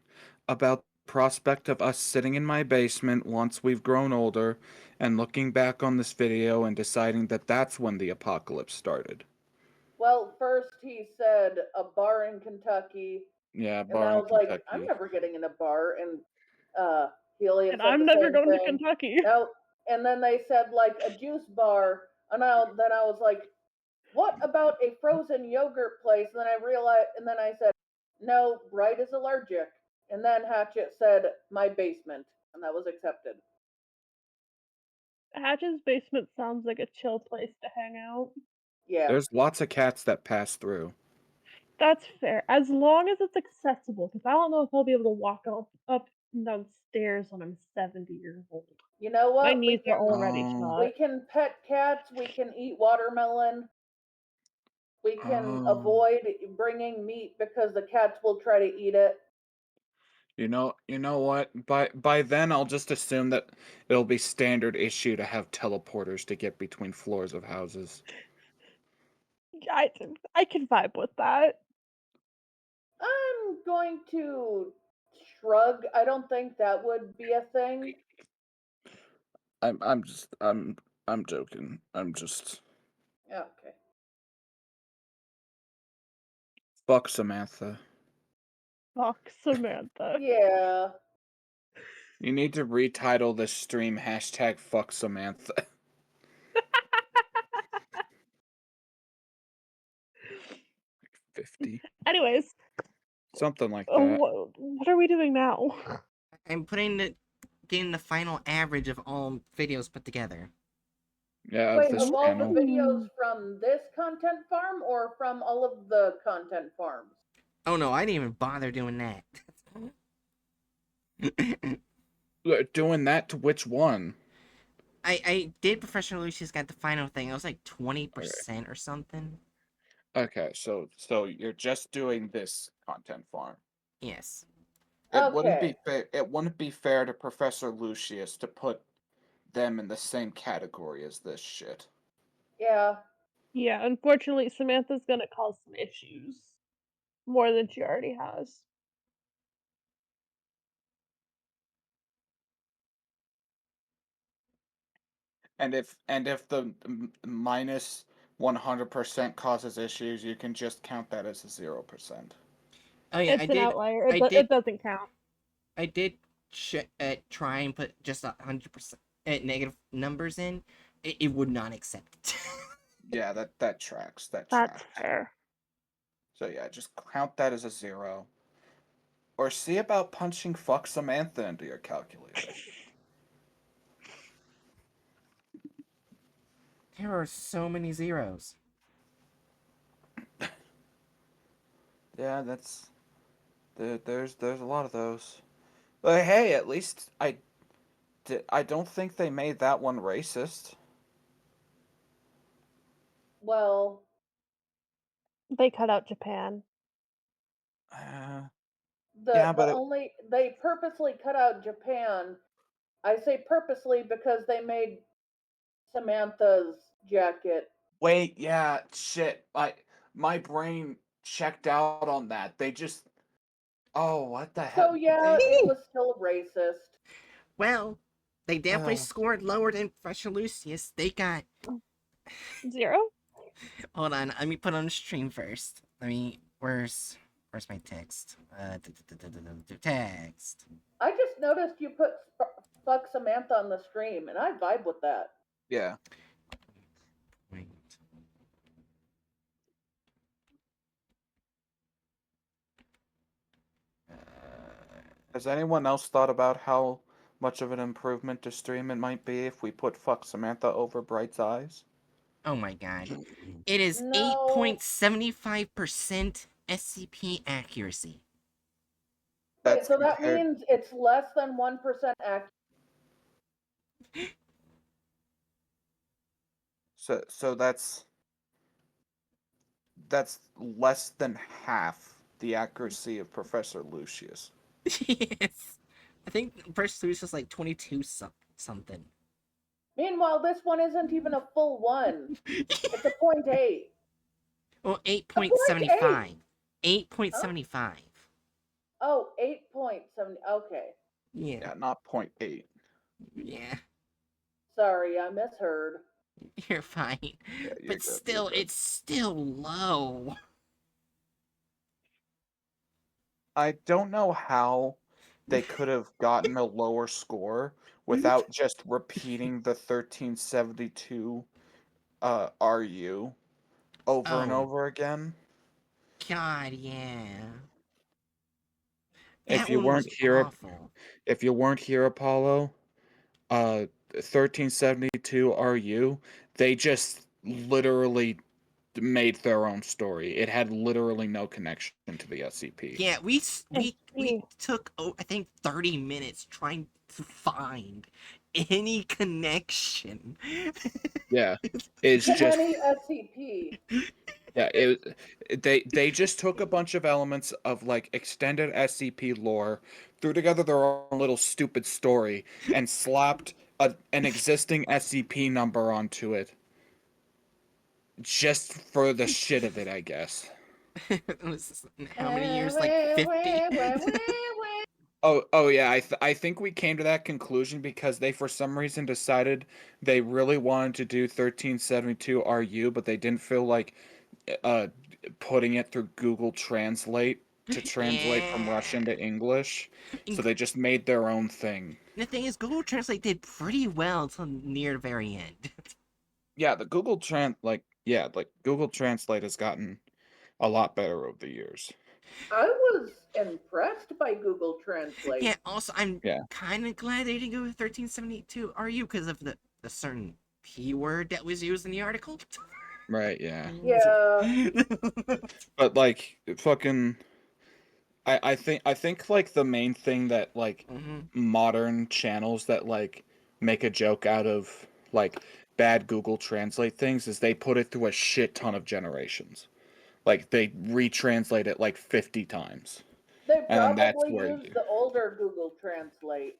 about the prospect of us sitting in my basement once we've grown older and looking back on this video and deciding that that's when the apocalypse started. well, first he said a bar in Kentucky, Yeah, and then bar I in was like, I'm Kentucky. never getting in a bar, and Helium And said I'm the never same going to thing. Kentucky. No, and then they said like a juice bar, and then I was like, what about a frozen yogurt place? And then I realized, and then I said, no, Bright is allergic. And then Hatchet said, my basement, and that was accepted. Hatch's basement sounds like a chill place to hang out. Yeah. There's lots of cats that pass through. That's fair. As long as it's accessible, because I don't know if I'll be able to walk up and down stairs when I'm 70 years old. You know My what? knees are already We shot. can pet cats. We can eat watermelon. We can Oh. avoid bringing meat because the cats will try to eat it. You know what? By then I'll just assume that it'll be standard issue to have teleporters to get between floors of houses. I, I can vibe with that. I'm going to shrug. I don't think that would be a thing. I'm joking. I'm just Okay. fuck Samantha. Fuck Samantha. Yeah. You need to retitle this stream hashtag fuck Samantha. Like 50. Anyways, Something like that. what are we doing now? I'm getting the final average of all videos put together. Yeah, of Wait, this of all the channel. videos from this content farm or from all of the content farms? Oh no, I didn't even bother doing that. Doing that to which one? I did Professional Lucius got the final thing. It was like 20% or something. Okay, so you're just doing this content farm. Yes. It wouldn't Okay. be fair. It wouldn't be fair to Professor Lucius to put them in the same category as this shit. Yeah. Yeah, unfortunately, Samantha's gonna cause some issues. More than she already has. And if the minus 100% causes issues, you can just count that as a 0%. Oh yeah, It's an outlier. I did It doesn't count. I did try and put just 100% negative numbers in. It would not accept it. Yeah, that tracks. That That's tracks. fair. So yeah, just count that as a 0. Or see about punching fuck Samantha into your calculator. There are so many zeros. Yeah, there's a lot of those. But hey, at least I don't think they made that one racist. Well, They cut out Japan. Yeah, but they purposely cut out Japan. I say purposely because they made Samantha's jacket. wait, yeah, shit. My brain checked out on that. They just oh, what the hell? So yeah, it was still racist. Well, they definitely scored lower than Professor Lucius. They got 0? Hold on, let me put on the stream first. Where's my text? Text. I just noticed you put fuck Samantha on the stream, and I vibe with that. Yeah. Wait. Has anyone else thought about how much of an improvement to stream it might be if we put Fuck Samantha over Bright's eyes? Oh my god. It is No. 8.75% SCP accuracy. Wait, That's so that compared. means it's less than 1% accurate. So that's less than half the accuracy of Professor Lucius. Yes. I think first Luis was like 22 something. Meanwhile, this one isn't even a full one. It's a 0.8. Well, A 0.8. 8.75. Huh? 8.75. Oh, 8.7. Okay. Yeah. Yeah, not 0.8. Yeah. Sorry, I misheard. You're fine. Yeah, you're But good. You're still, good. it's still low. I don't know how they could have gotten a lower score without just repeating the 1372 RU over and Oh, over again. God, yeah. If That you one was weren't here, awful. if you weren't here, Apollo, 1372 RU, they just literally made their own story. It had literally no connection to the SCP. Yeah, I we see. took I think 30 minutes trying to find any connection. Yeah, it's To just any SCP. yeah. They just took a bunch of elements of like extended SCP lore, threw together their own little stupid story, and slapped an existing SCP number onto it, just for the shit of it, I guess. It was how many years? Like 50? Oh yeah, I think we came to that conclusion because they for some reason decided they really wanted to do 1372 RU, but they didn't feel like uh putting it through Google Translate to translate from Russian to Yeah. English. So And they just made their own thing. the thing is, Google Translate did pretty well until near the very end. Yeah, the like Google Translate has gotten a lot better over the years. I was impressed by Google Yeah, Translate. also, I'm Yeah, kind of glad they didn't go with 1372 RU because of the certain P word that was used in the article. right, yeah. Yeah. But like fucking I think like the main thing that like hmm modern channels that like make a joke out of like bad Google Translate things is they put it through a shit ton of generations. Like they retranslate it like 50 times. They And then that's probably where use the older Google Translate.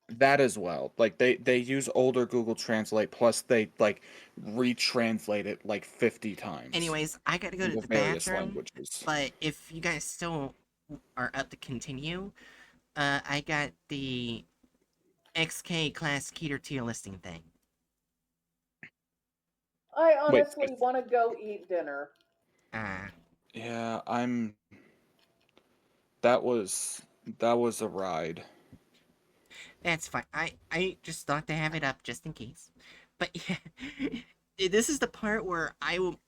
that as well. Like they use older Google Translate plus they like retranslate it like 50 times Anyways, I gotta go to into the various bathroom, languages. but if you guys still are up to continue, I got the XK class Keter tier listing thing. I Wait, honestly want to go eat dinner. Ah, yeah, I'm that was that was a ride. that's fine. I just thought to have it up just in case. But yeah, this is the part where I will,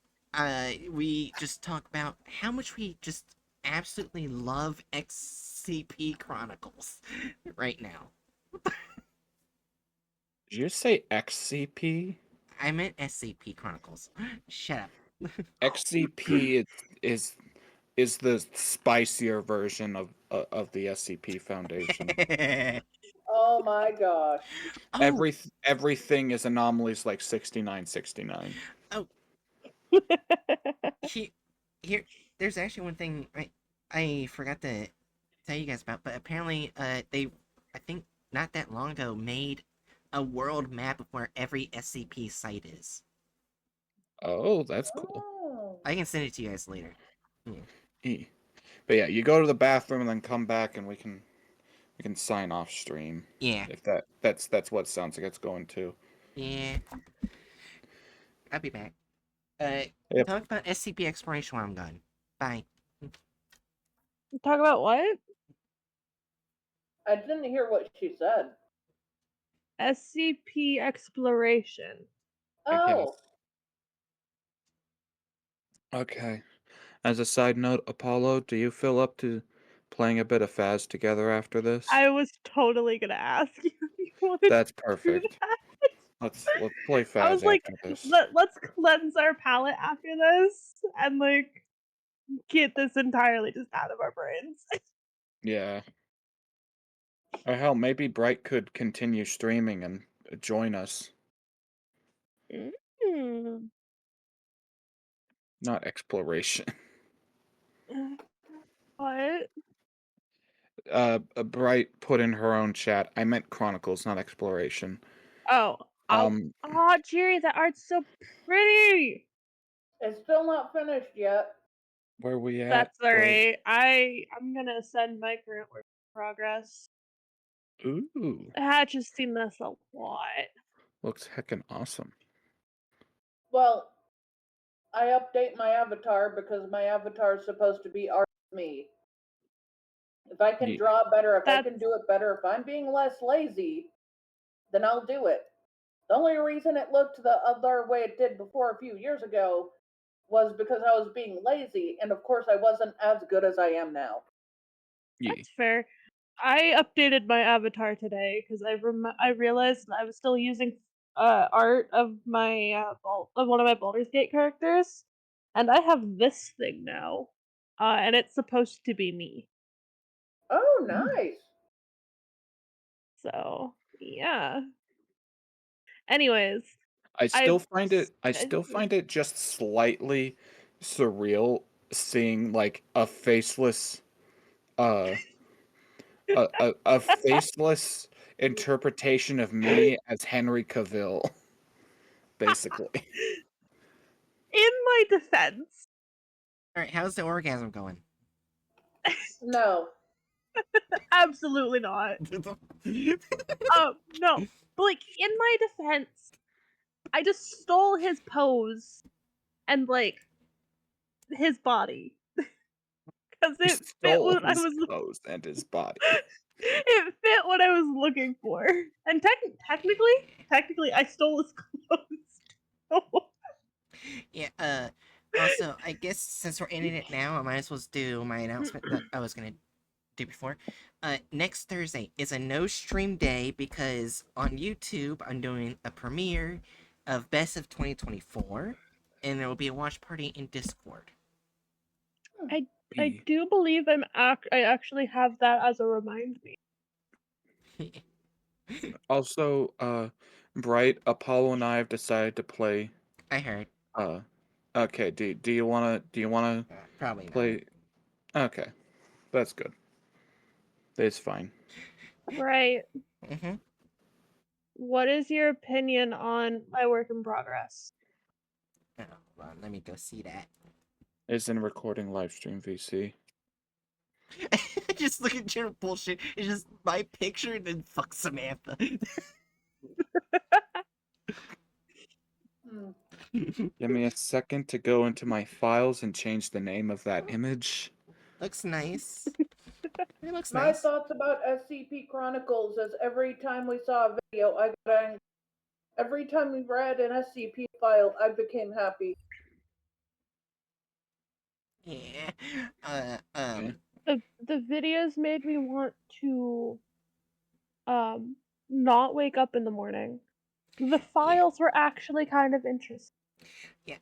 we just talk about how much we just absolutely love XCP Chronicles right now. Did you say XCP? I meant SCP Chronicles. Shut up. XCP is is the spicier version of the SCP Foundation. Oh my gosh. Oh, Everything is anomalies like 6969. oh, he, here, there's actually one thing I forgot to tell you guys about, but apparently, they, I think not that long ago, made a world map of where every SCP site is. Oh, that's cool. Oh. I can send it to you guys later. Yeah. E. But yeah, you go to the bathroom and then come back and we can sign off stream. Yeah. If that's what it sounds like it's going to. Yeah. I'll be back. Uh, Yep. talk about SCP exploration while I'm gone. Bye. Talk about what? I didn't hear what she said. SCP exploration. I guess. Oh. Okay. As a side note, Apollo, do you feel up to playing a bit of Faz together after this? I was totally gonna ask you if you wanted That's to do perfect. that. Let's play I was Faz like, after this. let's cleanse our palate after this and like get this entirely just out of our brains. Yeah. Or hell, maybe Bright could continue streaming and join us. Mm. Not exploration. What? Bright put in her own chat. I meant Chronicles, not exploration. Oh, Um, oh, Jerry, that art's so pretty. It's still not finished yet. where we at? That's Bright? alright. I'm gonna send my current work in progress. Ooh, Hatch has seen this a lot. looks heckin' awesome. Well, I update my avatar because my avatar is supposed to be art me. If I can Ye- draw better, if I That's can do it better, if I'm being less lazy, then I'll do it. The only reason it looked the other way it did before a few years ago was because I was being lazy, and of course I wasn't as good as I am now. Ye. fair. I updated my avatar today because I realized I was still using art of my of one of my Baldur's Gate characters, and I have this thing now, and it's supposed to be me. Oh, nice. So yeah. Anyways, I I've still find it just slightly surreal seeing like a faceless uh a faceless interpretation of me as Henry Cavill, basically. in my defense, All right, how's the orgasm going? No. absolutely not. No, but like in my defense, I just stole his pose and like his body because He it fit stole what I his was. clothes and his body. It fit what I was looking for, and technically, I stole his clothes. Yeah. Also, I guess since we're ending it now, I might as well do my announcement that I was gonna do before. Next Thursday is a no stream day because on YouTube I'm doing a premiere of Best of 2024, and there will be a watch party in Discord. I do believe I actually have that as a remind me. Also, Bright, Apollo and I have decided to play. I heard. Okay. Do you wanna Probably not. play? Okay, that's good. It's fine. Right. Mm-hmm. What is your opinion on my work in progress? Oh, hold on, let me go see that. Isn't recording live stream VC. Just look at your bullshit. It's just my picture and then fuck Samantha. Hmm. Give me a second to go into my files and change the name of that image. Looks nice. It looks My nice. thoughts about SCP Chronicles is every time we saw a video, I got angry. Every time we read an SCP file, I became happy. Yeah. The videos made me want to not wake up in the morning. The files were actually kind of interesting. Yeah.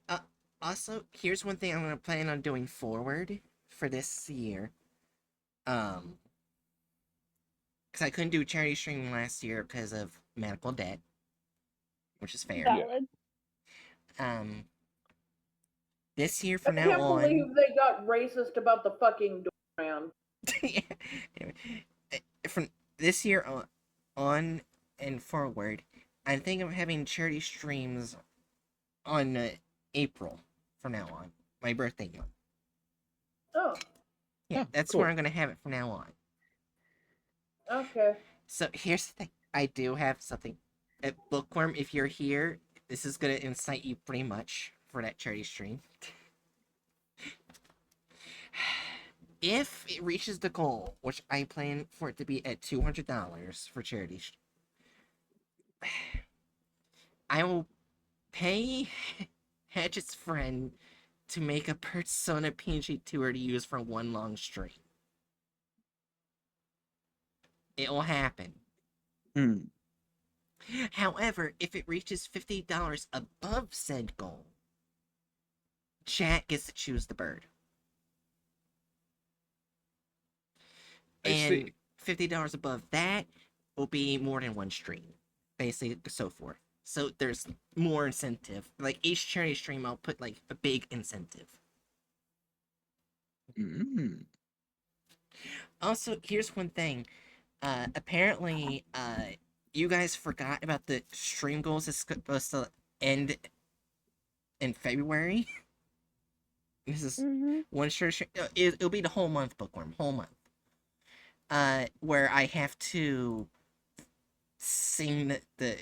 Also, here's one thing I'm gonna plan on doing forward for this year. Because I couldn't do charity streaming last year because of medical debt, which is fair. Valid. Um, this year I from now can't on. believe they got racist about the fucking doorman. From this year on and forward, I think of having charity streams on April from now on, my birthday month. Oh, Yeah, that's cool. where I'm gonna have it from now on. okay. So here's the thing: I do have something. At Bookworm, if you're here, this is gonna incite you pretty much for that charity stream. If it reaches the goal, which I plan for it to be at $200 for charity, I will pay Hatchet's friend to make a Persona PNG tour to use for one long stream. It will happen. Hmm. However, if it reaches $50 above said goal, chat gets to choose the bird. I And see. $50 above that will be more than one stream. Basically, so forth. So there's more incentive. Like each charity stream, I'll put like a big incentive. Mm. Also, here's one thing. Apparently, you guys forgot about the stream goals that's supposed to end in February. This is Mm-hmm. one short. It'll be the whole month, Bookworm. Whole month. Where I have to sing the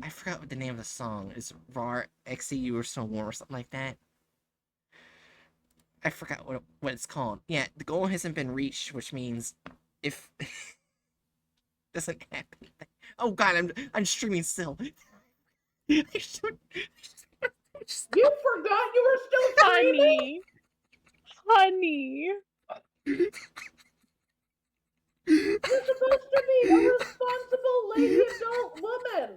I forgot what the name of the song is. Rar Xe You Were So Warm or something like that. I forgot what it's called. Yeah, the goal hasn't been reached, which means if doesn't happen. Oh god, I'm streaming still. I should, You forgot you were still streaming? Honey. You're supposed to be a responsible lady adult woman.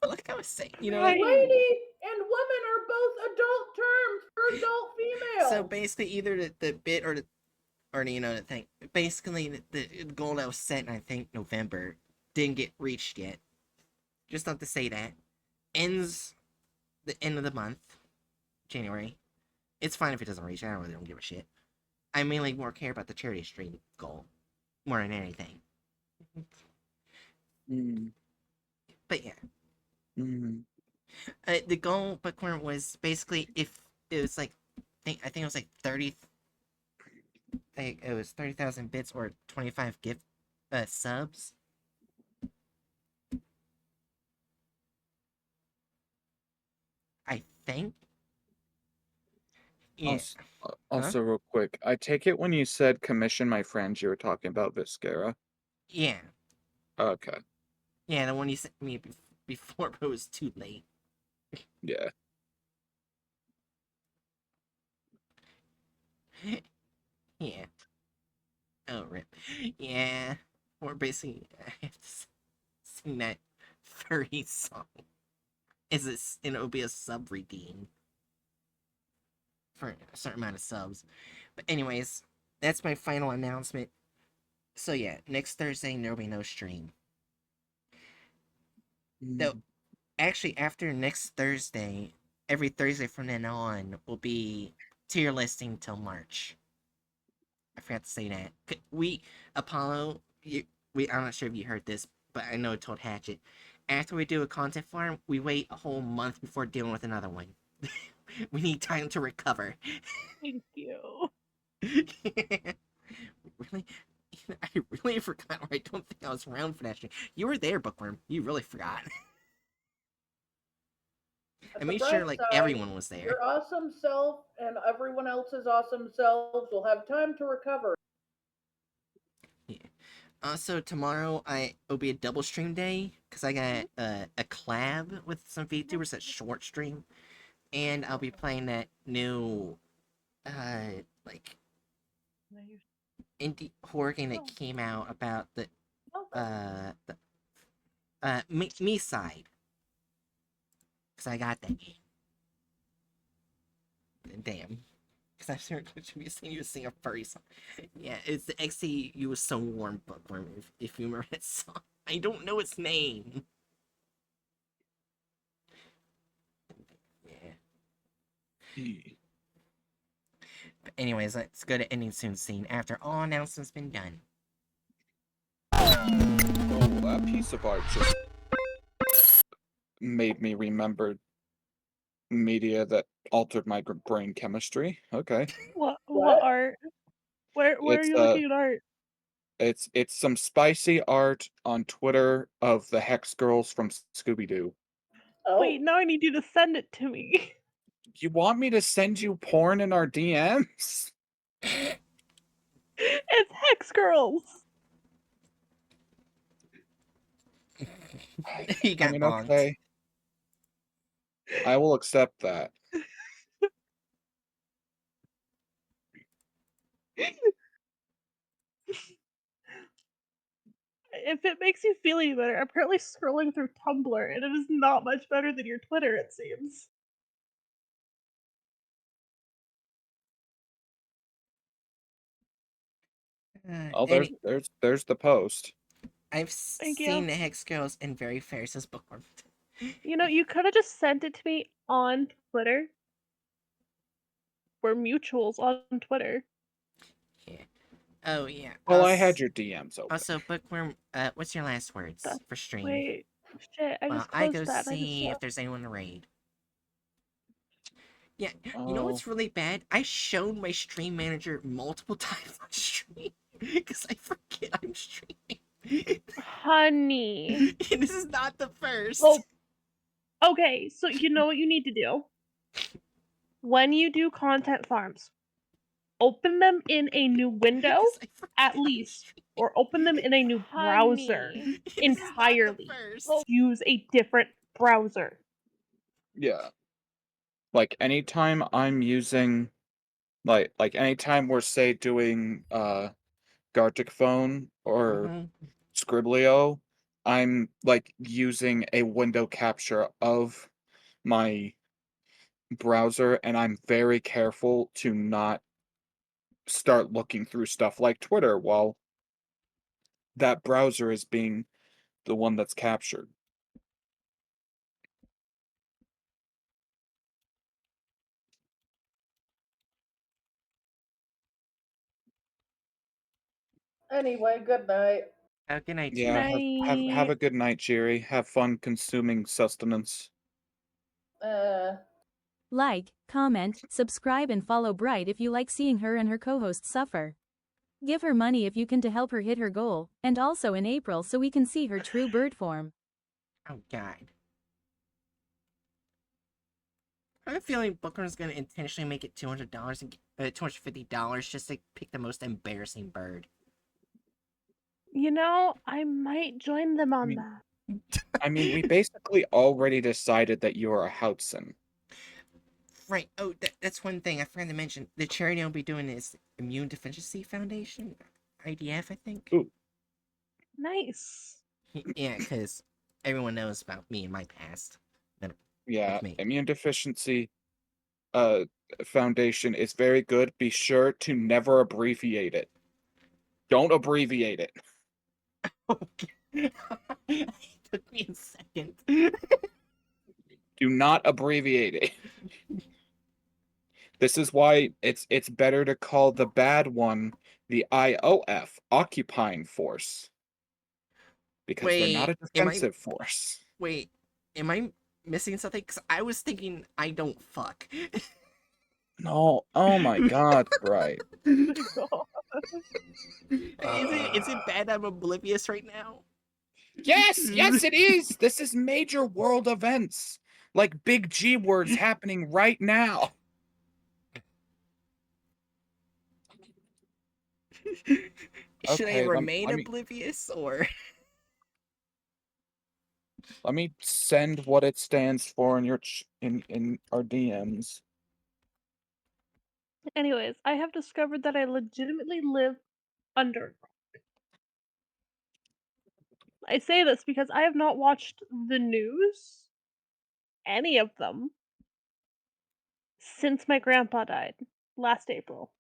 Like I was saying, you know. Right. Lady and woman are both adult terms for adult female. So basically, either the bit or the thing. Basically, the goal that was set in I think November didn't get reached yet. Just not to say that ends the end of the month, January. It's fine if it doesn't reach. I really don't give a shit. I mainly more care about the charity stream goal more than anything. Mm. But yeah, Mm. the goal Bookworm was basically if it was like I think it was like 30. It was 30,000 bits or 25 gift subs. I think. Yeah. Also, real quick, I take it when you said commission my friends, you were talking about Viscera. Yeah. Okay. Yeah, the one you sent me before, but it was too late. Yeah. Yeah. Oh, rip. Yeah. Or basically, I have to sing that 30 song. It'll be a sub redeem for a certain amount of subs. But anyways, that's my final announcement. So yeah, next Thursday there'll be no stream. Though, actually, after next Thursday, every Thursday from then on will be tier listing till March. I forgot to say that. Apollo, I'm not sure if you heard this, but I know I told Hatchet. After we do a content farm, we wait a whole month before dealing with another one. We need time to recover. Thank you. Really? I really forgot, or I don't think I was around for that shit. You were there, Bookworm. You really forgot. I made sure, like, everyone was there. Your awesome self and everyone else's awesome selves will have time to recover. Yeah. Also, tomorrow it'll be a double stream day because I got a collab with some VTubers that short stream, and I'll be playing that new like indie horror game that came out about the me side because I got that game. Damn. Because I'm sure you sing a furry song. Yeah, it's the XC You Was So Warm Bookworm, if you remember that song. I don't know its name. Yeah. But anyways, let's go to ending soon scene after all announcements been done. Oh, that piece of art just made me remember media that altered my brain chemistry. Okay. What art? Where are you looking at art? It's some spicy art on Twitter of the Hex Girls from Scooby-Doo. Oh. Wait, now I need you to send it to me. You want me to send you porn in our DMs? It's Hex Girls. He got bonked. Okay. I will accept that. if it makes you feel any better, I'm currently scrolling through Tumblr, and it is not much better than your Twitter, it seems. Oh, Any, there's the post. I've Thank seen you. the Hex Girls and Very Fair says bookworm. You know, you could have just sent it to me on Twitter. We're mutuals on Twitter. Yeah. Oh yeah. Well, I had your DMs open. Also, bookworm. What's your last words That's, for stream? wait, shit, I Well, just I closed go that. And I just see saw. if there's anyone to raid. Yeah, you know Oh. what's really bad? I showed my stream manager multiple times on stream because I forget I'm streaming. Honey. This is not the first. Oh, okay, so you know what you need to do? When you do content farms, open them in a new window, 'Cause I forget at I'm least, streaming. or open them in a new browser This is not the entirely. first. Use a different browser. Yeah. Like anytime I'm using like anytime we're say doing Gartic phone or Mhm. Scriblio, I'm like using a window capture of my browser, and I'm very careful to not start looking through stuff like Twitter while that browser is being the one that's captured. Anyway, good night. Good night, Yeah, Jimmy. have a good night, Jiri. Have fun consuming sustenance. Like, comment, subscribe, and follow Bright if you like seeing her and her co hosts suffer. Give her money if you can to help her hit her goal, and also in April so we can see her true bird form. Oh God. I have a feeling Booker's gonna intentionally make it $200 and $250 just to pick the most embarrassing bird. You know, I might join them on that. I mean, we basically already decided that you're a Hudson. Right. Oh, that's one thing I forgot to mention. The charity I'll be doing is Immune Deficiency Foundation, IDF, I think. Ooh. Nice. Yeah, because everyone knows about me and my past. Yeah, Me. immune deficiency foundation is very good. Be sure to never abbreviate it. Don't abbreviate it. Okay. It took me a second. Do not abbreviate it. This is why it's better to call the bad one the IOF, occupying force. Because they're not a defensive force. Wait, am I missing something? Because I was thinking I don't fuck. No, oh my god, right. Is it bad I'm oblivious right now? Yes, it is. This is major world events. Like big G words happening right now. Should I Okay, remain oblivious or? Let me send what it stands for in your in our DMs. Anyways, I have discovered that I legitimately live under. I say this because I have not watched the news, any of them, since my grandpa died last April.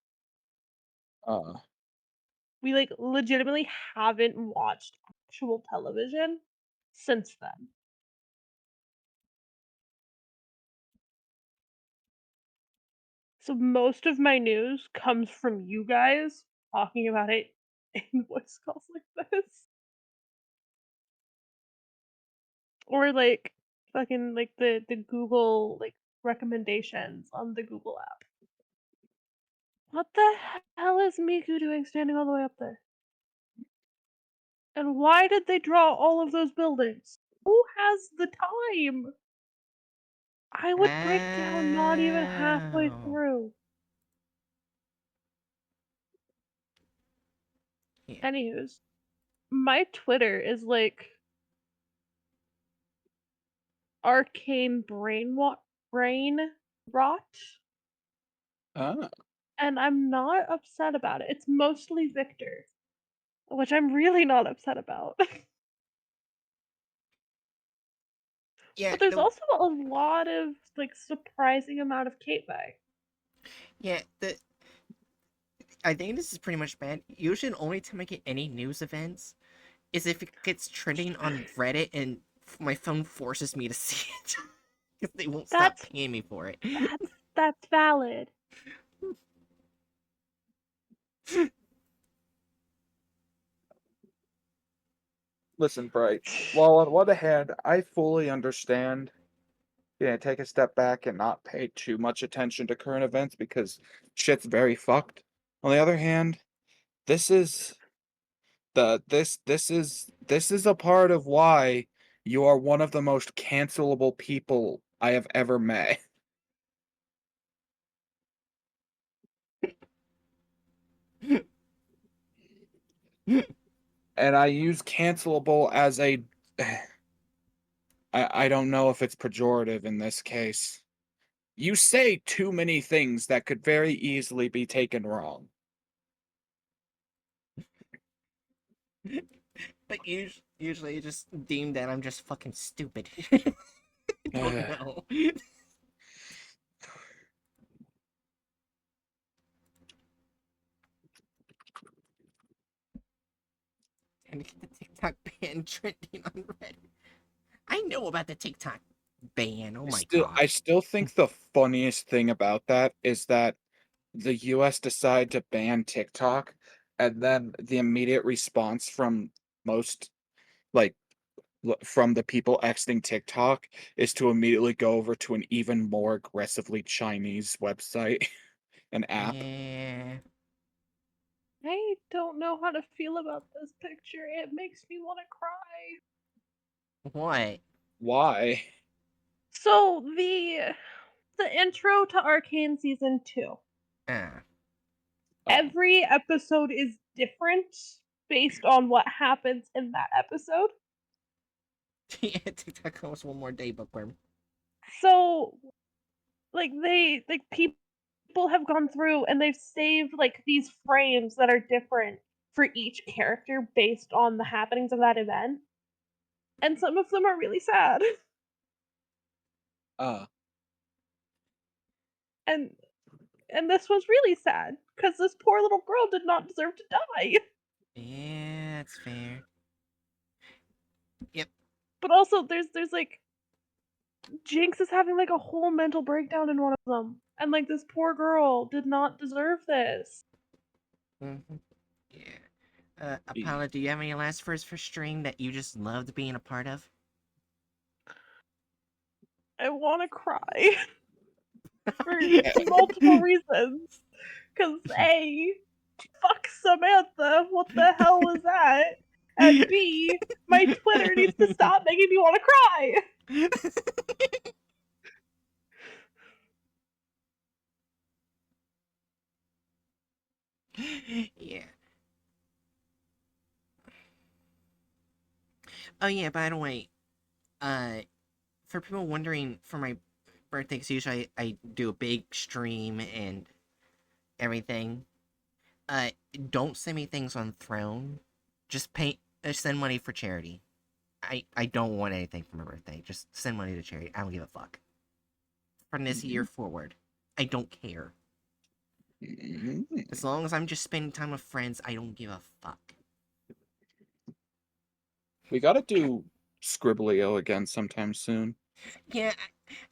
We like legitimately haven't watched actual television since then. So most of my news comes from you guys talking about it in voice calls like this. Or like fucking like the Google like recommendations on the Google app. What the hell is Miku doing standing all the way up there? And why did they draw all of those buildings? Who has the time? I would break down not even halfway through. Yeah. Anywho's, my Twitter is like arcane brain rot. Ah. And I'm not upset about it. It's mostly Victor. which I'm really not upset about. Yeah, But there's also a lot of like surprising amount of Kate Bay. yeah. I think this is pretty much bad. Usually, the only time I get any news events is if it gets trending on Reddit and my phone forces me to see it because they won't stop That's paying me for it. that's valid. Listen, Bright. While on one hand, I fully understand, take a step back and not pay too much attention to current events because shit's very fucked. On the other hand, this is this is a part of why you are one of the most cancelable people I have ever met. And I use cancelable as a I don't know if it's pejorative in this case. You say too many things that could very easily be taken wrong. But usually, you just deem that I'm just fucking stupid. I don't know. And get the TikTok ban trending on Reddit. I know about the TikTok ban. Oh my god. I still think the funniest thing about that is that the US decided to ban TikTok, and then the immediate response from most, like, from the people exiting TikTok is to immediately go over to an even more aggressively Chinese website and app. Yeah. I don't know how to feel about this picture. It makes me want to cry. What? Why? So the intro to Arcane season 2. Ah. Every episode is different based on what happens in that episode. Yeah, TikTok almost one more day, bookworm. So like people have gone through and they've saved like these frames that are different for each character based on the happenings of that event. And some of them are really sad. And this was really sad because this poor little girl did not deserve to die. Yeah, that's fair. Yep. But also there's like Jinx is having like a whole mental breakdown in one of them. And like this poor girl did not deserve this. Mm-hmm. Yeah. Apollo, do you have any last words for String that you just loved being a part of? I want to cry. For multiple reasons. Because A, fuck Samantha, what the hell was that? And B, my Twitter needs to stop making me want to cry. Yeah. Oh yeah, by the way, for people wondering, for my birthday, because usually I do a big stream and everything. Don't send me things on Throne. Just send money for charity. I don't want anything for my birthday. Just send money to charity. I don't give a fuck. From this year forward, I don't care. As long as I'm just spending time with friends, I don't give a fuck. We gotta do Scribblio again sometime soon. Yeah,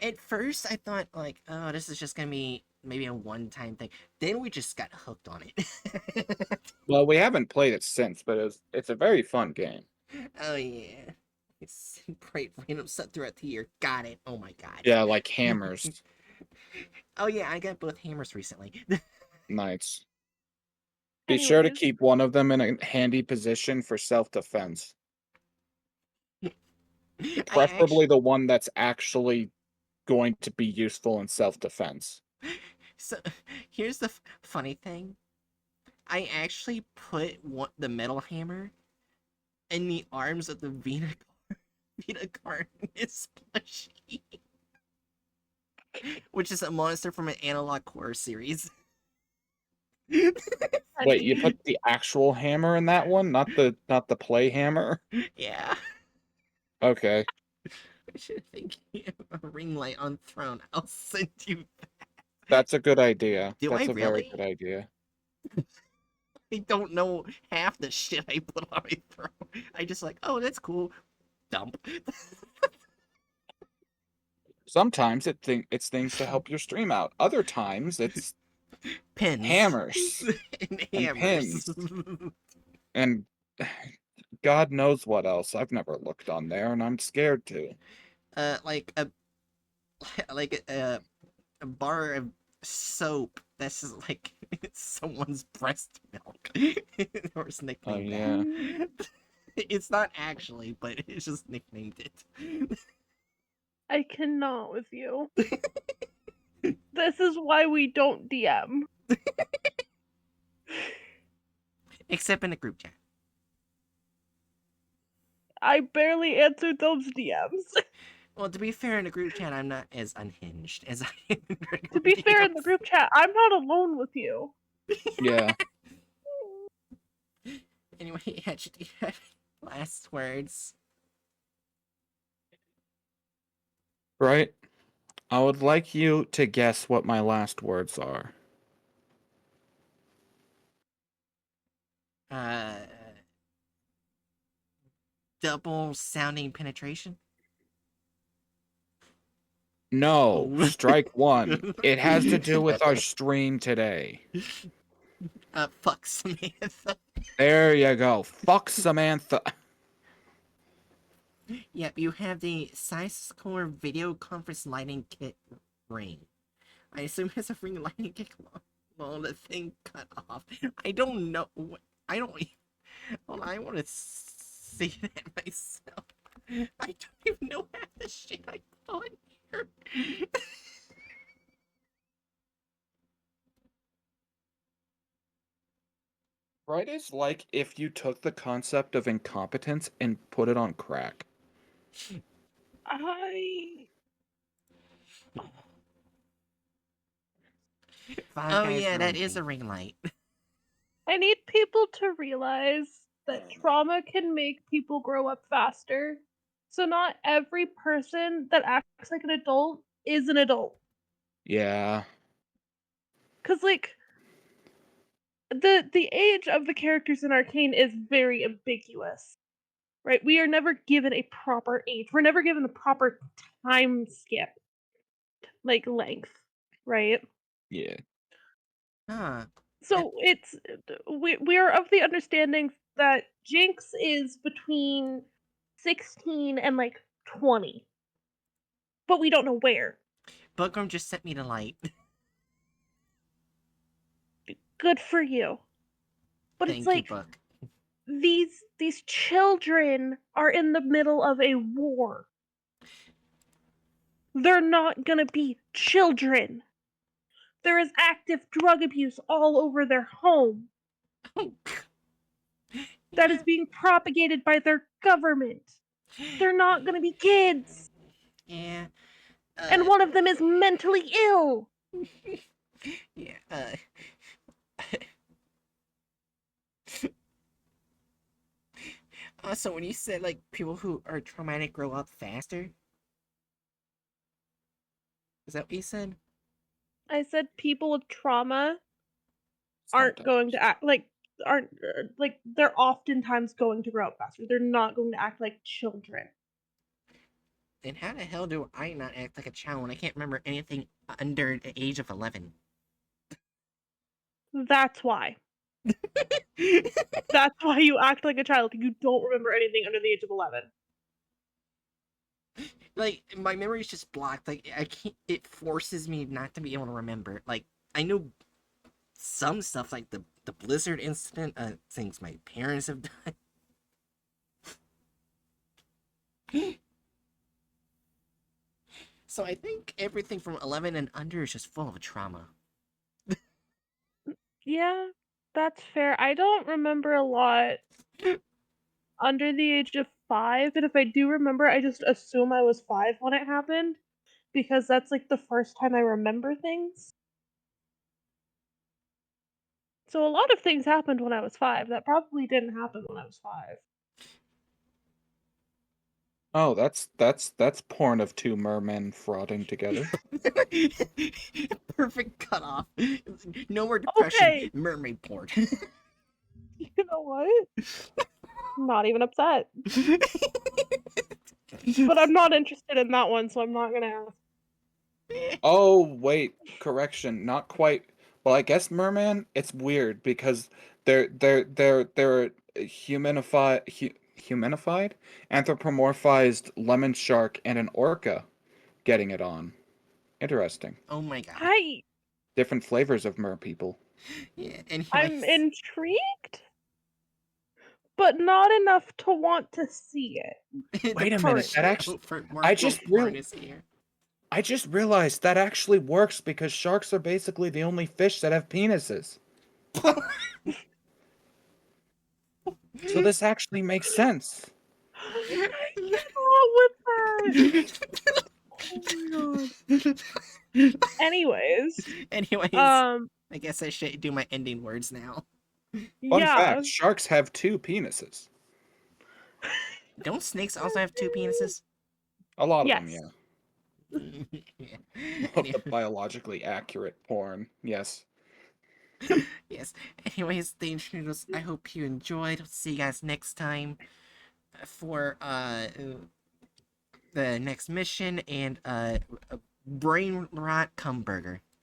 at first I thought like, oh, this is just gonna be maybe a one-time thing. Then we just got hooked on it. Well, we haven't played it since, but it's a very fun game. Oh yeah, it's bright random stuff throughout the year. Got it. Oh my god. Yeah, like hammers. Oh yeah, I got both hammers recently. Nice. Be sure to Anyways. keep one of them in a handy position for self-defense. Preferably the one that's actually going to be useful in self-defense. So here's the funny thing. I actually put the metal hammer in the arms of the Vina Carnis plushie, which is a monster from an analog horror series. Wait, you put the actual hammer in that one, not the play hammer? Yeah. Okay. I should think of a ring light on throne. I'll send you. That's a good idea. Do That's I a very really? good idea. I don't know half the shit I put on my throne. I just like, oh, that's cool. Dump. Sometimes it's things to help your stream out. Other times it's Pins. hammers and and hammers. pins and God knows what else. I've never looked on there, and I'm scared to. Like a a bar of soap that's just like someone's breast milk. Or it's Oh nicknamed yeah. that. It's not actually, but it's just nicknamed it. I cannot with you. This is why we don't DM. Except in the group chat. I barely answered those DMs. Well, to be fair, in the group chat, I'm not as unhinged as I am in regular To be fair, in the DMs. group chat, I'm not alone with you. Yeah. Anyway, yeah, do you have last words? Right? I would like you to guess what my last words are. Double sounding penetration? No, strike one. It has to do with our stream today. Fuck Samantha. There you go. Fuck Samantha. Yep, you have the size core video conference lighting kit ring. I assume it's a ring lighting kit. Well, the thing cut off. I don't know. I don't. Hold on, I want to see that myself. I don't even know half the shit I put on here. Right is like if you took the concept of incompetence and put it on crack. Oh yeah, that is a ring light. I need people to realize that trauma can make people grow up faster. So not every person that acts like an adult is an adult. Yeah. Cause like the age of the characters in Arcane is very ambiguous. Right? We are never given a proper age. We're never given a proper time skip. Like length. Right? Yeah. Huh. So it's we are of the understanding that Jinx is between 16 and like 20. But we don't know where. Buckram just sent me the light. Good for you. But Thank it's like you, Buck. these children are in the middle of a war. They're not gonna be children. There is active drug abuse all over their home. That is being propagated by their government. They're not gonna be kids. Yeah. And one of them is mentally ill. Yeah. Also, when you said like people who are traumatic grow up faster, is that what you said? I said people with trauma aren't going to act like they're oftentimes going to grow up faster. They're not going to act like children. Then how the hell do I not act like a child when I can't remember anything under the age of 11? That's why. That's why you act like a child. You don't remember anything under the age of 11. Like, my memory is just blocked. Like, I can't. It forces me not to be able to remember. Like, I know some stuff, like the Blizzard incident, things my parents have done. So I think everything from 11 and under is just full of trauma. Yeah, that's fair. I don't remember a lot under the age of 5, and if I do remember, I just assume I was 5 when it happened, because that's like the first time I remember things. So a lot of things happened when I was 5. That probably didn't happen when I was 5. Oh, that's porn of two mermen frauding together. Perfect cutoff. No more depression. Okay. Mermaid porn. You know what? I'm not even upset. But I'm not interested in that one, so I'm not gonna ask. Oh, wait, correction, not quite. Well, I guess merman, it's weird because they're humanified, anthropomorphized lemon shark and an orca getting it on. Interesting. Oh my god. Different flavors of mer people. Yeah, anyways. I'm intrigued, but not enough to want to see it. Wait a minute, that actually I just realized that actually works because sharks are basically the only fish that have penises. So this actually makes sense. I cannot with that. Oh my god. Anyways, I guess I should do my ending words now. Fun yeah. fact, sharks have 2 penises. Don't snakes also have 2 penises? A lot of Yes. them, yeah. Yeah. Of the biologically accurate porn, yes. Yes. Anyways, the introduce. I hope you enjoyed. See you guys next time for the next mission and a brain rot cum burger.